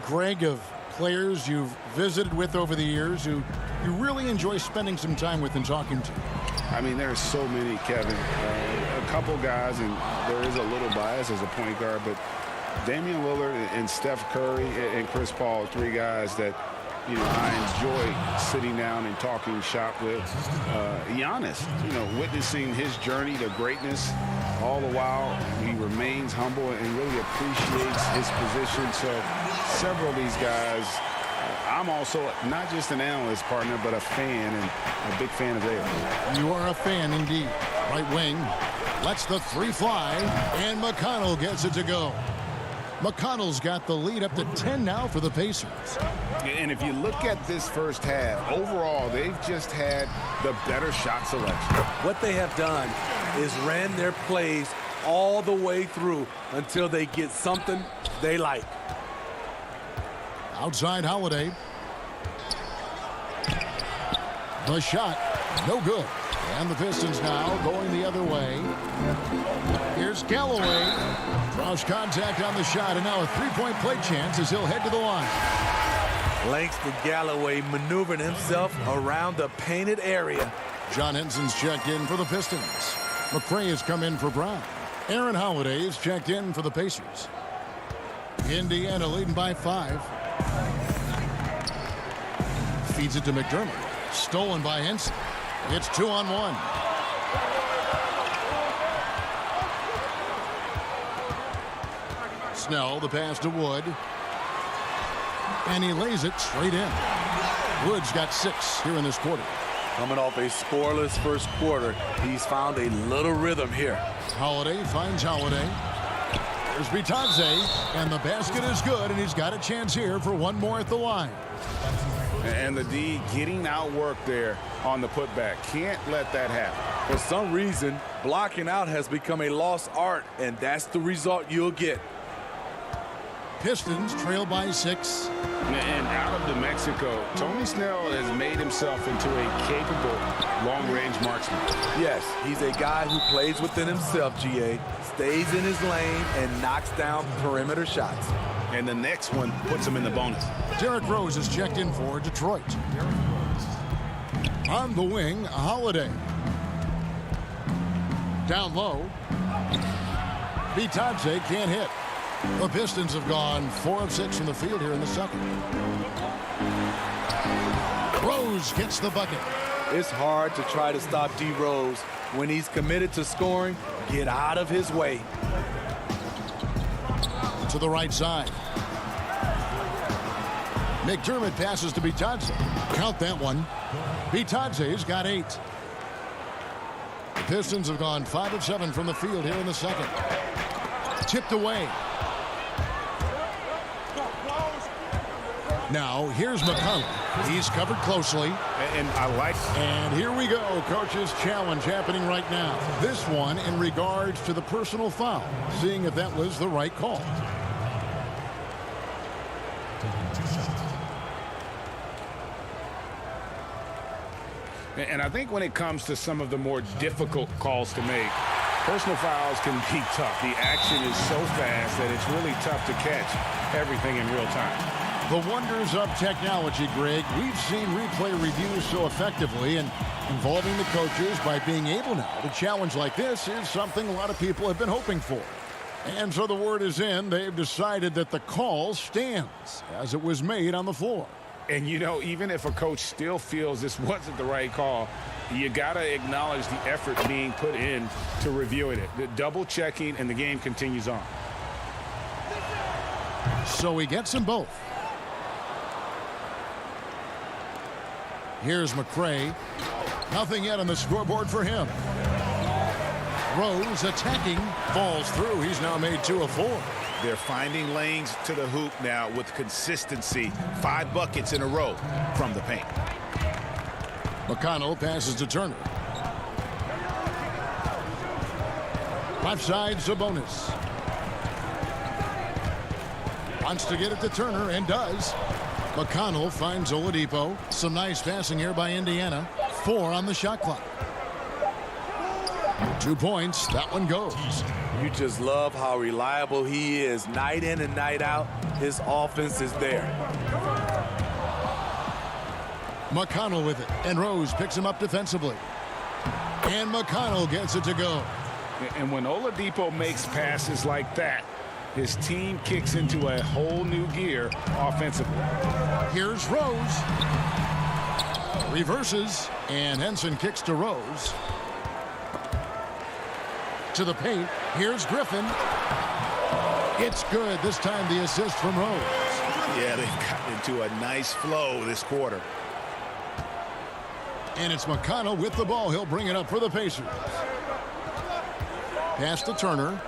Greg, of players you've visited with over the years who you really enjoy spending some time with and talking to. I mean, there's so many, Kevin. A couple guys, and there is a little bias as a point guard, but Damian Lillard and Steph Curry and Chris Paul, 3 guys that, you know, I enjoy sitting down and talking shop with. Giannis, you know, witnessing his journey to greatness. All the while, he remains humble and really appreciates his position. So several of these guys, I'm also not just an analyst partner, but a fan, and a big fan of theirs. You are a fan indeed. Right wing lets the 3 fly, and McConnell gets it to go. McConnell's got the lead up to 10 now for the Pacers. And if you look at this first half, overall, they've just had the better shot selection. What they have done is ran their plays all the way through until they get something they like. Outside Holiday. The shot, no good. And the Pistons now going the other way. Here's Galloway. Draws contact on the shot, and now a 3-point play chance as he'll head to the line. Langston Galloway maneuvering himself around the painted area. John Henson's checked in for the Pistons. McRae has come in for Brown. Aaron Holiday is checked in for the Pacers. Indiana leading by 5. Feeds it to McDermott. Stolen by Henson. It's 2-on-1. Snell, the pass to Wood. And he lays it straight in. Wood's got 6 here in this quarter. Coming off a scoreless first quarter, he's found a little rhythm here. Holiday finds Holiday. There's Bitadze, and the basket is good, and he's got a chance here for one more at the line. And the D getting outworked there on the putback. Can't let that happen. For some reason, blocking out has become a lost art, and that's the result you'll get. Pistons trail by 6. And out of New Mexico, Tony Snell has made himself into a capable long-range marksman. Yes, he's a guy who plays within himself, GA, stays in his lane, and knocks down perimeter shots. And the next one puts him in the bonus. Derrick Rose is checked in for Detroit. On the wing, Holiday. Down low. Bitadze can't hit. The Pistons have gone 4 of 6 from the field here in the second. Rose gets the bucket. It's hard to try to stop D. Rose. When he's committed to scoring, get out of his way. To the right side. McDermott passes to Bitadze. Count that one. Bitadze's got 8. The Pistons have gone 5 of 7 from the field here in the second. Tipped away. Now, here's McConnell. He's covered closely. And I like it. And here we go. Coach's challenge happening right now. This one in regards to the personal foul. Seeing if that was the right call. And I think when it comes to some of the more difficult calls to make, personal fouls can be tough. The action is so fast that it's really tough to catch everything in real time. The wonders of technology, Greg. We've seen replay reviews so effectively, and involving the coaches by being able now to challenge like this is something a lot of people have been hoping for. And so the word is in. They've decided that the call stands as it was made on the floor. And, you know, even if a coach still feels this wasn't the right call, you got to acknowledge the effort being put in to reviewing it. The double checking, and the game continues on. So he gets them both. Here's McCray. Nothing yet on the scoreboard for him. Rose attacking, falls through. He's now made 2 of 4. They're finding lanes to the hoop now with consistency. 5 buckets in a row from the paint. McConnell passes to Turner. Left side, Sabonis. Wants to get it to Turner, and does. McConnell finds Oladipo. Some nice passing here by Indiana. 4 on the shot clock. 2 points. That one goes. You just love how reliable he is. Night in and night out, his offense is there. McConnell with it. And Rose picks him up defensively. And McConnell gets it to go. And when Oladipo makes passes like that, his team kicks into a whole new gear offensively. Here's Rose. Reverses, and Henson kicks to Rose. To the paint. Here's Griffin. It's good. This time the assist from Rose. Yeah, they've gotten into a nice flow this quarter. And it's McConnell with the ball. He'll bring it up for the Pacers. Pass to Turner.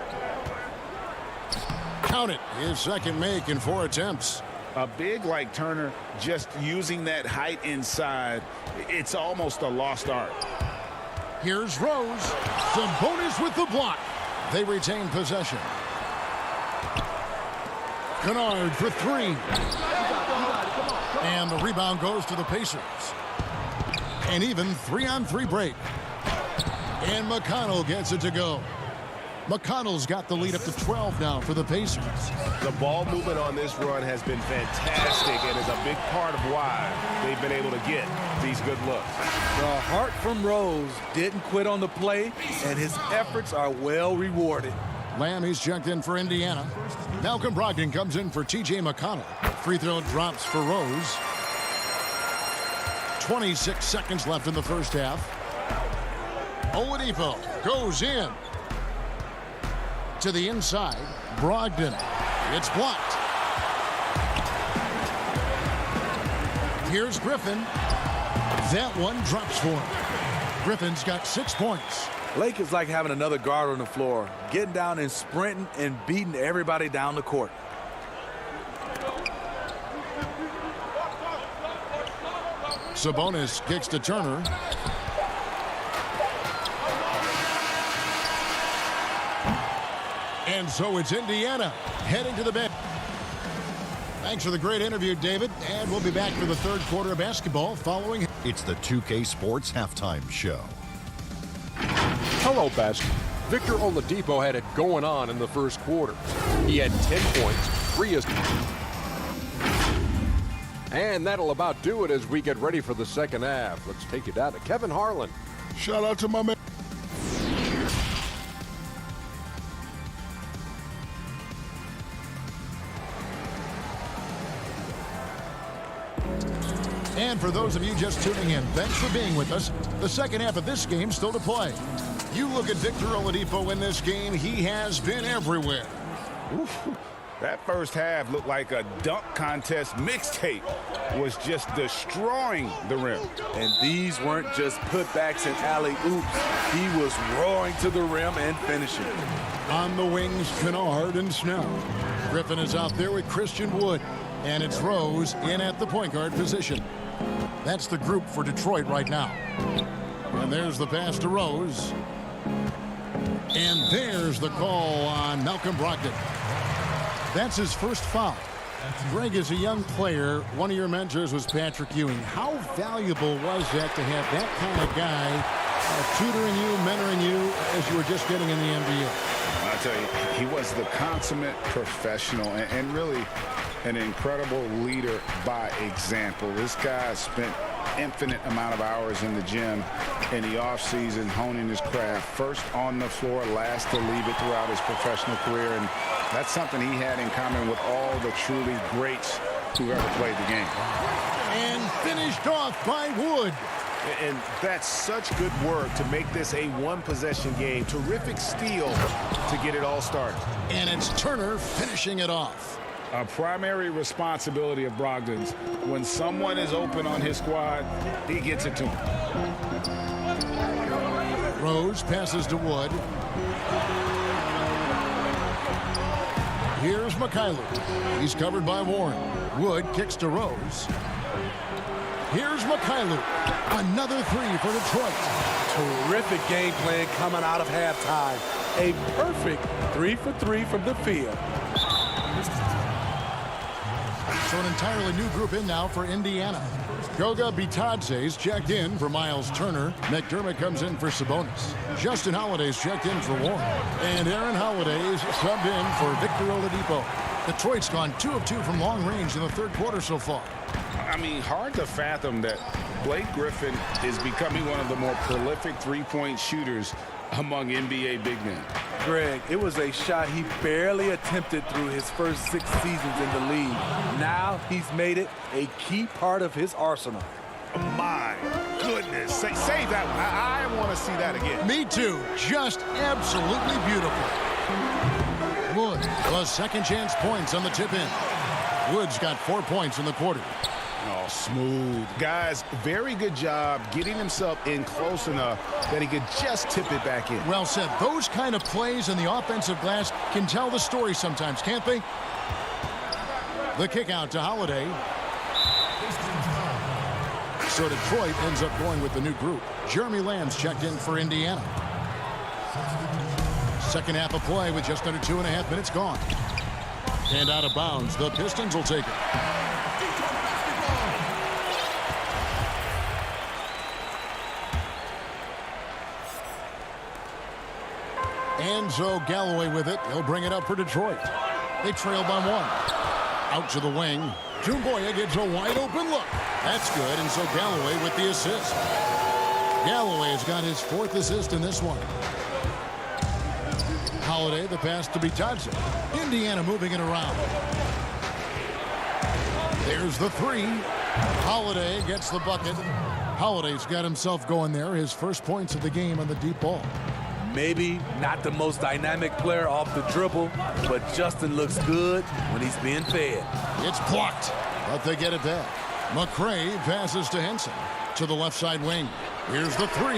Count it. His second make in 4 attempts. A big like Turner, just using that height inside, it's almost a lost art. Here's Rose. Sabonis with the block. They retain possession. Kennard for 3. And the rebound goes to the Pacers. An even 3-on-3 break. And McConnell gets it to go. McConnell's got the lead up to 12 now for the Pacers. The ball movement on this run has been fantastic and is a big part of why they've been able to get these good looks. The heart from Rose didn't quit on the play, and his efforts are well rewarded. Lamb, he's checked in for Indiana. Malcolm Brogdon comes in for T.J. McConnell. Free throw drops for Rose. 26 seconds left in the first half. Oladipo goes in. To the inside, Brogdon. It's blocked. Here's Griffin. That one drops for him. Griffin's got 6 points. Lake is like having another guard on the floor, getting down and sprinting and beating everybody down the court. Sabonis kicks to Turner. And so it's Indiana heading to the bench. Thanks for the great interview, David. And we'll be back for the third quarter of basketball following. It's the 2K Sports Halftime Show. Hello, basketball. Victor Oladipo had it going on in the first quarter. He had 10 points, 3 assists. And that'll about do it as we get ready for the second half. Let's take you down to Kevin Harlan. Shout out to my man. And for those of you just tuning in, thanks for being with us. The second half of this game still to play. You look at Victor Oladipo in this game, he has been everywhere. Oof. That first half looked like a dunk contest mixtape. Was just destroying the rim. And these weren't just putbacks and alley-oops. He was roaring to the rim and finishing. On the wings, Kennard and Snell. Griffin is out there with Christian Wood. And it's Rose in at the point guard position. That's the group for Detroit right now. And there's the pass to Rose. And there's the call on Malcolm Brogdon. That's his first foul. Greg, as a young player, one of your mentors was Patrick Ewing. How valuable was that to have that kind of guy tutoring you, mentoring you as you were just getting in the NBA? I'll tell you, he was the consummate professional and really an incredible leader by example. This guy spent infinite amount of hours in the gym in the offseason honing his craft. First on the floor, last to leave it throughout his professional career. And that's something he had in common with all the truly greats who ever played the game. And finished off by Wood. And that's such good work to make this a one-possession game. Terrific steal to get it all started. And it's Turner finishing it off. A primary responsibility of Brogdon's. When someone is open on his squad, he gets it to him. Rose passes to Wood. Here's Mikhailuk. He's covered by Warren. Wood kicks to Rose. Here's Mikhailuk. Another three for Detroit. Terrific game plan coming out of halftime. A perfect 3 for 3 from the field. So an entirely new group in now for Indiana. Goga Bitadze's checked in for Miles Turner. McDermott comes in for Sabonis. Justin Holiday's checked in for Warren. And Aaron Holiday's subbed in for Victor Oladipo. Detroit's gone 2 of 2 from long range in the third quarter so far. I mean, hard to fathom that Blake Griffin is becoming one of the more prolific three-point shooters among NBA big men. Greg, it was a shot he barely attempted through his first 6 seasons in the league. Now he's made it a key part of his arsenal. My goodness. Save that one. I want to see that again. Me too. Just absolutely beautiful. Wood, the second chance points on the tip-in. Wood's got 4 points in the quarter. Oh, smooth. Guys, very good job getting himself in close enough that he could just tip it back in. Well said. Those kind of plays in the offensive glass can tell the story sometimes, can't they? The kick out to Holiday. So Detroit ends up going with the new group. Jeremy Lamb's checked in for Indiana. Second half of play with just under 2.5 minutes gone. And out of bounds, the Pistons will take it. Enzo Galloway with it. He'll bring it up for Detroit. They trail by 1. Out to the wing. Doumbouya gets a wide open look. That's good. And so Galloway with the assist. Galloway has got his 4th assist in this one. Holiday, the pass to Bitadze. Indiana moving it around. There's the 3. Holiday gets the bucket. Holiday's got himself going there. His first points of the game on the deep ball. Maybe not the most dynamic player off the dribble, but Justin looks good when he's being fed. It's blocked, but they get it back. McRae passes to Henson to the left side wing. Here's the 3.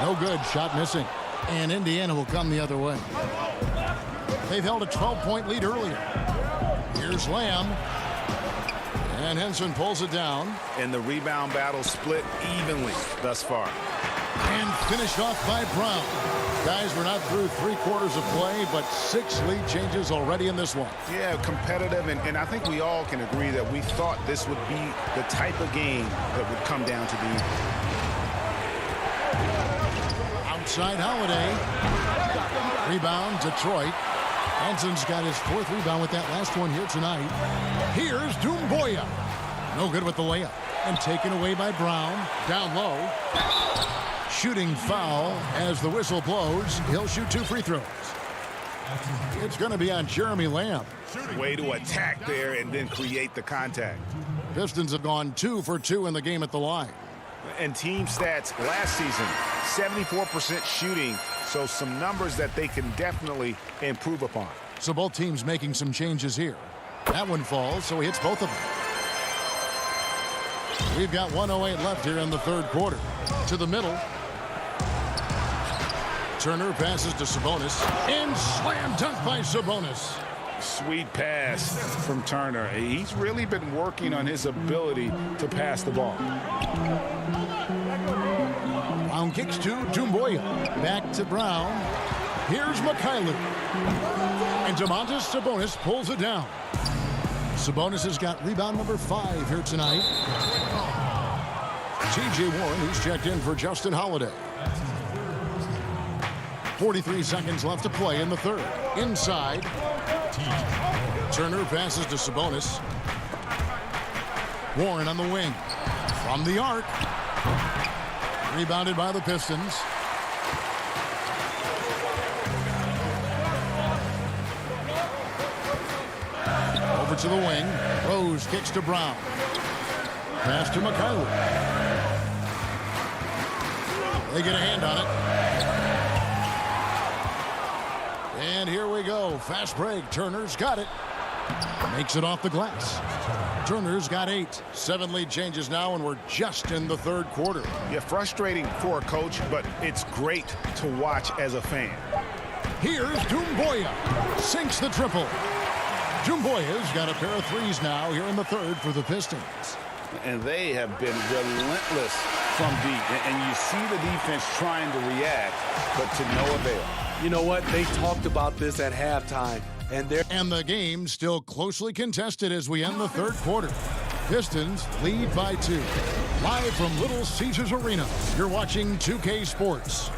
No good. Shot missing. And Indiana will come the other way. They've held a 12-point lead earlier. Here's Lamb. And Henson pulls it down. And the rebound battle split evenly thus far. And finished off by Brown. Guys, we're not through 3/4 of play, but 6 lead changes already in this one. Yeah, competitive, and I think we all can agree that we thought this would be the type of game that would come down to the end. Outside Holiday. Rebound, Detroit. Hanson's got his 4th rebound with that last one here tonight. Here's Doumbouya. No good with the layup. And taken away by Brown. Down low. Shooting foul as the whistle blows. He'll shoot 2 free throws. It's going to be on Jeremy Lamb. Way to attack there and then create the contact. Pistons have gone 2 for 2 in the game at the line. And team stats last season, 74% shooting, so some numbers that they can definitely improve upon. So both teams making some changes here. That one falls, so he hits both of them. We've got 1:08 left here in the 3rd quarter. To the middle. Turner passes to Sabonis. And slam dunk by Sabonis. Sweet pass from Turner. He's really been working on his ability to pass the ball. Brown kicks to Doumbouya. Back to Brown. Here's Mikhailuk. And Domantas Sabonis pulls it down. Sabonis has got rebound number 5 here tonight. T.J. Warren, who's checked in for Justin Holiday. 43 seconds left to play in the 3rd. Inside. Turner passes to Sabonis. Warren on the wing. From the arc. Rebounded by the Pistons. Over to the wing. Rose kicks to Brown. Pass to Mikhailuk. They get a hand on it. And here we go. Fast break. Turner's got it. Makes it off the glass. Turner's got 8. 7 lead changes now, and we're just in the 3rd quarter. Yeah, frustrating for a coach, but it's great to watch as a fan. Here's Doumbouya. Sinks the triple. Doumbouya's got a pair of 3s now here in the 3rd for the Pistons. And they have been relentless from deep. And you see the defense trying to react, but to no avail. You know what? They talked about this at halftime. And the game still closely contested as we end the 3rd quarter. Pistons lead by 2. Live from Little Caesars Arena, you're watching 2K Sports.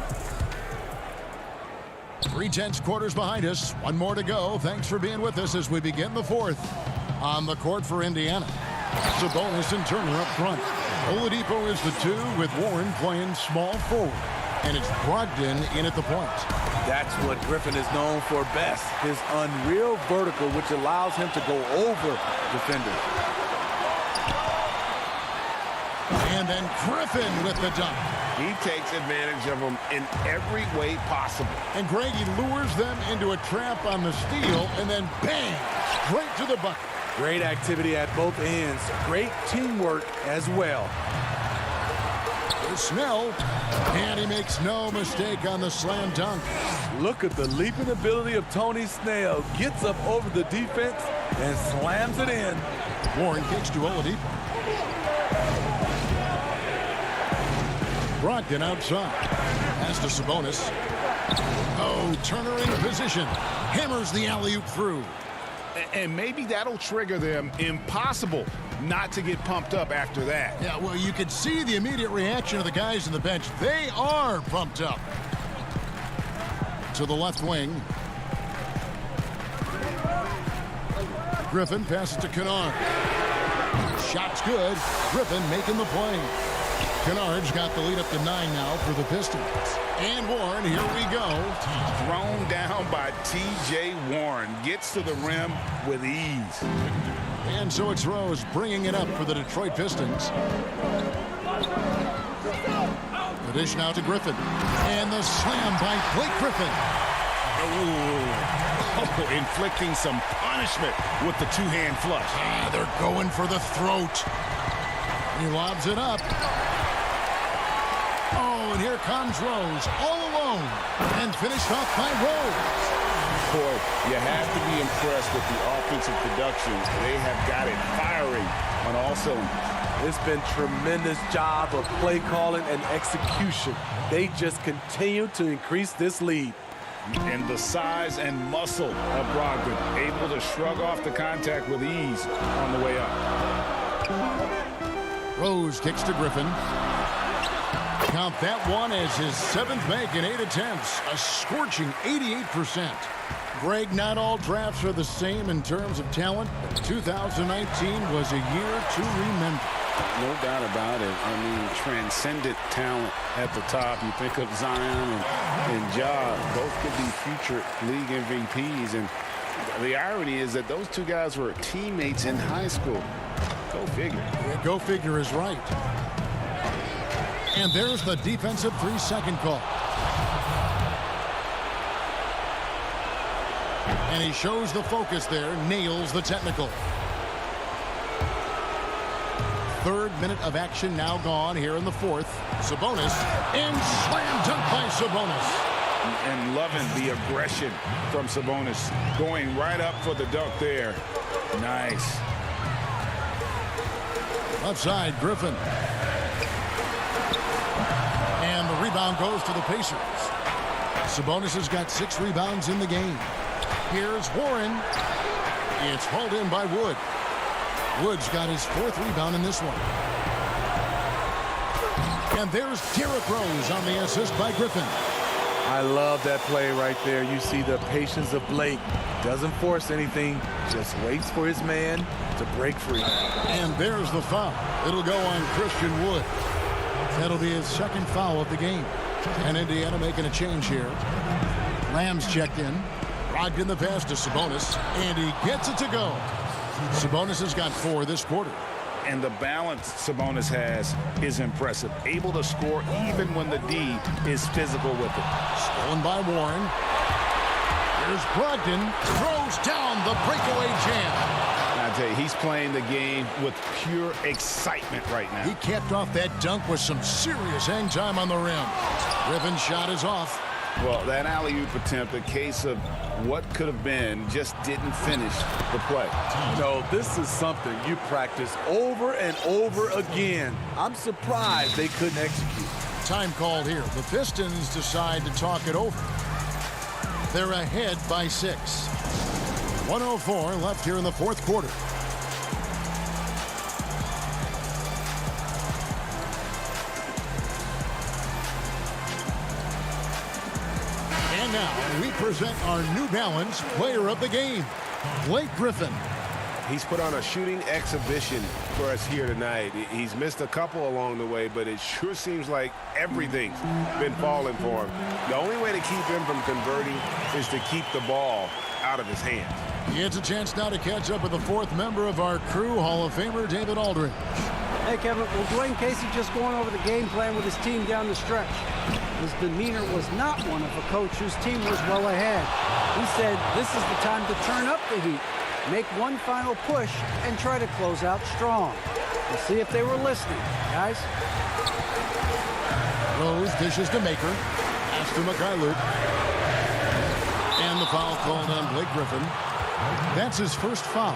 3/10 quarters behind us. 1 more to go. Thanks for being with us as we begin the 4th. On the court for Indiana. Sabonis and Turner up front. Oladipo is the 2 with Warren playing small forward. And it's Brogdon in at the point. That's what Griffin is known for best. His unreal vertical, which allows him to go over defenders. And then Griffin with the dunk. He takes advantage of them in every way possible. And Greg, he lures them into a trap on the steal, and then bang, straight to the bucket. Great activity at both ends. Great teamwork as well. There's Snell, and he makes no mistake on the slam dunk. Look at the leaping ability of Tony Snell. Gets up over the defense and slams it in. Warren kicks to Oladipo. Brogdon outside. Pass to Sabonis. Oh, Turner in position. Hammers the alley-oop through. And maybe that'll trigger them. Impossible not to get pumped up after that. Yeah, well, you could see the immediate reaction of the guys on the bench. They are pumped up. To the left wing. Griffin passes to Kennard. Shot's good. Griffin making the play. Kennard's got the lead up to 9 now for the Pistons. And Warren, here we go. Thrown down by T.J. Warren. Gets to the rim with ease. And so it's Rose bringing it up for the Detroit Pistons. The dish now to Griffin. And the slam by Blake Griffin. Oh, inflicting some punishment with the two-hand flush. They're going for the throat. He lobs it up. Oh, and here comes Rose all alone. And finished off by Rose. Boy, you have to be impressed with the offensive production. They have got it firing on all cylinders. It's been tremendous job of play calling and execution. They just continue to increase this lead. And the size and muscle of Brogdon, able to shrug off the contact with ease on the way up. Rose kicks to Griffin. Count that one as his 7th make in 8 attempts, a scorching 88%. Greg, not all drafts are the same in terms of talent, but 2019 was a year to remember. No doubt about it. I mean, transcendent talent at the top. You think of Zion and Ja, both could be future league MVPs. And the irony is that those two guys were teammates in high school. Go figure. Yeah, go figure is right. And there's the defensive 3-second call. And he shows the focus there, nails the technical. 3rd minute of action now gone here in the 4th. Sabonis, and slam dunk by Sabonis. And loving the aggression from Sabonis, going right up for the dunk there. Nice. Left side, Griffin. And the rebound goes to the Pacers. Sabonis has got 6 rebounds in the game. Here's Warren. It's hauled in by Wood. Wood's got his 4th rebound in this one. And there's Derrick Rose on the assist by Griffin. I love that play right there. You see the patience of Blake. Doesn't force anything, just waits for his man to break free. And there's the foul. It'll go on Christian Wood. That'll be his 2nd foul of the game. And Indiana making a change here. Lamb's checked in. Brogdon the pass to Sabonis. And he gets it to go. Sabonis has got 4 this quarter. And the balance Sabonis has is impressive. Able to score even when the D is physical with it. Stolen by Warren. Here's Brogdon. Throws down the breakaway jam. I tell you, he's playing the game with pure excitement right now. He capped off that dunk with some serious hang time on the rim. Griffin's shot is off. Well, that alley-oop attempt, a case of what could have been, just didn't finish the play. No, this is something you practice over and over again. I'm surprised they couldn't execute. Time called here. The Pistons decide to talk it over. They're ahead by 6. 1:04 left here in the 4th quarter. And now we present our New Balance player of the game, Blake Griffin. He's put on a shooting exhibition for us here tonight. He's missed a couple along the way, but it sure seems like everything's been falling for him. The only way to keep him from converting is to keep the ball out of his hands. He gets a chance now to catch up with the 4th member of our crew, Hall of Famer David Aldridge. Hey, Kevin, well, Dwayne Casey just going over the game plan with his team down the stretch. His demeanor was not one of a coach whose team was well ahead. He said this is the time to turn up the heat, make one final push, and try to close out strong. We'll see if they were listening, guys. Rose dishes to Maker. Pass to Mikhailuk. And the foul called on Blake Griffin. That's his 1st foul.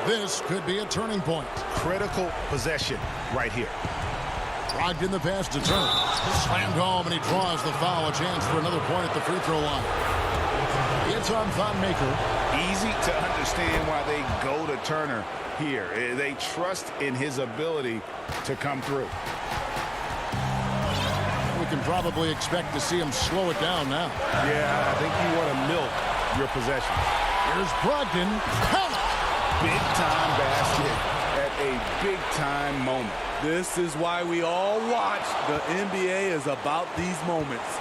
This could be a turning point. Critical possession right here. Brogdon the pass to Turner. Slammed home, and he draws the foul. A chance for another point at the free throw line. It's on Von Maker. Easy to understand why they go to Turner here. They trust in his ability to come through. We can probably expect to see him slow it down now. Yeah, I think you want to milk your possession. Here's Brogdon. Count! Big-time basket at a big-time moment. This is why we all watch. The NBA is about these moments.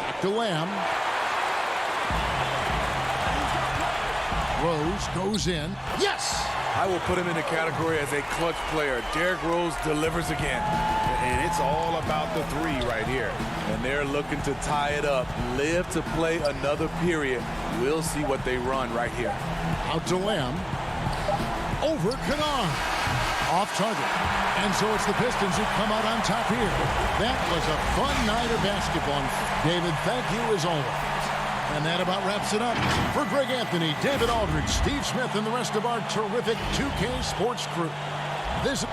Back to Lamb. Rose goes in. Yes! I will put him in the category as a clutch player. Derrick Rose delivers again. And it's all about the 3 right here. And they're looking to tie it up. Live to play another period. We'll see what they run right here. Out to Lamb. Over Kennard. Off target. And so it's the Pistons who come out on top here. That was a fun night of basketball. David, thank you as always. And that about wraps it up. For Greg Anthony, David Aldridge, Steve Smith, and the rest of our terrific 2K Sports crew, this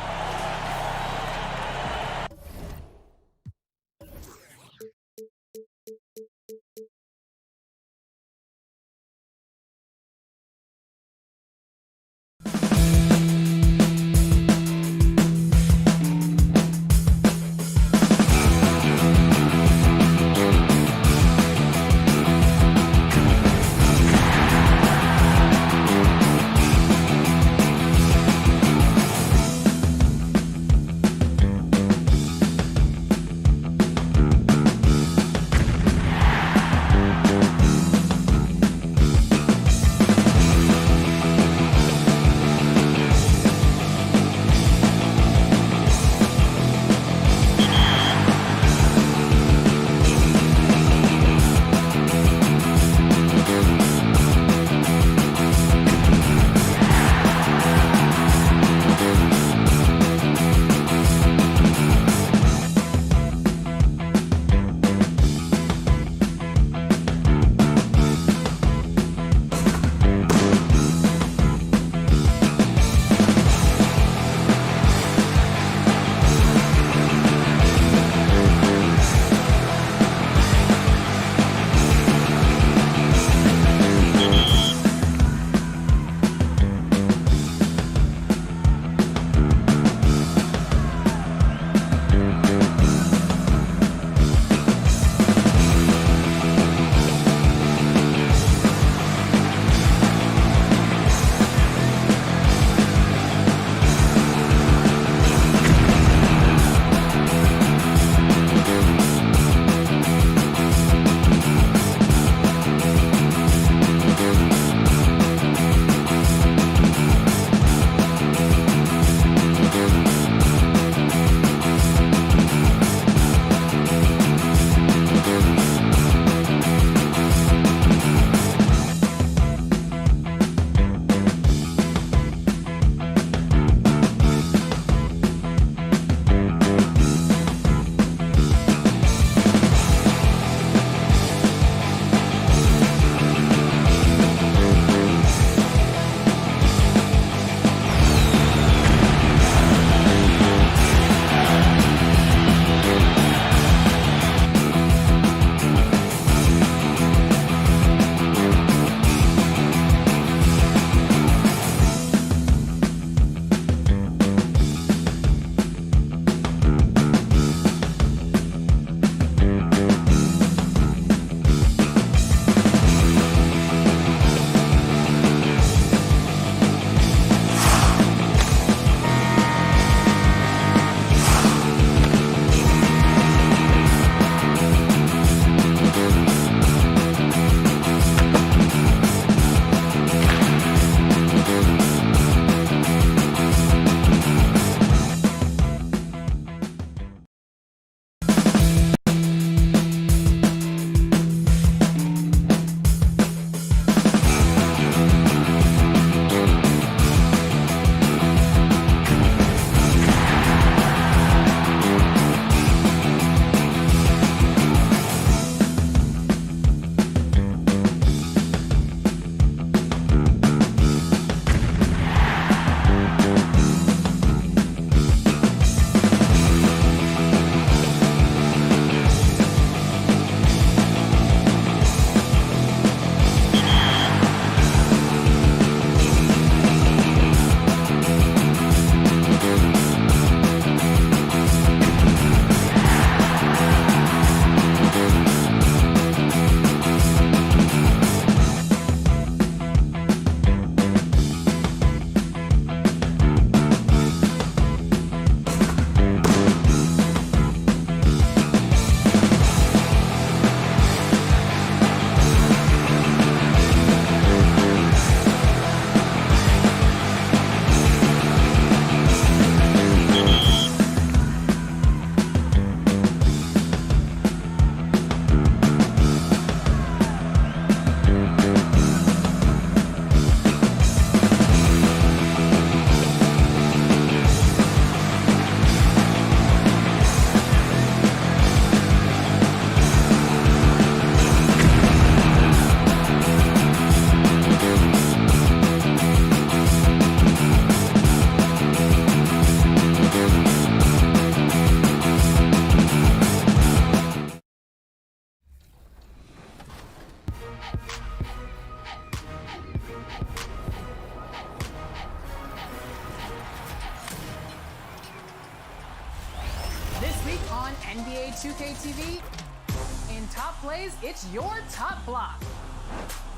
NBA 2K TV. In top plays, it's your top block.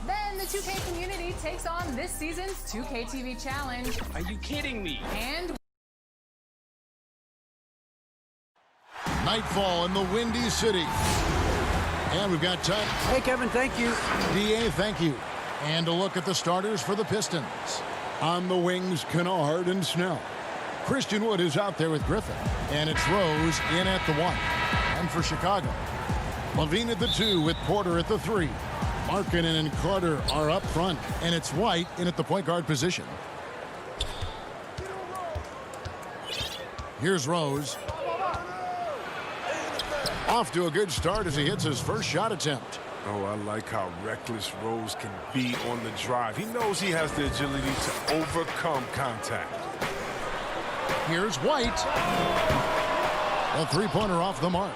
Then the 2K community takes on this season's 2K TV challenge. Are you kidding me? And nightfall in the Windy City. And we've got time. Hey, Kevin, thank you. DA, thank you. And a look at the starters for the Pistons. On the wings, Kennard and Snell. Christian Wood is out there with Griffin. And it's Rose in at the 1. And for Chicago, Levine at the 2 with Porter at the 3. Markkanen and Carter are up front. And it's White in at the point guard position. Here's Rose. Off to a good start as he hits his first shot attempt. Oh, I like how reckless Rose can be on the drive. He knows he has the agility to overcome contact. Here's White. A three-pointer off the mark.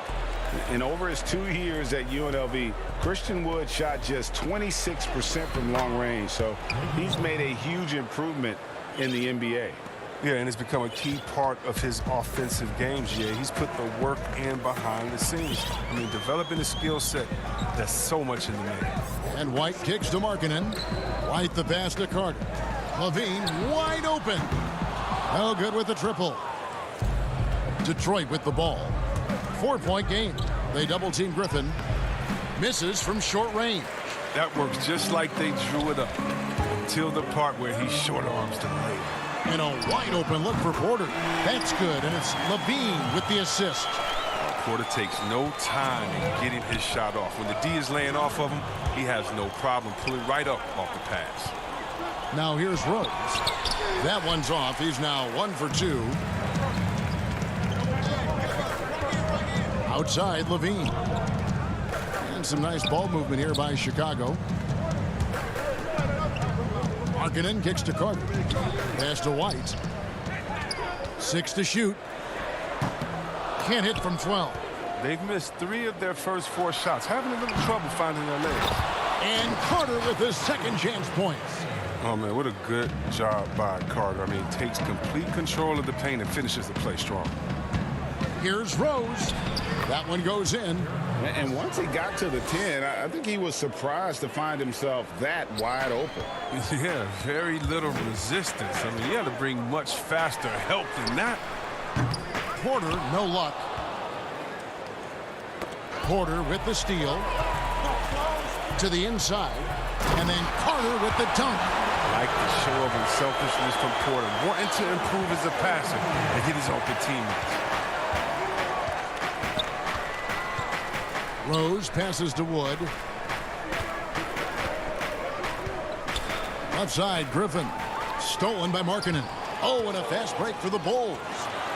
And over his 2 years at UNLV, Christian Wood shot just 26% from long range. So he's made a huge improvement in the NBA. Yeah, and it's become a key part of his offensive games. Yeah, he's put the work in behind the scenes. I mean, developing a skill set, that's so much in the man. And White kicks to Markkanen. White the pass to Carter. Levine wide open. No good with the triple. Detroit with the ball. 4-point game. They double-team Griffin. Misses from short range. That works just like they drew it up until the part where he short arms the lane. And a wide open look for Porter. That's good, and it's Levine with the assist. Porter takes no time in getting his shot off. When the D is laying off of him, he has no problem pulling right up off the pass. Now here's Rose. That one's off. He's now 1 for 2. Outside, Levine. And some nice ball movement here by Chicago. Markkanen kicks to Carter. Pass to White. 6 to shoot. Can't hit from 12. They've missed 3 of their first 4 shots, having a little trouble finding their legs. And Carter with his second chance points. Oh, man, what a good job by Carter. I mean, takes complete control of the paint and finishes the play strong. Here's Rose. That one goes in. And once he got to the 10, I think he was surprised to find himself that wide open. Yeah, very little resistance. I mean, you had to bring much faster help than that. Porter, no luck. Porter with the steal. To the inside. And then Carter with the dunk. Like the show of unselfishness from Porter, wanting to improve as a passer and hit his open teammates. Rose passes to Wood. Outside, Griffin. Stolen by Markkanen. Oh, and a fast break for the Bulls.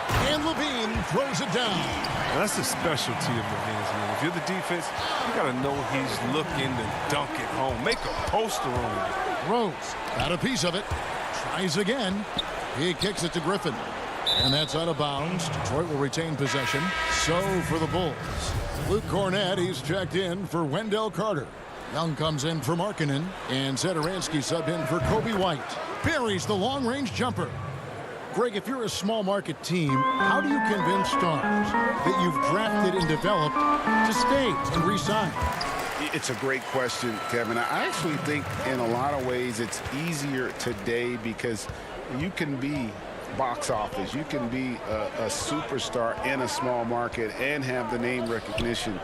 And Levine throws it down. Now, that's the specialty of Levine's, man. If you're the defense, you got to know he's looking to dunk it home. Make a poster on it. Rose got a piece of it. Tries again. He kicks it to Griffin. And that's out of bounds. Detroit will retain possession. So for the Bulls. Luke Cornett, he's checked in for Wendell Carter. Young comes in for Markkanen. And Satoransky subbed in for Kobe White. Buries the long-range jumper. Greg, if you're a small market team, how do you convince stars that you've drafted and developed to stay and re-sign? It's a great question, Kevin. I actually think in a lot of ways it's easier today because you can be box office. You can be a superstar in a small market and have the name recognition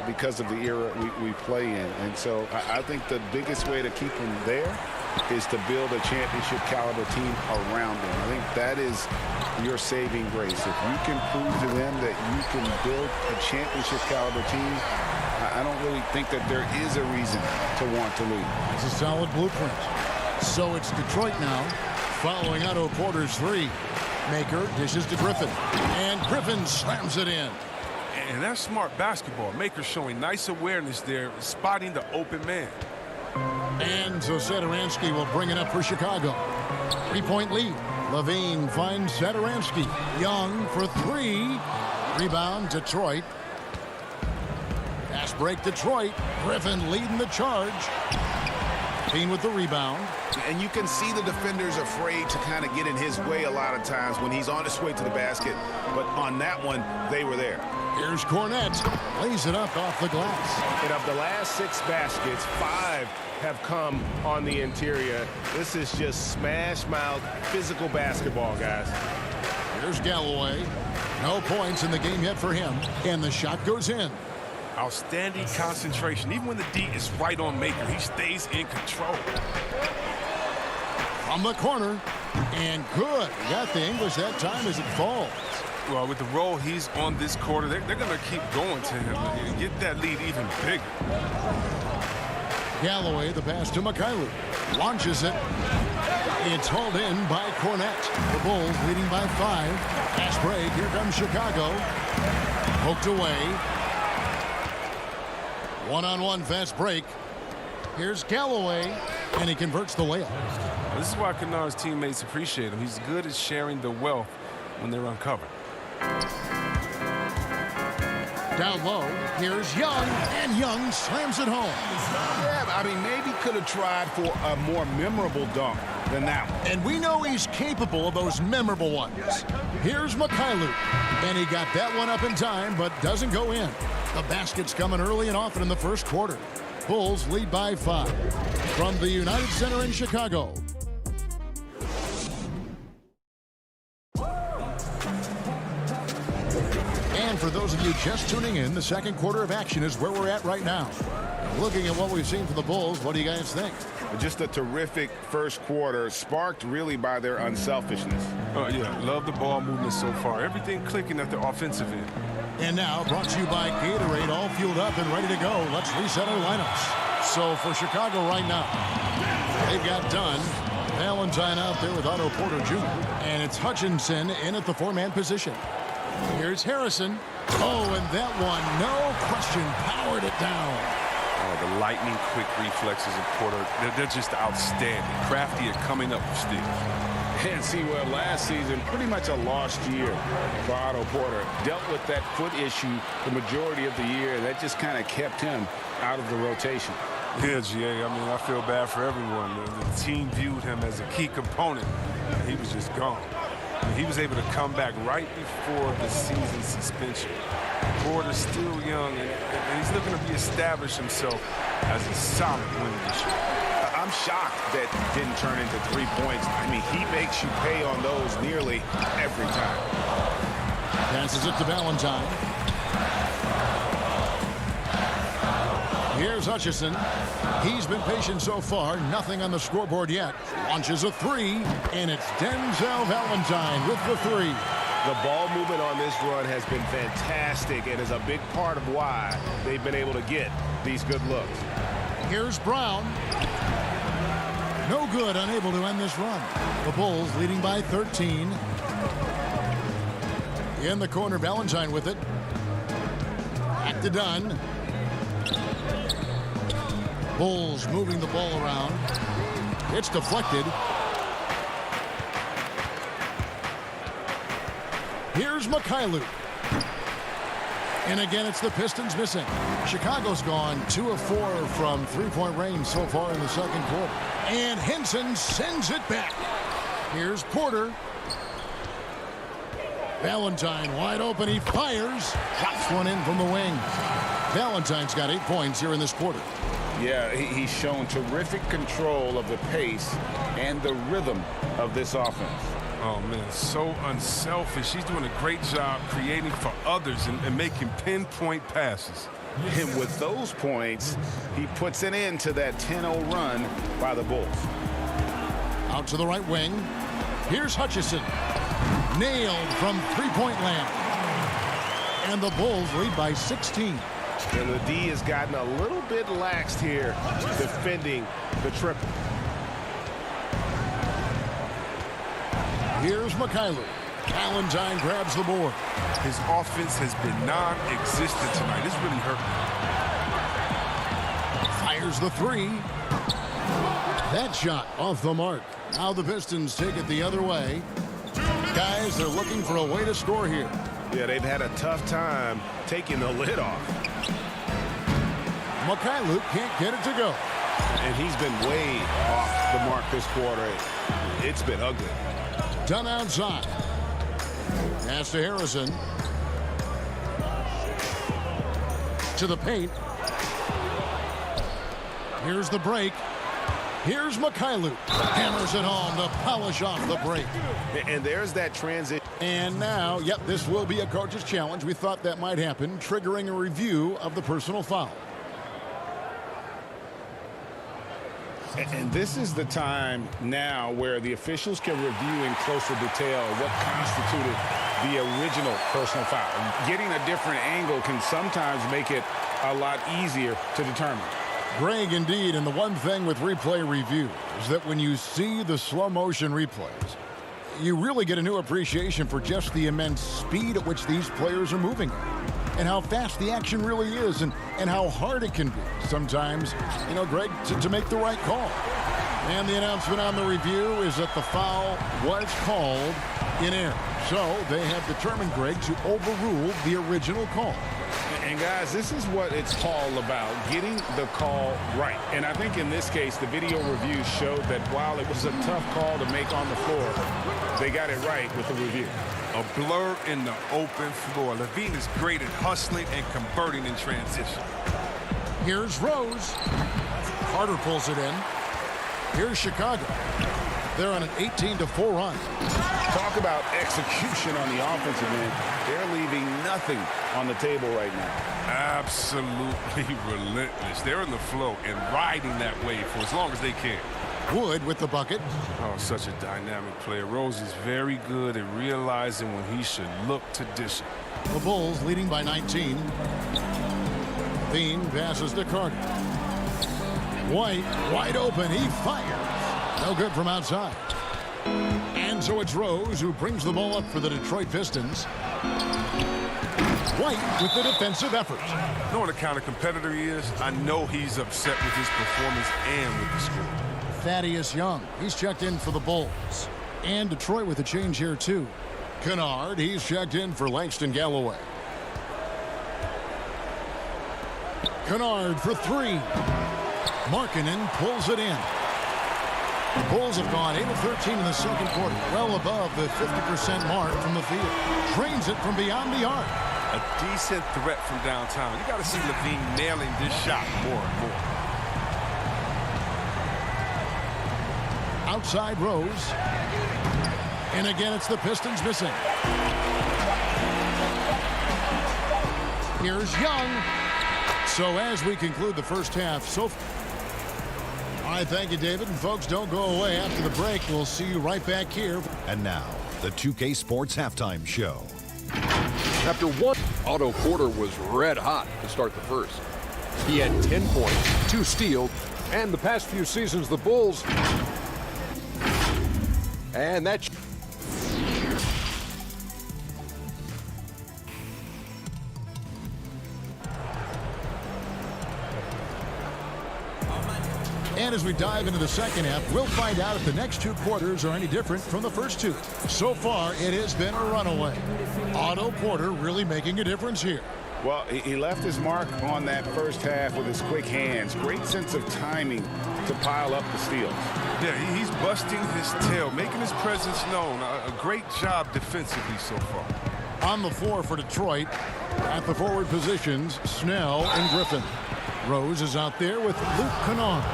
because of the era we play in. And so I think the biggest way to keep them there is to build a championship caliber team around them. I think that is your saving grace. If you can prove to them that you can build a championship caliber team, I don't really think that there is a reason to want to leave. It's a solid blueprint. So it's Detroit now, following Otto Porter's 3. Maker dishes to Griffin, and Griffin slams it in. And that's smart basketball. Maker showing nice awareness there, spotting the open man. And so Satoransky will bring it up for Chicago. 3-point lead. Levine finds Satoransky. Young for 3. Rebound, Detroit. Fast break, Detroit. Griffin leading the charge. Levine with the rebound. And you can see the defenders afraid to kind of get in his way a lot of times when he's on his way to the basket. But on that one, they were there. Here's Cornette. Lays it up off the glass. And of the last 6 baskets, 5 have come on the interior. This is just smash-mouth physical basketball, guys. Here's Galloway. No points in the game yet for him. And the shot goes in. Outstanding concentration. Even when the D is right on Maker, he stays in control. From the corner. And good. He got the English that time as it falls. Well, with the role he's on this quarter, they're going to keep going to him and get that lead even bigger. Galloway, the pass to Mikhailuk. Launches it. It's hauled in by Cornette. The Bulls leading by 5. Pass break. Here comes Chicago. Poked away. One-on-one fast break. Here's Galloway. And he converts the layup. Well, this is why Kennard's teammates appreciate him. He's good at sharing the wealth when they're uncovered. Down low, here's Young, and Young slams it home. Yeah, I mean, maybe could have tried for a more memorable dunk than that one. And we know he's capable of those memorable ones. Here's Mikhailuk, and he got that one up in time, but doesn't go in. The basket's coming early and often in the first quarter. Bulls lead by 5. From the United Center in Chicago. And for those of you just tuning in, the second quarter of action is where we're at right now. Looking at what we've seen from the Bulls, what do you guys think? Just a terrific first quarter, sparked really by their unselfishness. Yeah, love the ball movement so far. Everything clicking at the offensive end. And now, brought to you by Gatorade, all fueled up and ready to go. Let's reset our lineups. So for Chicago right now, they've got Dunn, Valentine out there with Otto Porter Jr., and it's Hutchinson in at the 4-man position. Here's Harrison. Oh, and that one, no question, powered it down. Oh, the lightning quick reflexes of Porter, they're just outstanding. Crafty at coming up with steals. And see, well, last season, pretty much a lost year for Otto Porter. Dealt with that foot issue the majority of the year, and that just kind of kept him out of the rotation. Yeah, GA, I mean, I feel bad for everyone. The team viewed him as a key component, and he was just gone. He was able to come back right before the season suspension. Porter's still young, and he's looking to reestablish himself as a solid winning machine. I'm shocked that didn't turn into 3 points. I mean, he makes you pay on those nearly every time. Passes it to Valentine. Here's Hutchison. He's been patient so far. Nothing on the scoreboard yet. Launches a 3, and it's Denzel Valentine with the 3. The ball movement on this run has been fantastic and is a big part of why they've been able to get these good looks. Here's Brown. No good, unable to end this run. The Bulls leading by 13. In the corner, Valentine with it. Back to Dunn. Bulls moving the ball around. It's deflected. Here's Mikhailuk. And again, it's the Pistons missing. Chicago's gone 2 of 4 from three-point range so far in the second quarter. And Henson sends it back. Here's Porter. Valentine wide open. He fires. Drops one in from the wing. Valentine's got 8 points here in this quarter. Yeah, he's shown terrific control of the pace and the rhythm of this offense. Oh, man, so unselfish. He's doing a great job creating for others and making pinpoint passes. And with those points, he puts an end to that 10-0 run by the Bulls. Out to the right wing. Here's Hutchison. Nailed from three-point land. And the Bulls lead by 16. And the D has gotten a little bit laxed here defending the triple. Here's Mikhailuk. Valentine grabs the board. His offense has been non-existent tonight. This really hurt him. Fires the 3. That shot off the mark. Now the Pistons take it the other way. Guys, they're looking for a way to score here. Yeah, they've had a tough time taking the lid off. Mikhailuk can't get it to go. And he's been way off the mark this quarter. It's been ugly. Done outside. Pass to Harrison. To the paint. Here's the break. Here's Mikhailuk. Hammers it home to polish off the break. And there's that transition. And now, yep, this will be a coach's challenge. We thought that might happen, triggering a review of the personal foul. And this is the time now where the officials can review in closer detail what constituted the original personal foul. Getting a different angle can sometimes make it a lot easier to determine. Greg, indeed, and the one thing with replay review is that when you see the slow motion replays, you really get a new appreciation for just the immense speed at which these players are moving and how fast the action really is and how hard it can be sometimes, you know, Greg, to make the right call. And the announcement on the review is that the foul was called in error. So they have determined, Greg, to overrule the original call. And guys, this is what it's all about, getting the call right. And I think in this case, the video review showed that while it was a tough call to make on the floor, they got it right with the review. A blur in the open floor. LaVine is great at hustling and converting in transition. Here's Rose. Carter pulls it in. Here's Chicago. They're on an 18-4 run. Talk about execution on the offensive end. They're leaving nothing on the table right now. Absolutely relentless. They're in the flow and riding that wave for as long as they can. Wood with the bucket. Oh, such a dynamic player. Rose is very good at realizing when he should look to dish it. The Bulls leading by 19. Bean passes to Carter. White wide open. He fires. No good from outside. And so it's Rose who brings the ball up for the Detroit Pistons. White with the defensive effort. You know what a kind of competitor he is? I know he's upset with his performance and with the score. Thaddeus Young, he's checked in for the Bulls. And Detroit with a change here too. Kennard, he's checked in for Langston Galloway. Kennard for three. Markkanen pulls it in. The Bulls have gone 8 of 13 in the second quarter, well above the 50% mark from the field. Drains it from beyond the arc. A decent threat from downtown. You got to see LaVine nailing this shot more and more. Outside Rose. And again, it's the Pistons missing. Here's Young. So as we conclude the first half, all right, thank you, David. And folks, don't go away. After the break, we'll see you right back here. And now, the 2K Sports Halftime Show. After one, Otto Porter was red hot to start the first. He had 10 points, 2 steals, and the past few seasons, the Bulls. And that's... And as we dive into the second half, we'll find out if the next 2 quarters are any different from the first 2. So far, it has been a runaway. Otto Porter really making a difference here. Well, he left his mark on that first half with his quick hands. Great sense of timing to pile up the steals. Yeah, he's busting his tail, making his presence known. A great job defensively so far. On the floor for Detroit, at the forward positions, Snell and Griffin. Rose is out there with Luke Kennard.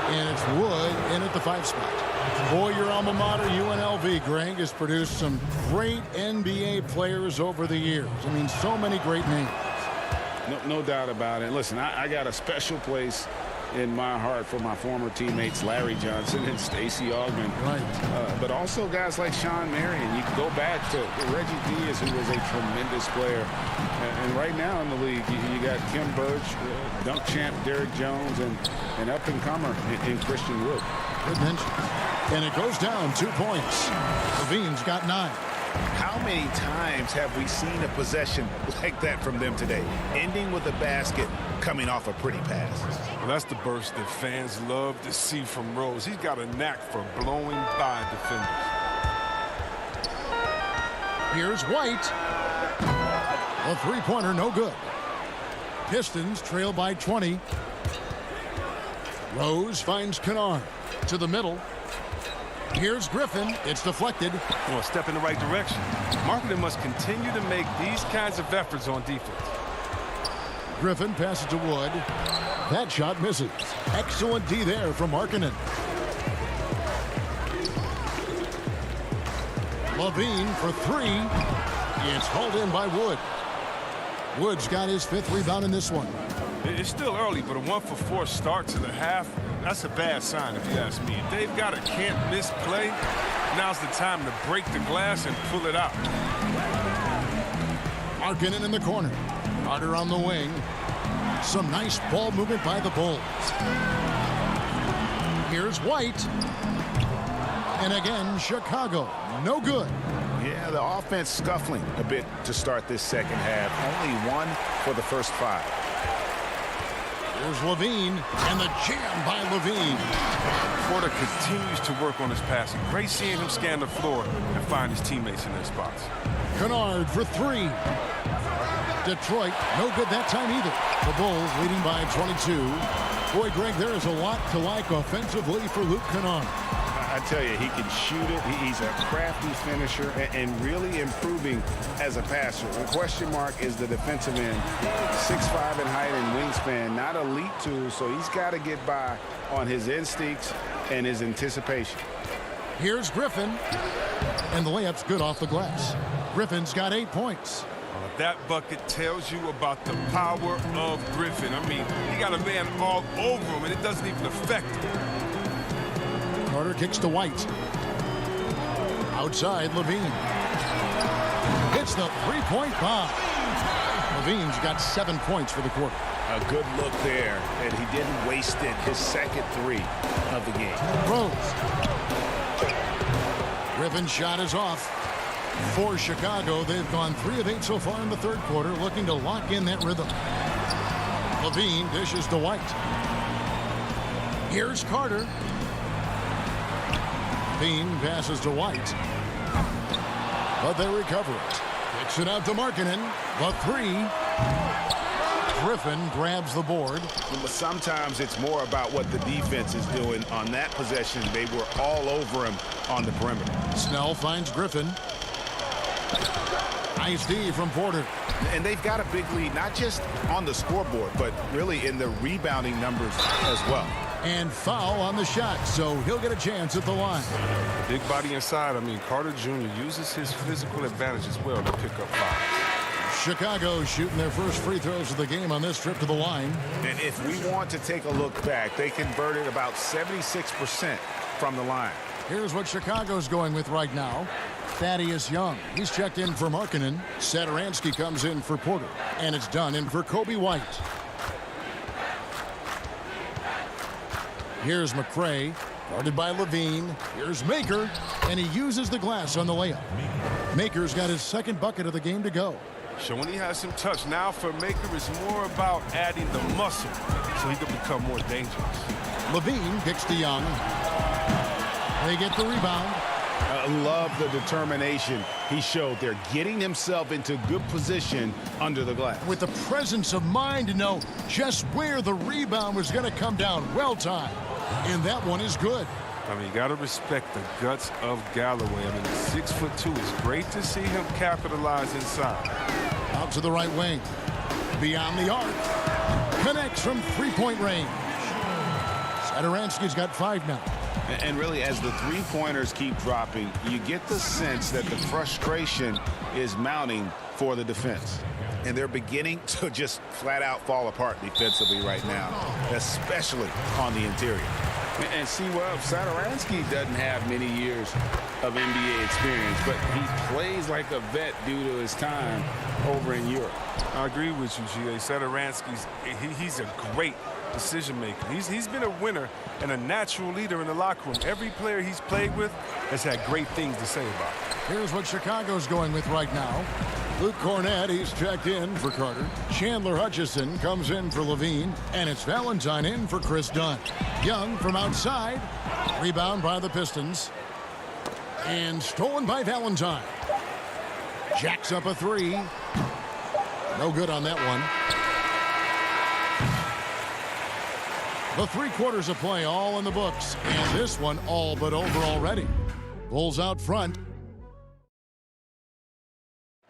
And it's Wood in at the 5 spot. Boy, your alma mater, UNLV, Greg, has produced some great NBA players over the years. I mean, so many great names. No doubt about it. Listen, I got a special place in my heart for my former teammates Larry Johnson and Stacey Augmon. Right. But also guys like Sean Marion. You can go back to Reggie Diaz, who was a tremendous player. And right now in the league, you got Kim Birch, dunk champ Derrick Jones, and up-and-comer in Christian Wood. Good mention. And it goes down 2 points. LaVine's got 9. How many times have we seen a possession like that from them today, ending with a basket coming off a pretty pass? Well, that's the burst that fans love to see from Rose. He's got a knack for blowing by defenders. Here's White. A 3-pointer, no good. Pistons trail by 20. Rose finds Kennard to the middle. Here's Griffin. It's deflected. A step in the right direction. Markkanen must continue to make these kinds of efforts on defense. Griffin passes to Wood. That shot misses. Excellent D there from Markkanen. Levine for three. It's hauled in by Wood. Wood's got his 5th rebound in this one. It's still early, but a 1-for-4 start to the half, that's a bad sign if you ask me. If they've got a can't-miss play, now's the time to break the glass and pull it out. Markkanen in the corner. Carter on the wing. Some nice ball movement by the Bulls. Here's White. And again, Chicago. No good. Yeah, the offense scuffling a bit to start this second half. Only 1 for the first 5. Here's Levine, and the jam by Levine. Porter continues to work on his passing. Great seeing him scan the floor and find his teammates in their spots. Kennard for 3. Detroit, no good that time either. The Bulls leading by 22. Boy, Greg, there is a lot to like offensively for Luke Kennard. I tell you, he can shoot it. He's a crafty finisher and really improving as a passer. The question mark is the defensive end. 6'5" in height and wingspan. Not elite too, so he's got to get by on his instincts and his anticipation. Here's Griffin. And the layup's good off the glass. Griffin's got 8 points. That bucket tells you about the power of Griffin. I mean, he got a man all over him, and it doesn't even affect him. Carter kicks to White. Outside, Levine. Hits the 3-point bomb. Levine's got 7 points for the quarter. A good look there, and he didn't waste it. His second 3 of the game. Rose. Griffin's shot is off. For Chicago, they've gone 3 of 8 so far in the third quarter, looking to lock in that rhythm. Levine dishes to White. Here's Carter. Levine passes to White. But they recover it. Kicks it out to Markkanen. The 3. Griffin grabs the board. But sometimes it's more about what the defense is doing. On that possession, they were all over him on the perimeter. Snell finds Griffin. Nice D from Porter. And they've got a big lead, not just on the scoreboard, but really in the rebounding numbers as well. And foul on the shot, so he'll get a chance at the line. Big body inside. I mean, Carter Jr. uses his physical advantage as well to pick up fouls. Chicago shooting their first free throws of the game on this trip to the line. And if we want to take a look back, they converted about 76% from the line. Here's what Chicago's going with right now. Thaddeus Young. He's checked in for Markkanen. Satoransky comes in for Porter. And it's done in for Kobe White. Here's McCray. Guarded by Levine. Here's Maker. And he uses the glass on the layup. Maker's got his 2nd bucket of the game to go. Showing he has some touch. Now for Maker, it's more about adding the muscle so he can become more dangerous. Levine kicks to Young. They get the rebound. I love the determination he showed there, getting himself into good position under the glass. With the presence of mind to know just where the rebound was going to come down. Well timed. And that one is good. I mean, you got to respect the guts of Galloway. I mean, 6'2". It's great to see him capitalize inside. Out to the right wing. Beyond the arc. Connects from 3-point range. Satoransky's got 5 now. And really, as the 3-pointers keep dropping, you get the sense that the frustration is mounting for the defense. And they're beginning to just flat out fall apart defensively right now, especially on the interior. And see, well, Satoransky doesn't have many years of NBA experience, but he plays like a vet due to his time over in Europe. I agree with you, G.A. Satoransky's he's a great decision maker. He's been a winner and a natural leader in the locker room. Every player he's played with has had great things to say about him. Here's what Chicago's going with right now. Luke Cornett, he's checked in for Carter. Chandler Hutchison comes in for Levine. And it's Valentine in for Chris Dunn. Young from outside. Rebound by the Pistons. And stolen by Valentine. Jacks up a 3. No good on that one. The 3 quarters of play all in the books. And this one all but over already. Bulls out front.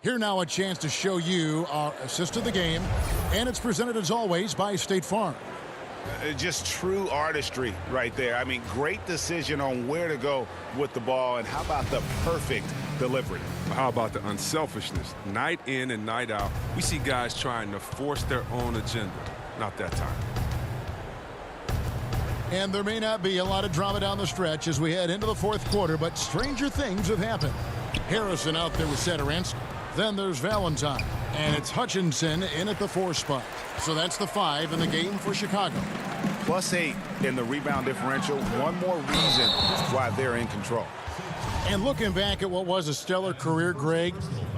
Here now a chance to show you our assist of the game. And it's presented as always by State Farm. Just true artistry right there. I mean, great decision on where to go with the ball, and how about the perfect delivery? How about the unselfishness? Night in and night out, we see guys trying to force their own agenda. Not that time. And there may not be a lot of drama down the stretch as we head into the fourth quarter, but stranger things have happened. Harrison out there with Satoransky. Then there's Valentine. And it's Hutchinson in at the 4 spot. So that's the 5 in the game for Chicago. +8 in the rebound differential. One more reason why they're in control. And looking back at what was a stellar career, Greg,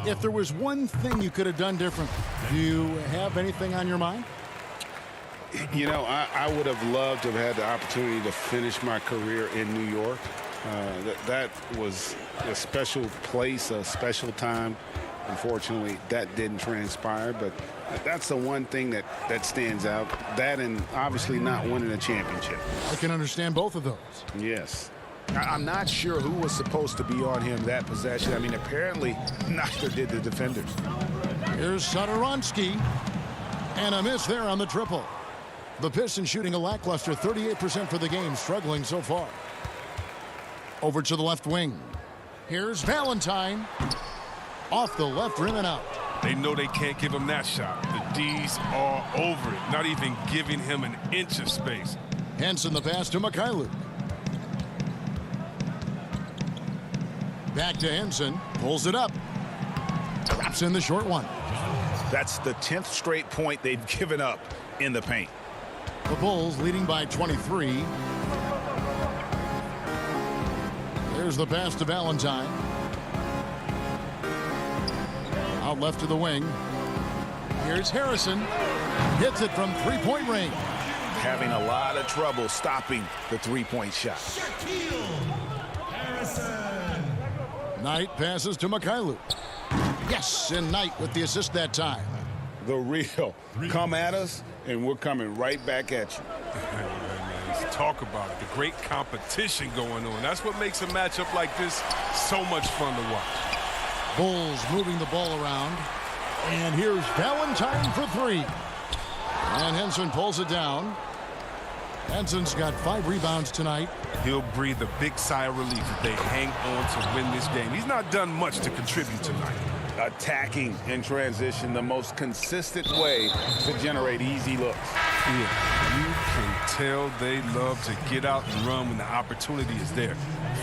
if there was one thing you could have done differently, do you have anything on your mind? You know, I would have loved to have had the opportunity to finish my career in New York. That was a special place, a special time. Unfortunately, that didn't transpire, but that's the one thing that stands out. That and obviously not winning a championship. I can understand both of those. Yes. I'm not sure who was supposed to be on him that possession. I mean, apparently neither did the defenders. Here's Satoransky. And a miss there on the triple. The Pistons shooting a lackluster 38% for the game, struggling so far. Over to the left wing. Here's Valentine. Off the left rim and out. They know they can't give him that shot. The D's are over it, not even giving him an inch of space. Henson the pass to Mikhailuk. Back to Henson. Pulls it up. Drops in the short one. That's the 10th straight point they've given up in the paint. The Bulls leading by 23. There's the pass to Valentine. Out left to the wing. Here's Harrison. Hits it from three-point range. Having a lot of trouble stopping the three-point shot. Knight passes to Mikhailuk. Yes, and Knight with the assist that time. The real. Come at us, and we're coming right back at you. Talk about it. The great competition going on. That's what makes a matchup like this so much fun to watch. Bulls moving the ball around. And here's Valentine for 3. And Henson pulls it down. Henson's got 5 rebounds tonight. He'll breathe a big sigh of relief if they hang on to win this game. He's not done much to contribute tonight. Attacking in transition, the most consistent way to generate easy looks. Yeah, you can tell they love to get out and run when the opportunity is there.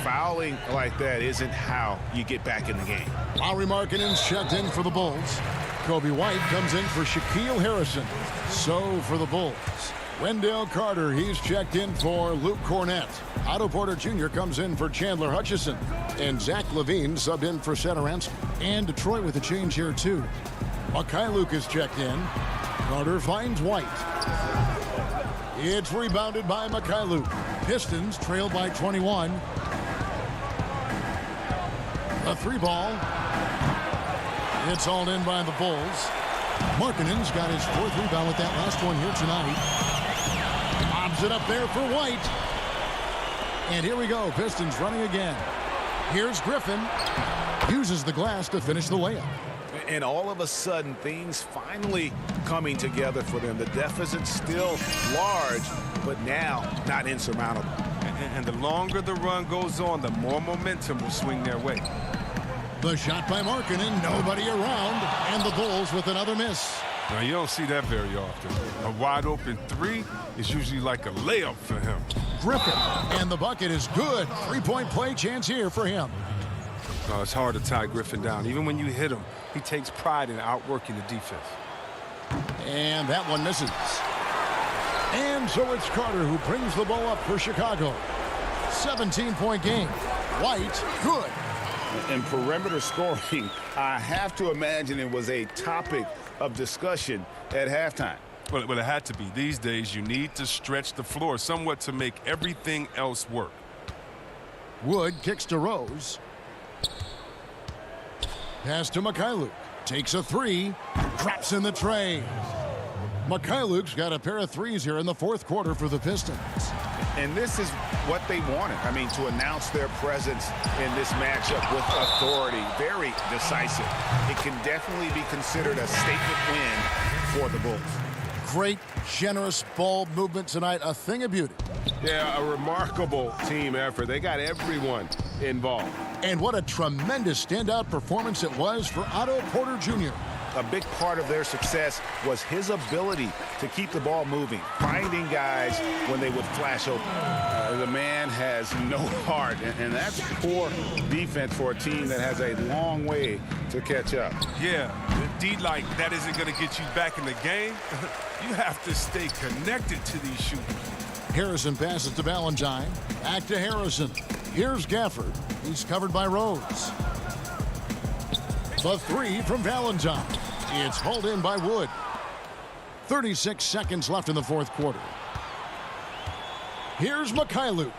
Fouling like that isn't how you get back in the game. Lauri Markkanen's checked in for the Bulls. Kobe White comes in for Shaquille Harrison. So for the Bulls. Wendell Carter, he's checked in for Luke Cornett. Otto Porter Jr. comes in for Chandler Hutchison. And Zach LaVine subbed in for Satoransky. And Detroit with a change here, too. Mikhailuk is checked in. Carter finds White. It's rebounded by Mikhailuk. Pistons trail by 21. A 3-ball. It's hauled in by the Bulls. Markkanen's got his 4th rebound with that last one here tonight. Lobs it up there for White. And here we go. Pistons running again. Here's Griffin. Uses the glass to finish the layup. And all of a sudden, things finally coming together for them. The deficit's still large, but now not insurmountable. And the longer the run goes on, the more momentum will swing their way. The shot by Markkanen, nobody around, and the Bulls with another miss. Now, you don't see that very often. A wide-open 3 is usually like a layup for him. Griffin, and the bucket is good. 3-point play chance here for him. It's hard to tie Griffin down. Even when you hit him, he takes pride in outworking the defense. And that one misses. And so it's Carter who brings the ball up for Chicago. 17-point game. White, good. In perimeter scoring, I have to imagine it was a topic of discussion at halftime. Well, it had to be. These days, you need to stretch the floor somewhat to make everything else work. Wood kicks to Rose. Pass to Mikhailuk. Takes a 3. Drops in the tray. Mikhailuk's got a pair of 3s here in the 4th quarter for the Pistons. And this is what they wanted. I mean, to announce their presence in this matchup with authority. Very decisive. It can definitely be considered a statement win for the Bulls. Great, generous ball movement tonight. A thing of beauty. Yeah, a remarkable team effort. They got everyone involved. And what a tremendous standout performance it was for Otto Porter Jr. A big part of their success was his ability to keep the ball moving, finding guys when they would flash open. The man has no heart, and that's poor defense for a team that has a long way to catch up. Yeah, D-like, that isn't going to get you back in the game. You have to stay connected to these shooters. Harrison passes to Valentine. Back to Harrison. Here's Gafford. He's covered by Rose. The three from Valentine. It's hauled in by Wood. 36 seconds left in the fourth quarter. Here's Mikhailuk.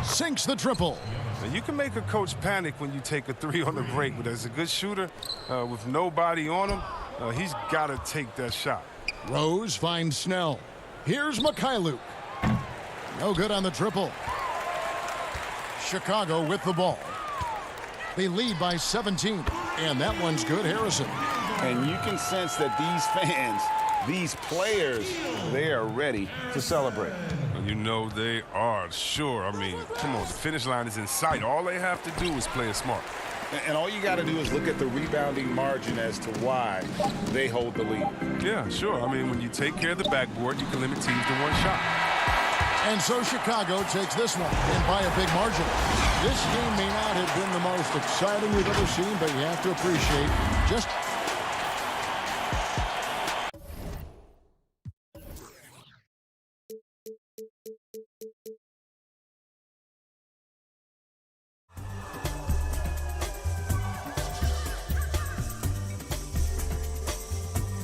Sinks the triple. Now you can make a coach panic when you take a three on the break, but as a good shooter with nobody on him, he's got to take that shot. Rose finds Snell. Here's Mikhailuk. No good on the triple. Chicago with the ball. They lead by 17, and that one's good, Harrison. And you can sense that these fans, these players, they are ready to celebrate. And you know they are, sure. I mean, come on, the finish line is in sight. All they have to do is play it smart. And all you got to do is look at the rebounding margin as to why they hold the lead. Yeah, sure. I mean, when you take care of the backboard, you can limit teams to one shot. And so Chicago takes this one, and by a big margin. This game may not have been the most exciting we've ever seen, but you have to appreciate just